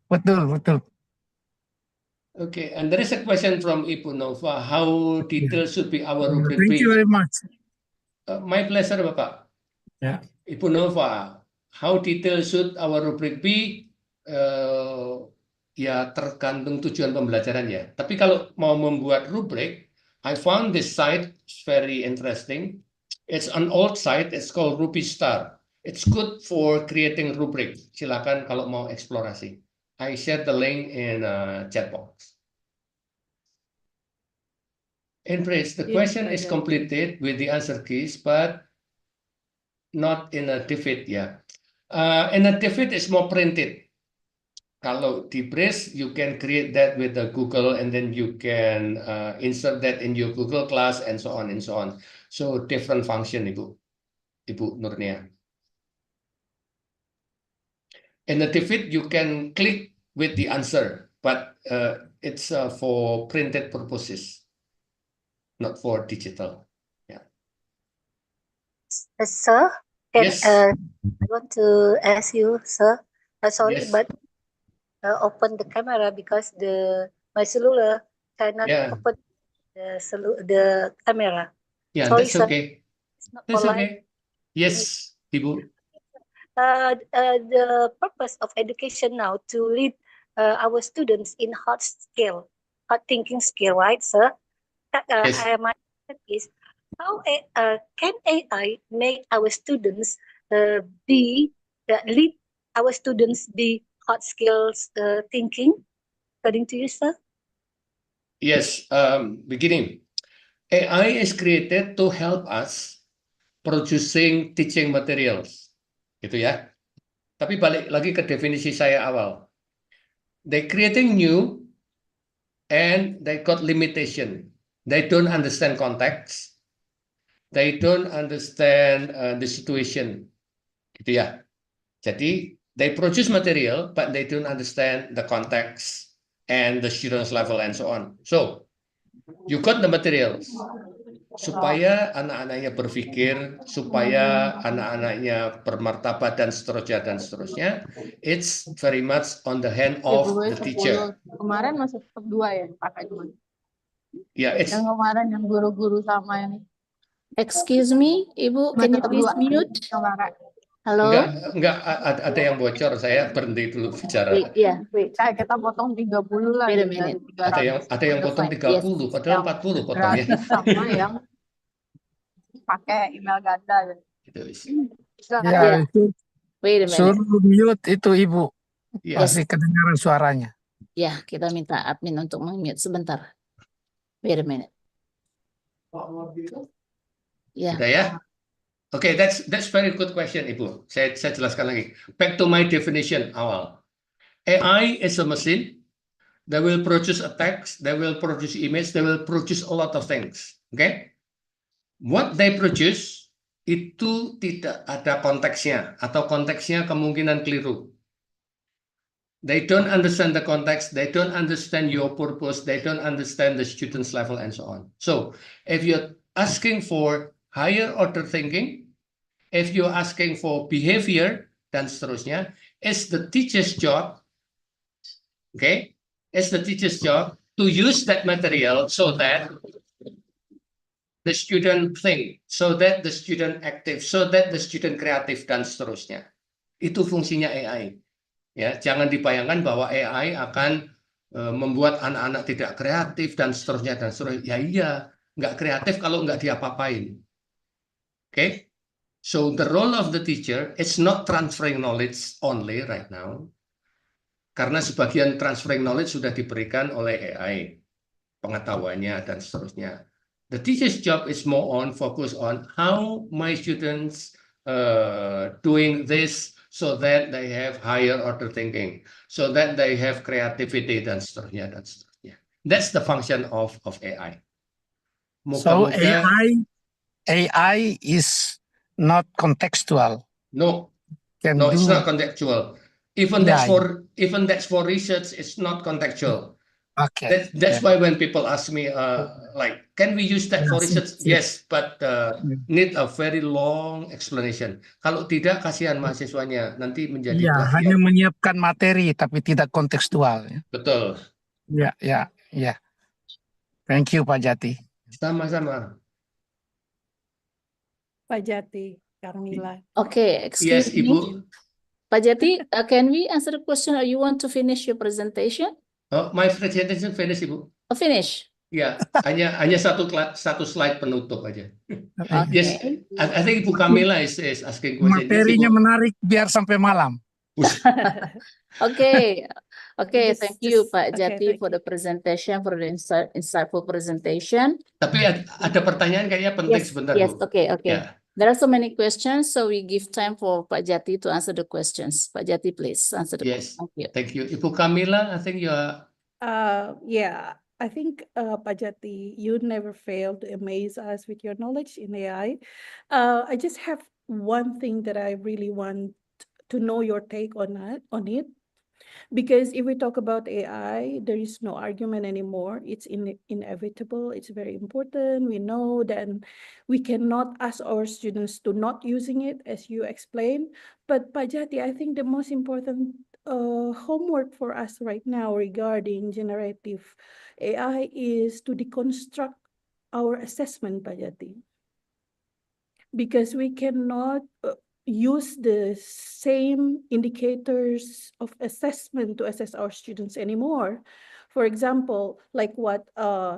Betul. Okay, and there is a question from Ibu Nova. How detailed should be our rubric Thank you very much. My pleasure, Bapak. Ibu Nova, how detailed should our rubric be? Ya tergantung tujuan pembelajaran ya. Tapi kalau mau membuat rubrik, I found this site very interesting. It's an old site. It's called Rubistar. It's good for creating rubrik. Silakan kalau mau eksplorasi. I shared the link in chat box. In Bridge, the question is completed with the answer keys, but not in a TEFLIN ya. In a TEFLIN is more printed. Kalau di Bridge, you can create that with the Google and then you can insert that in your Google class and so on and so on. So different function, Ibu Nurnia. In the TEFLIN, you can click with the answer, but it's for printed purposes, not for digital. Sir, Yes. I want to ask you, sir. Sorry, Yes. but open the camera because my cellular cannot open the camera. Yeah, Sorry, that's sir. okay. It's not That's polite. okay. Yes, Ibu. the purpose of education now to lead our students in hard thinking skill, right, sir? Yes. My question is, how can AI make our students lead our students be hard skills thinking, according to you, sir? Yes, beginning. AI is created to help us producing teaching materials, gitu ya. Tapi balik lagi ke definisi saya awal. They creating new and they got limitation. They don't understand context. They don't understand the situation, gitu ya. Jadi they produce material, but they don't understand the context and the students level and so on. So you got the materials supaya anak-anaknya berpikir, supaya anak-anaknya bermartabat dan seterusnya. It's very much on the hand of the teacher. Kemarin masih tetap 2 ya pakai cuma. Yeah, it's Yang kemarin yang guru-guru sama ini. Excuse me, Ibu, can you Tetap please 2 mute? kemarin. Hello? enggak ada yang bocor. Saya berhenti dulu bicara. Wait, yeah, wait. Kayak kita potong 30 lah Wait a gitu, minute. dari 300. Ada yang potong 30, Yes. padahal 40 potongnya. Gratis sama yang pakai email ganda gitu. Gitu. Ya, itu Wait a minute. suruh mute itu Ibu. Yes. Pasti kedengaran suaranya. Ya, kita minta admin untuk mute sebentar. Wait a minute. Ya. Udah ya? Okay, that's very good question, Ibu. Saya jelaskan lagi. Back to my definition awal. AI is a machine. They will produce a text, they will produce image, they will produce a lot of things. Okay? What they produce itu tidak ada konteksnya atau konteksnya kemungkinan keliru. They don't understand the context, they don't understand your purpose, they don't understand the student's level and so on. So, if you're asking for higher order thinking, if you're asking for behavior dan seterusnya, it's the teacher's job, okay? It's the teacher's job to use that material so that the student think, so that the student active, so that the student kreatif dan seterusnya. Itu fungsinya AI. Ya, jangan dibayangkan bahwa AI akan membuat anak-anak tidak kreatif dan seterusnya dan seterusnya. Ya iya, nggak kreatif kalau nggak diapa-apain. Okay? So the role of the teacher is not transferring knowledge only right now. Karena sebagian transferring knowledge sudah diberikan oleh AI, pengetahuannya dan seterusnya. The teacher's job is more on focus on how my students doing this so that they have higher order thinking, so that they have creativity dan seterusnya dan seterusnya. That's the function of AI. So AI is not contextual. No, Can no, do. it's not contextual. Even Yeah, that's for research, it's not contextual. Okay. That's why when people ask me, like, can we use that for Yes, research? Yes, but need a very long explanation. Kalau tidak, kasihan mahasiswanya nanti menjadi Ya, plagiat. hanya menyiapkan materi tapi tidak kontekstual. Betul. Ya. Thank you, Pak Jati. Sama-sama. Pak Jati, Carmila. Okay, excuse Yes, me. Ibu. Pak Jati, can we answer the question or you want to finish your presentation? Oh, my presentation finish, Ibu. Oh, finish. Ya, hanya satu slide penutup aja. Okay. Yes, I think Ibu Kamila is asking question. Materinya Yes, Ibu. menarik biar sampai malam. Okay. Okay, Just- thank you, just- Pak okay, Jati, thank for the presentation, for the insightful presentation. Tapi ada pertanyaan kayaknya penting sebentar, Yes, Bu. okay. Ya. There are so many questions, so we give time for Pak Jati to answer the questions. Pak Jati, please answer the Yes, question. thank you. Ibu Kamila, I think you are. Yeah, I think, Pak Jati, you never fail to amaze us with your knowledge in AI. I just have one thing that I really want to know your take on it. Because if we talk about AI, there is no argument anymore. It's inevitable. It's very important. We know that we cannot ask our students to not using it, as you explained. But Pak Jati, I think the most important homework for us right now regarding generative AI is to deconstruct our assessment, Pak Jati. Because we cannot use the same indicators of assessment to assess our students anymore. For example, like what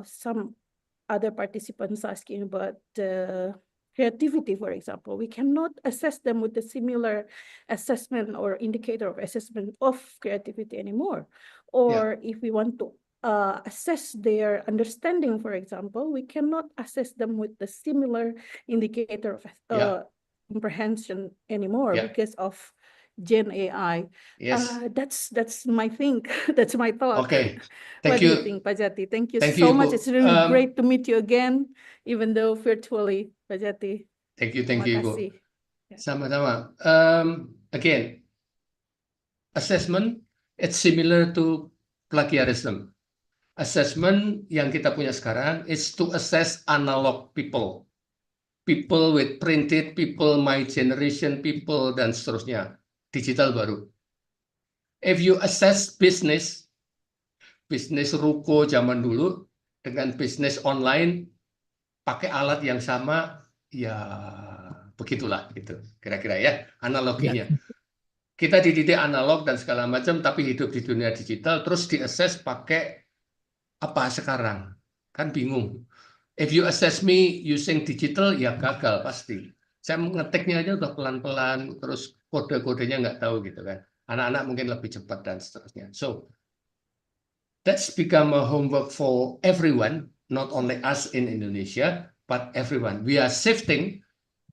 some other participants asking about creativity, for example, we cannot assess them with the similar assessment or indicator of assessment of creativity anymore. Or if we want to assess their understanding, for example, we cannot assess them with the similar indicator of comprehension anymore because of Gen AI. Yes. That's my think. That's my thought. Okay. What Thank do you you. think, Pak Jati? Thank you Thank so you, much. Ibu. It's really great to meet you again, even though virtually, Pak Jati. Thank you, Terima Ibu. kasih. Sama-sama. Again, assessment, it's similar to plagiarism. Assessment yang kita punya sekarang is to assess analog people. People with printed, people my generation, people, dan seterusnya. Digital baru. If you assess bisnis ruko zaman dulu dengan bisnis online, pakai alat yang sama, ya begitulah gitu. Kira-kira ya, analoginya. Kita dididik analog dan segala macam, tapi hidup di dunia digital, terus di-assess pakai apa sekarang? Kan bingung. If you assess me using digital, ya gagal pasti. Saya ngetiknya aja udah pelan-pelan, terus kode-kodenya nggak tahu gitu kan. Anak-anak mungkin lebih cepat dan seterusnya. So, that's become a homework for everyone, not only us in Indonesia, but everyone. We are shifting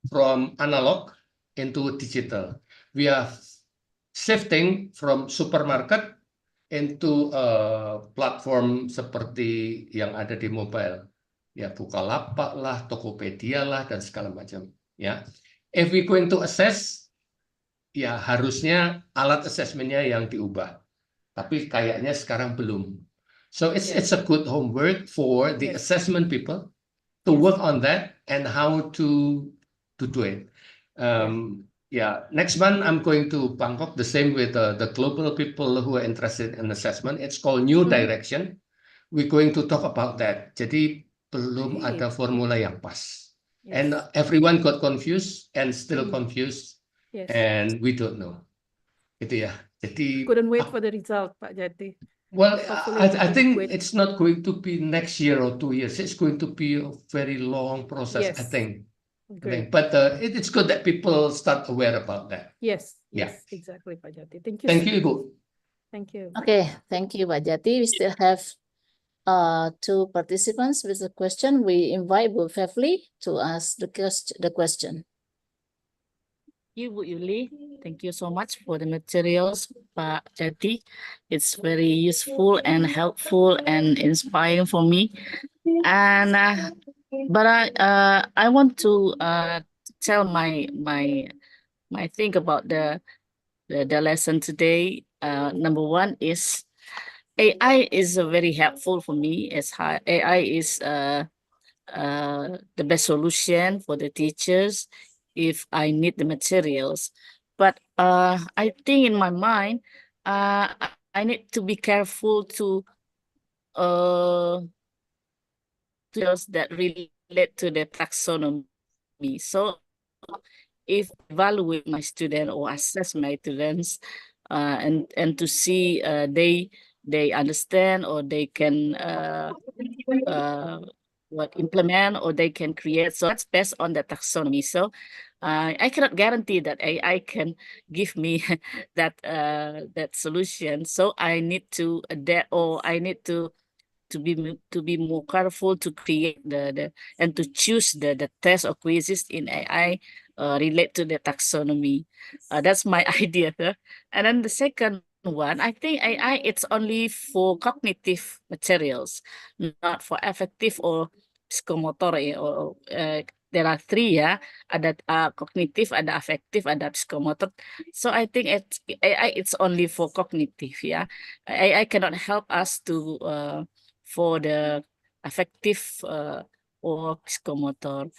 from analog into digital. We are shifting from supermarket into platform seperti yang ada di mobile. Ya, Bukalapak lah, Tokopedia lah, dan segala macam. Ya, if we going to assess, ya harusnya alat assessmentnya yang diubah. Tapi kayaknya sekarang belum. So it's a good homework for the assessment people to work on that and how to do it. Yeah, next month I'm going to Bangkok, the same with the global people who are interested in assessment. It's called New Direction. We're going to talk about that. Jadi belum ada formula yang pas. And everyone got confused and still confused. And we don't know. Gitu ya. Jadi couldn't wait for the result, Pak Jati. well, Hopefully I think quick. it's not going to be next year or 2 years. It's going to be a very long process, I think. Great. But it's good that people start aware about that. Yes, Yeah. exactly, Pak Jati. Thank you. Thank you, Ibu. Thank you. Okay, thank you, Pak Jati. We still have two participants with a question. We invite Bu Fefli to ask the question. You, Bu Yuli, thank you so much for the materials, Pak Jati. It's very useful and helpful and inspiring for me. And but I want to tell my think about the lesson today. Number one is AI is very helpful for me. As AI is the best solution for the teachers if I need the materials. But I think in my mind, I need to be careful to that relate to the taxonomy. So if I evaluate my student or assess my students and to see they understand or they can implement or they can create. So that's based on the taxonomy. So I cannot guarantee that AI can give me that solution. So I need to adapt, or I need to be more careful to create and to choose the test or quizzes in AI relate to the taxonomy. That's my idea. And then the second one, I think AI it's only for cognitive materials, not for affective or psikomotor. Or there are three, ada kognitif, ada afektif, ada psikomotor. So I think AI it's only for cognitive. AI cannot help us to for the affective or psikomotor.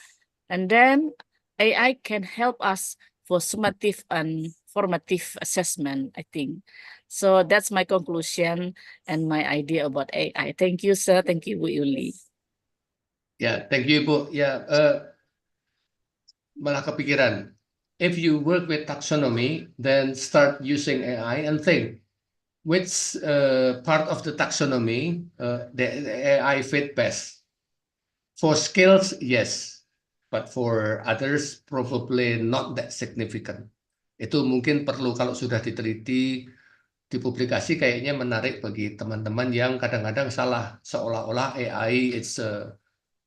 And then AI can help us for summative and formative assessment, I think. So that's my conclusion and my idea about AI. Thank you, sir. Thank you, Bu Yuli. Ya, thank you, Ibu. Ya, malah kepikiran. if you work with taxonomy, then start using AI and think which part of the taxonomy the AI fit best. For skills, yes, but for others probably not that significant. Itu mungkin perlu kalau sudah diteliti, dipublikasi kayaknya menarik bagi teman-teman yang kadang-kadang salah seolah-olah AI it's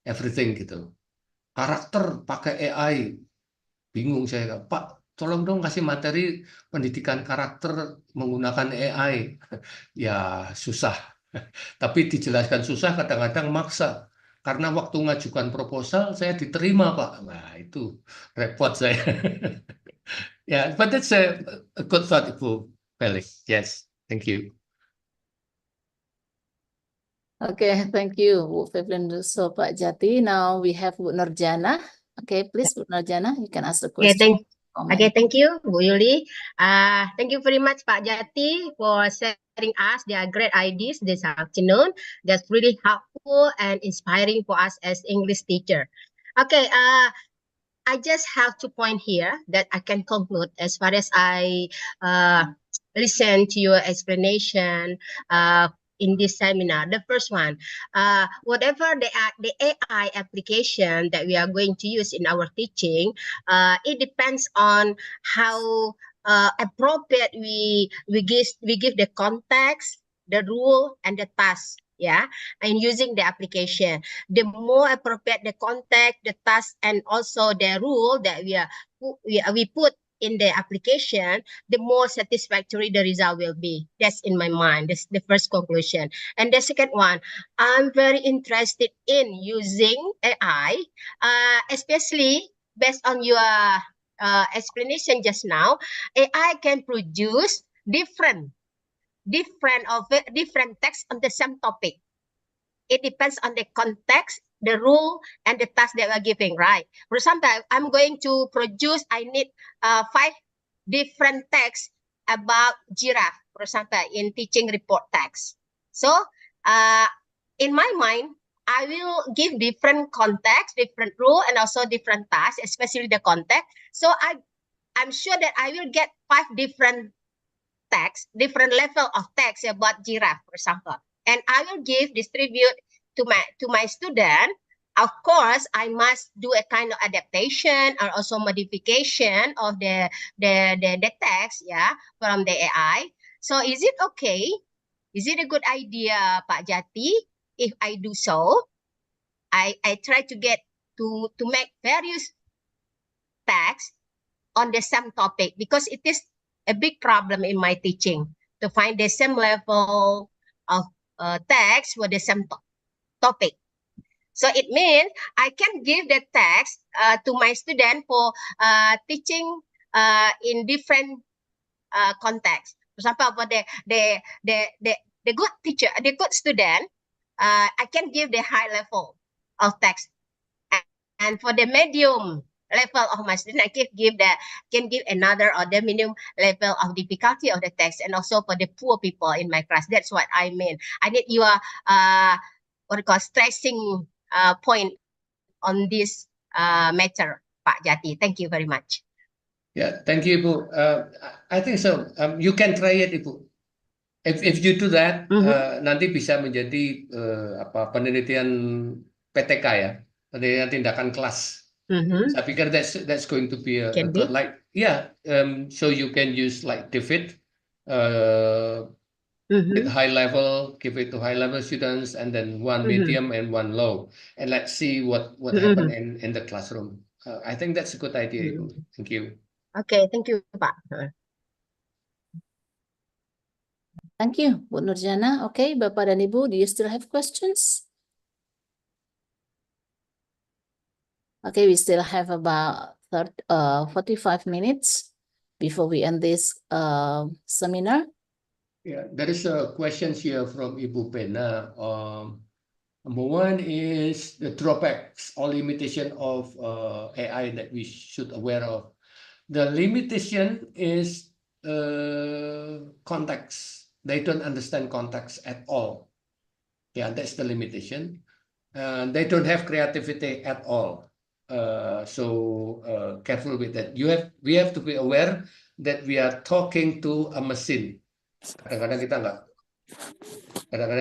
everything gitu. Karakter pakai AI, bingung saya, Pak, tolong dong kasih materi pendidikan karakter menggunakan AI. Ya susah, tapi dijelaskan susah kadang-kadang maksa. Karena waktu ngajukan proposal saya diterima, Pak. Nah, itu repot saya. Yeah, but that's a good thought, Ibu Felix. Yes, thank you. Okay, thank you, Bu Fevlin. So, Pak Jati. Now we have Bu Nurjana. Okay, please, Bu Nurjana, you can ask the Okay, question. Comment. thank you, Bu Yuli. Thank you very much, Pak Jati, for sharing us their great ideas this afternoon. That's really helpful and inspiring for us as English teacher. Okay, I just have to point here that I can conclude as far as I listen to your explanation in this seminar. The first one, whatever the AI application that we are going to use in our teaching, it depends on how appropriate we give the context, the rule, and the task. Yeah, and using the application, the more appropriate the context, the task, and also the rule that we put in the application, the more satisfactory the result will be. That's in my mind. That's the first conclusion. And the second one, I'm very interested in using AI, especially based on your explanation just now. AI can produce different text on the same topic. It depends on the context, the rule, and the task that we're giving, right? For example, I'm going to produce, I need 5 different texts about giraffe, for example, in teaching report text. So in my mind, I will give different context, different rule, and also different tasks, especially the context. So I'm sure that I will get 5 different text, different level of text about giraffe, for example, and I will distribute to my student. Of course, I must do a kind of adaptation or also modification of the text, yeah, from the AI. So is it okay? Is it a good idea, Pak Jati? If I do so, I try to get to make various texts on the same topic, because it is a big problem in my teaching to find the same level of text for the same topic. So it means I can give the text to my student for teaching in different contexts. For example, for the good teacher, the good student, I can give the high level of text, and for the medium level of my student, I can give another or the minimum level of difficulty of the text, and also for the poor people in my class. That's what I mean. I need your stressing point on this matter, Pak Jati. Thank you very much. Yeah, thank you, Ibu. I think so. You can try it, Ibu. If you do that, nanti bisa menjadi penelitian PTK ya, penelitian tindakan kelas. I figure that's going to be a good, like, yeah. So you can use like David, with high level, give it to high level students, and then one medium and one low, and let's see what happened in the classroom. I think that's a good idea, Ibu. Thank you. Okay, thank you, Pak. Thank you, Bu Nurjana. Okay, Bapak dan Ibu, do you still have questions? Okay, we still have about 45 minutes before we end this seminar. Yeah, there is a question here from Ibu Pena. Number one is the drawbacks or limitation of AI that we should aware of. The limitation is context. They don't understand context at all. Yeah, that's the limitation. They don't have creativity at all. Careful with that. We have to be aware that we are talking to a machine. Kadang-kadang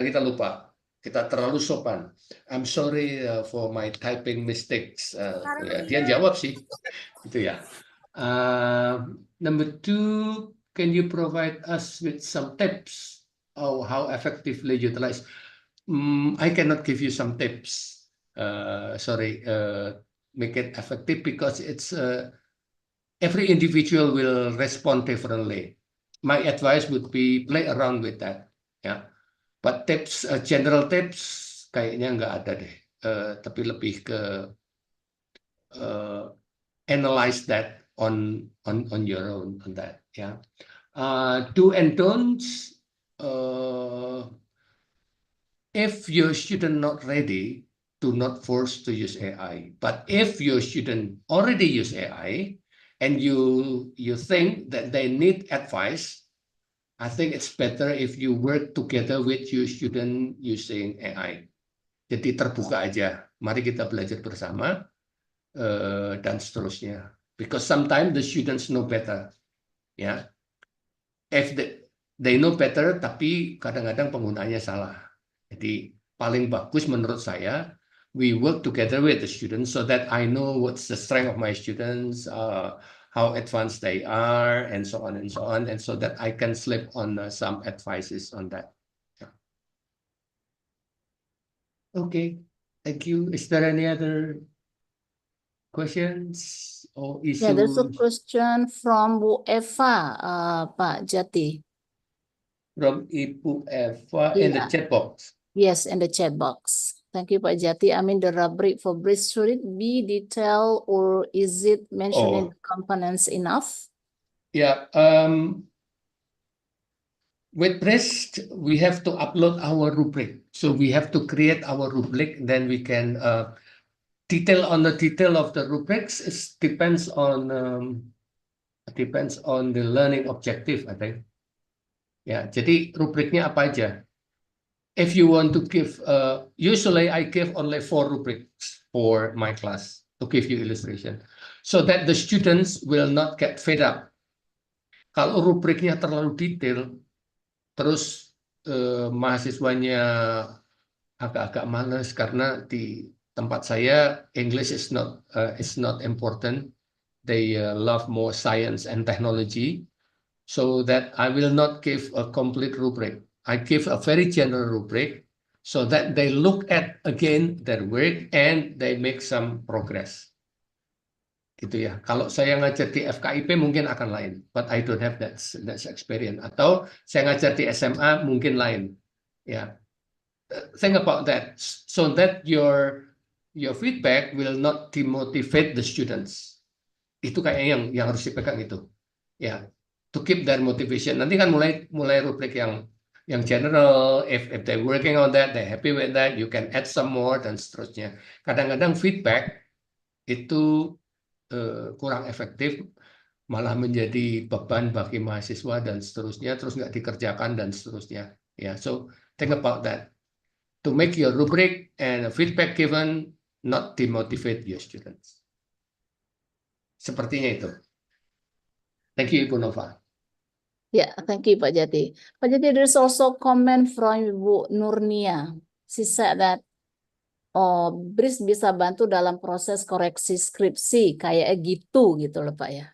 kita lupa. Kita terlalu sopan. I'm sorry for my typing mistakes. Dia jawab sih, itu ya. Number 2, can you provide us with some tips on how effectively utilize? I cannot give you some tips. Sorry, make it effective because it's every individual will respond differently. My advice would be play around with that. Ya. But tips, general tips kayaknya nggak ada deh. Tapi lebih ke analyze that on your own on that. Ya. Do and don'ts. If your student not ready, do not force to use AI. But if your student already use AI and you think that they need advice, I think it's better if you work together with your student using AI. Jadi terbuka aja. Mari kita belajar bersama dan seterusnya. Because sometimes the students know better. Ya, if they know better, tapi kadang-kadang penggunaannya salah. Jadi paling bagus menurut saya, we work together with the students so that I know what's the strength of my students, how advanced they are, and so on, and so that I can slip on some advices on that. Yeah. Okay, thank you. Is there any other questions or issues? Yeah, there's a question from Bu Eva, Pak Jati. From Ibu Eva in the chat box. Yes, in the chat box. Thank you, Pak Jati. I mean, the rubric for bridge, should it be detailed or is it mentioning components enough? Yeah, with bridge, we have to upload our rubric. So we have to create our rubric, then we can detail of the rubrics. It depends on the learning objective, I think. Ya, jadi rubriknya apa aja? If you want to give, usually I give only 4 rubrics for my class to give you illustration, so that the students will not get fed up. Kalau rubriknya terlalu detail, terus mahasiswanya agak-agak malas karena di tempat saya English is not important. They love more science and technology, so that I will not give a complete rubric. I give a very general rubric so that they look at again their work and they make some progress. Gitu ya. Kalau saya ngajar di FKIP mungkin akan lain, but I don't have that experience. Atau saya ngajar di SMA mungkin lain. Ya. Think about that, so that your feedback will not demotivate the students. Itu kayaknya yang harus dipegang itu. Ya. To keep their motivation. Nanti kan mulai rubrik yang general, if they're working on that, they're happy with that, you can add some more, dan seterusnya. Kadang-kadang feedback itu kurang efektif, malah menjadi beban bagi mahasiswa dan seterusnya, terus nggak dikerjakan dan seterusnya. Ya, so think about that. To make your rubric and feedback given not demotivate your students. Sepertinya itu. Thank you, Ibu Nova. Yeah, thank you, Pak Jati. Pak Jati, there's also comment from Ibu Nurnia. She said that BRIS bisa bantu dalam proses koreksi skripsi kayak gitu loh Pak ya.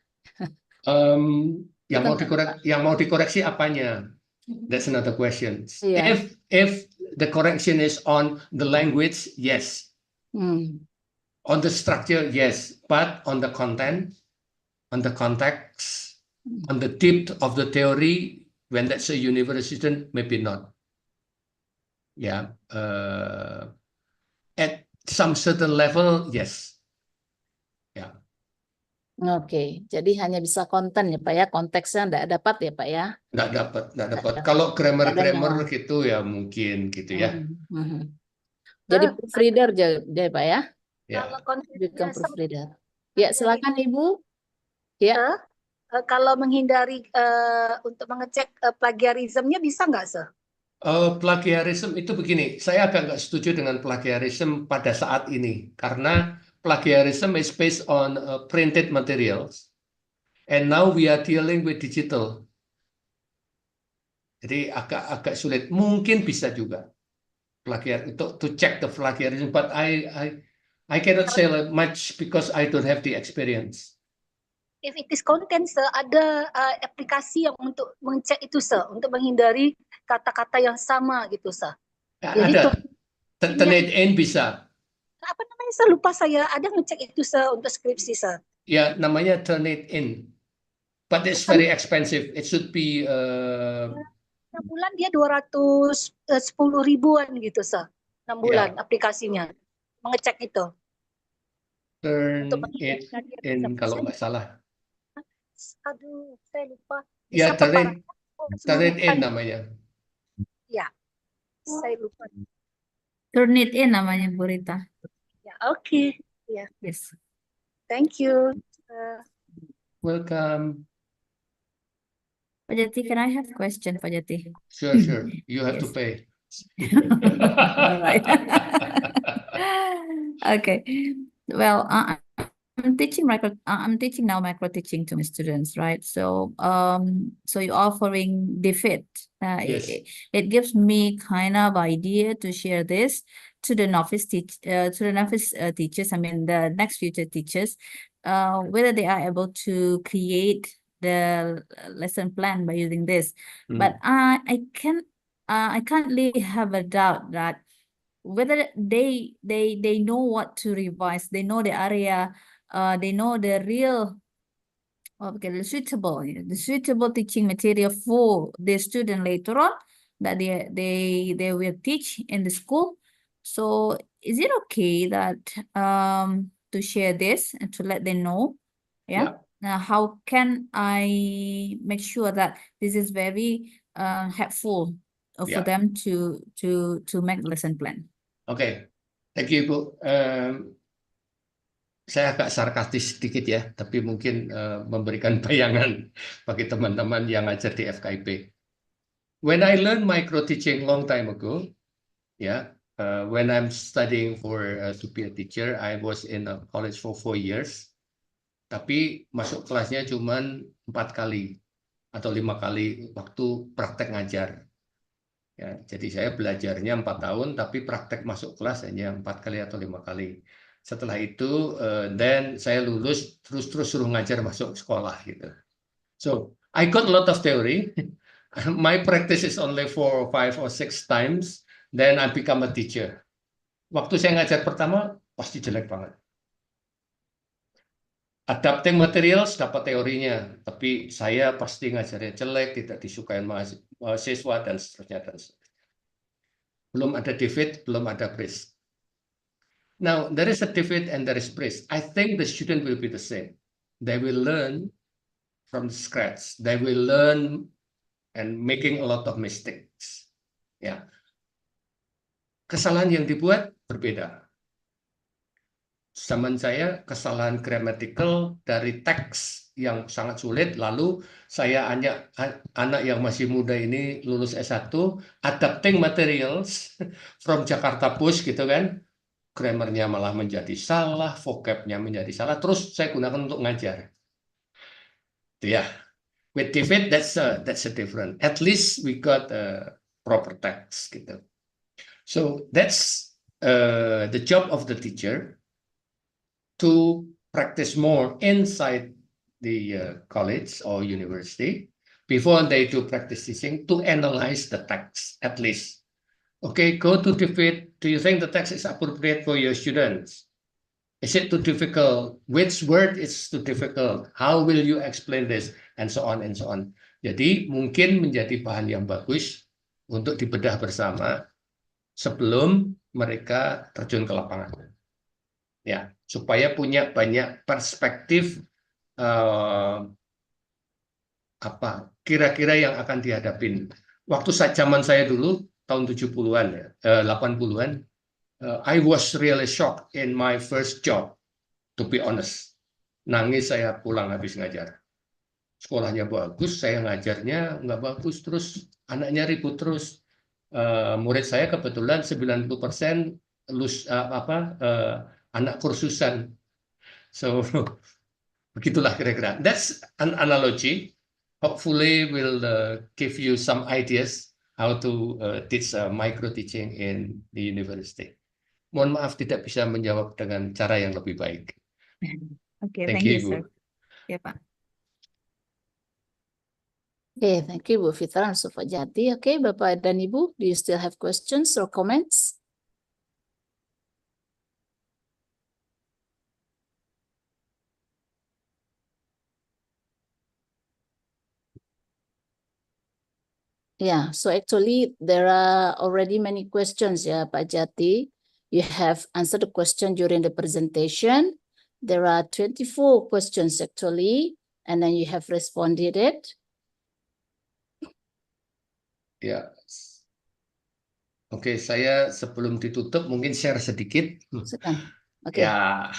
Yang mau dikoreksi apanya? That's another question. Yeah. If the correction is on the language, yes. On the structure, yes. But on the content, on the context, on the depth of the theory, when that's a university student, maybe not. Yeah. At some certain level, yes. Yeah. Oke, jadi hanya bisa konten ya Pak ya, konteksnya enggak dapat ya Pak ya? Enggak dapat. Kalau grammar gitu ya mungkin gitu ya. Jadi proofreader deh Pak ya? Kalau kontennya proofreader. Ya, silakan Ibu. Ya. Kalau menghindari untuk mengecek plagiarismnya bisa nggak, Sir? Plagiarism itu begini, saya agak nggak setuju dengan plagiarism pada saat ini, karena plagiarism is based on printed materials, and now we are dealing with digital. Jadi agak sulit. Mungkin bisa juga plagiar to check the plagiarism, but I cannot say much because I don't have the experience. If it is content, sir, ada aplikasi yang untuk mengecek itu, sir, untuk menghindari kata-kata yang sama gitu, sir. Jadi Ada. Turnitin bisa. apa namanya, sir? Lupa saya. Ada ngecek itu, sir, untuk skripsi, sir. Ya, namanya Turnitin. But it's very expensive. It should be 6 bulan dia 210 ribuan gitu, sir. 6 bulan aplikasinya. Mengecek itu. Turnitin kalau nggak salah. Aduh, saya lupa. Ya, Bisa Turnitin namanya. Ya, saya lupa. Turnitin namanya Bu Rita. Ya, oke. Ya, Yes. thank you. Welcome. Pak Jati, can I have a question, Pak Jati? Sure. You have to Yes. pay. All right. Okay. Well, I'm teaching now micro teaching to my students, right? So so you're offering DFID. Yes. It gives me kind of idea to share this to the novice teachers. I mean the next future teachers, whether they are able to create the lesson plan by using this. But I can't really have a doubt that whether they know what to revise, they know the area, they know the real the suitable teaching material for the student later on that they will teach in the school. So is it okay that to share this and to let them know? Yeah. Now, how can I make sure that this is very helpful for them to make lesson plan? Oke, thank you, Bu. Saya agak sarkastis sedikit ya, tapi mungkin memberikan bayangan bagi teman-teman yang ngajar di FKIP. When I learned micro teaching long time ago, when I'm studying to be a teacher, I was in a college for 4 years. Tapi masuk kelasnya cuma 4 kali atau 5 kali waktu praktek ngajar. Ya, jadi saya belajarnya 4 tahun, tapi praktek masuk kelas hanya 4 kali atau 5 kali. Setelah itu, dan saya lulus terus suruh ngajar masuk sekolah gitu. So I got a lot of theory. My practice is only 4 or 5 or 6 times. Then I become a teacher. Waktu saya ngajar pertama pasti jelek banget. Adapting materials dapat teorinya, tapi saya pasti ngajarnya jelek, tidak disukai mahasiswa dan seterusnya. Belum ada DFID, belum ada BRIS. Now, there is a DFID and there is BRIS. I think the student will be the same. They will learn from scratch. They will learn and making a lot of mistakes. Ya, kesalahan yang dibuat berbeda. Zaman saya kesalahan grammatical dari teks yang sangat sulit, lalu saya anak yang masih muda ini lulus S1, adapting materials from Jakarta Post gitu kan, grammarnya malah menjadi salah, vocabnya menjadi salah, terus saya gunakan untuk ngajar. Ya, with DFID that's a different. At least we got a proper text gitu. So that's the job of the teacher to practice more inside the college or university before they do practice teaching, to analyze the text at least. Okay, go to DFID. Do you think the text is appropriate for your students? Is it too difficult? Which word is too difficult? How will you explain this? And so on and so on. Jadi mungkin menjadi bahan yang bagus untuk dibedah bersama sebelum mereka terjun ke lapangan. Ya, supaya punya banyak perspektif kira-kira yang akan dihadapin. Waktu zaman saya dulu tahun 70-an ya, 80-an, I was really shocked in my first job, to be honest. Nangis saya pulang habis ngajar. Sekolahnya bagus, saya ngajarnya nggak bagus, terus anaknya ribut terus. Murid saya kebetulan 90% anak kursusan. So begitulah kira-kira. That's an analogy. Hopefully will give you some ideas how to teach micro teaching in the university. Mohon maaf tidak bisa menjawab dengan cara yang lebih baik. Okay, Thank thank you, you, Bu. sir. Ya, Pak. Okay, thank you, Bu Fitra and Pak Jati. Okay, Bapak dan Ibu, do you still have questions or comments? Yeah, so actually there are already many questions, ya, Pak Jati. You have answered the question during the presentation. There are 24 questions actually, and then you have responded it. Ya. Oke, saya sebelum ditutup mungkin share sedikit. Silakan. Oke. Ya,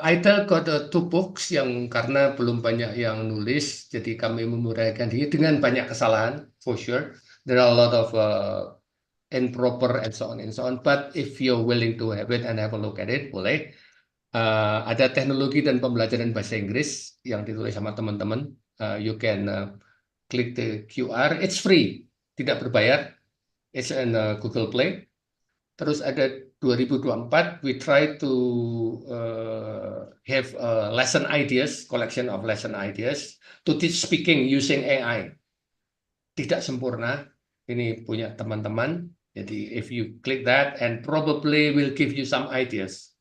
ITEL got two books yang karena belum banyak yang nulis, jadi kami menguraikan diri dengan banyak kesalahan, for sure. There are a lot of improper and so on. But if you're willing to have it and have a look at it, boleh. Ada teknologi dan pembelajaran bahasa Inggris yang ditulis sama teman-teman. You can click the QR. It's free, tidak berbayar. It's in Google Play. Terus ada 2024, we try to have lesson ideas, collection of lesson ideas to teach speaking using AI. Tidak sempurna, ini punya teman-teman. Jadi if you click that and probably will give you some ideas.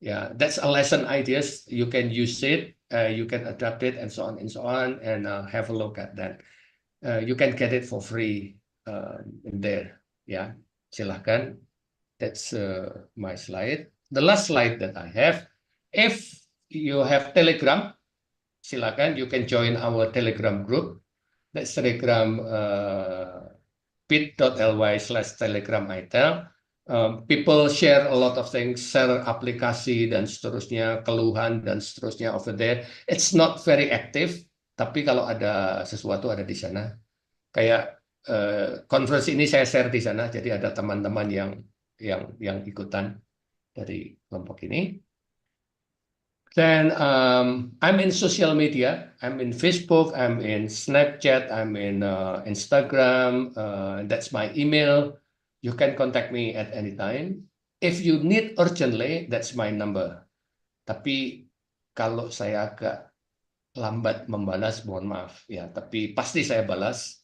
Yeah, that's a lesson ideas. You can use it, you can adapt it, and so on and have a look at that. You can get it for free in there. Ya, silahkan. That's my slide. The last slide that I have, if you have Telegram, silakan, you can join our Telegram group. That's Telegram bit.ly/Telegram ITEL. People share a lot of things, share aplikasi dan seterusnya, keluhan dan seterusnya over there. It's not very active, tapi kalau ada sesuatu ada di sana. Kayak conference ini saya share di sana, jadi ada teman-teman yang ikutan dari kelompok ini. Then I'm in social media. I'm in Facebook. I'm in Snapchat. I'm in Instagram. That's my email. You can contact me at any time. If you need urgently, that's my number. Tapi kalau saya agak lambat membalas, mohon maaf ya. Tapi pasti saya balas.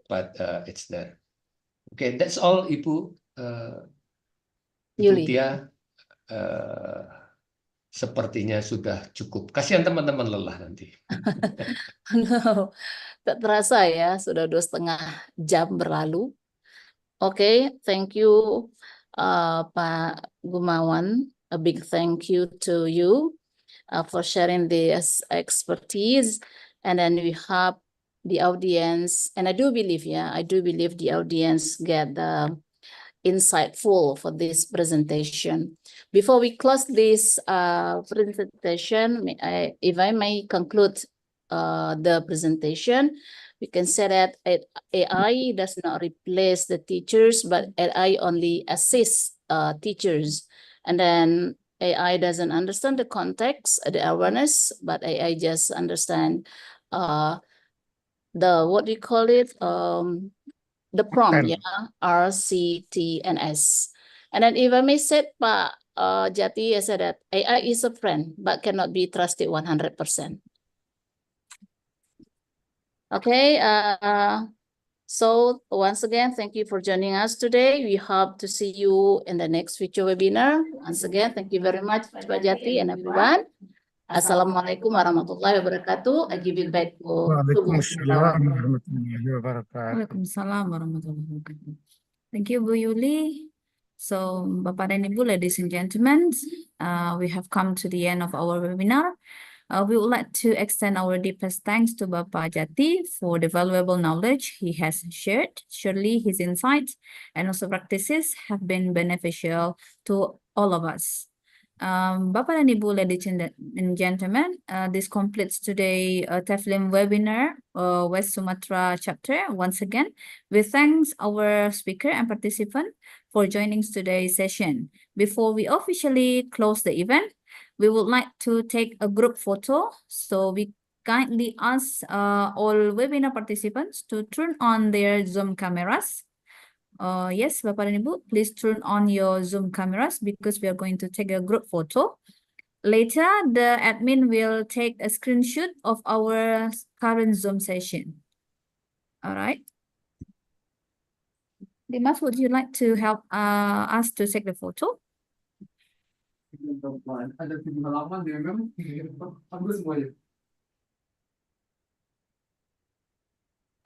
But it's there. Okay, that's all, Ibu. Ibu Tia. Sepertinya sudah cukup. Kasihan teman-teman lelah nanti. No, tak terasa ya, sudah 2,5 jam berlalu. Oke, thank you Pak Gumawan. A big thank you to you for sharing this expertise. And then we have the audience, and I do believe the audience get the insightful for this presentation. Before we close this presentation, if I may conclude the presentation, we can say that AI does not replace the teachers, but AI only assists teachers. And then AI doesn't understand the context, the awareness, but AI just understand the, what do you call it? The prompt, yeah, R, C, T, and S. And then if I may say, Pak Jati said that AI is a friend, but cannot be trusted 100%. Okay, so once again, thank you for joining us today. We hope to see you in the next future webinar. Once again, thank you very much, Pak Jati and everyone. Assalamualaikum warahmatullahi wabarakatuh. I give it back to Waalaikumsalam warahmatullahi wabarakatuh. Waalaikumsalam warahmatullahi wabarakatuh. Thank you, Bu Yuli. So, Bapak dan Ibu, ladies and gentlemen, we have come to the end of our webinar. We would like to extend our deepest thanks to Bapak Jati for the valuable knowledge he has shared. Surely his insights and also practices have been beneficial to all of us. Bapak dan Ibu, ladies and gentlemen, this completes today TEFLIN webinar, West Sumatra chapter. Once again, we thank our speaker and participant for joining today's session. Before we officially close the event, we would like to take a group photo. So we kindly ask all webinar participants to turn on their Zoom cameras. Yes, Bapak dan Ibu, please turn on your Zoom cameras because we are going to take a group photo. Later, the admin will take a screenshot of our current Zoom session. All right. Dimas, would you like to help us to take the photo?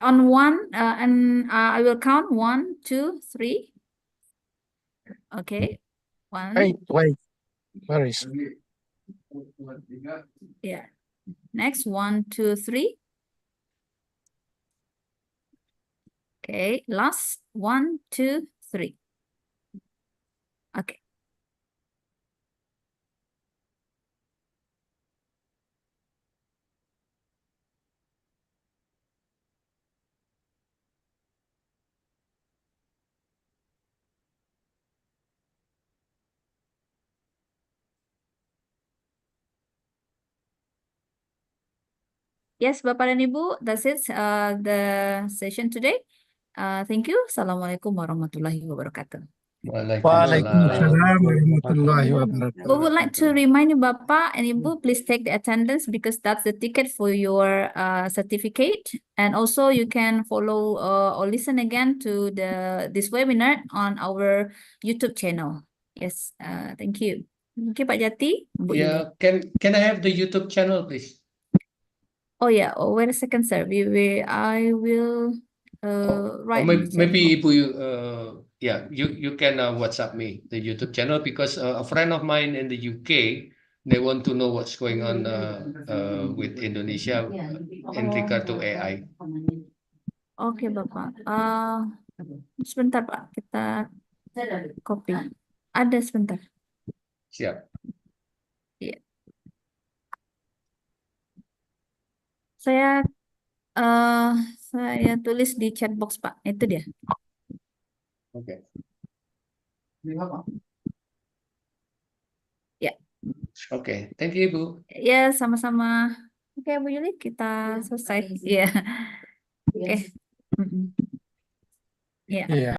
On one, and I will count 1, 2, 3. Okay. 1. Wait. Where is? Yeah. Next, 1, 2, 3. Okay. Last, 1, 2, 3. Okay. Yes, Bapak dan Ibu, that's it, the session today. Thank you. Assalamualaikum warahmatullahi wabarakatuh. Waalaikumsalam warahmatullahi We wabarakatuh. would like to remind you, Bapak and Ibu, please take the attendance because that's the ticket for your certificate. And also you can follow or listen again to this webinar on our YouTube channel. Yes, thank you. Okay, Pak Jati. Bu Yuni. Yeah, can I have the YouTube channel, please? Oh yeah, wait a second, sir. I will write. Maybe Ibu, you can WhatsApp me the YouTube channel because a friend of mine in the UK, they want to know what's going on with Indonesia in regard to AI. Oke, Bapak. Sebentar, Pak. Kita copy. Ada sebentar. Siap. Iya. Saya tulis di chat box, Pak. Itu dia. Oke. Ya. Oke, thank you, Ibu. Ya, sama-sama. Oke, Bu Yuli, kita selesai. Iya. Oke. Ya. Iya.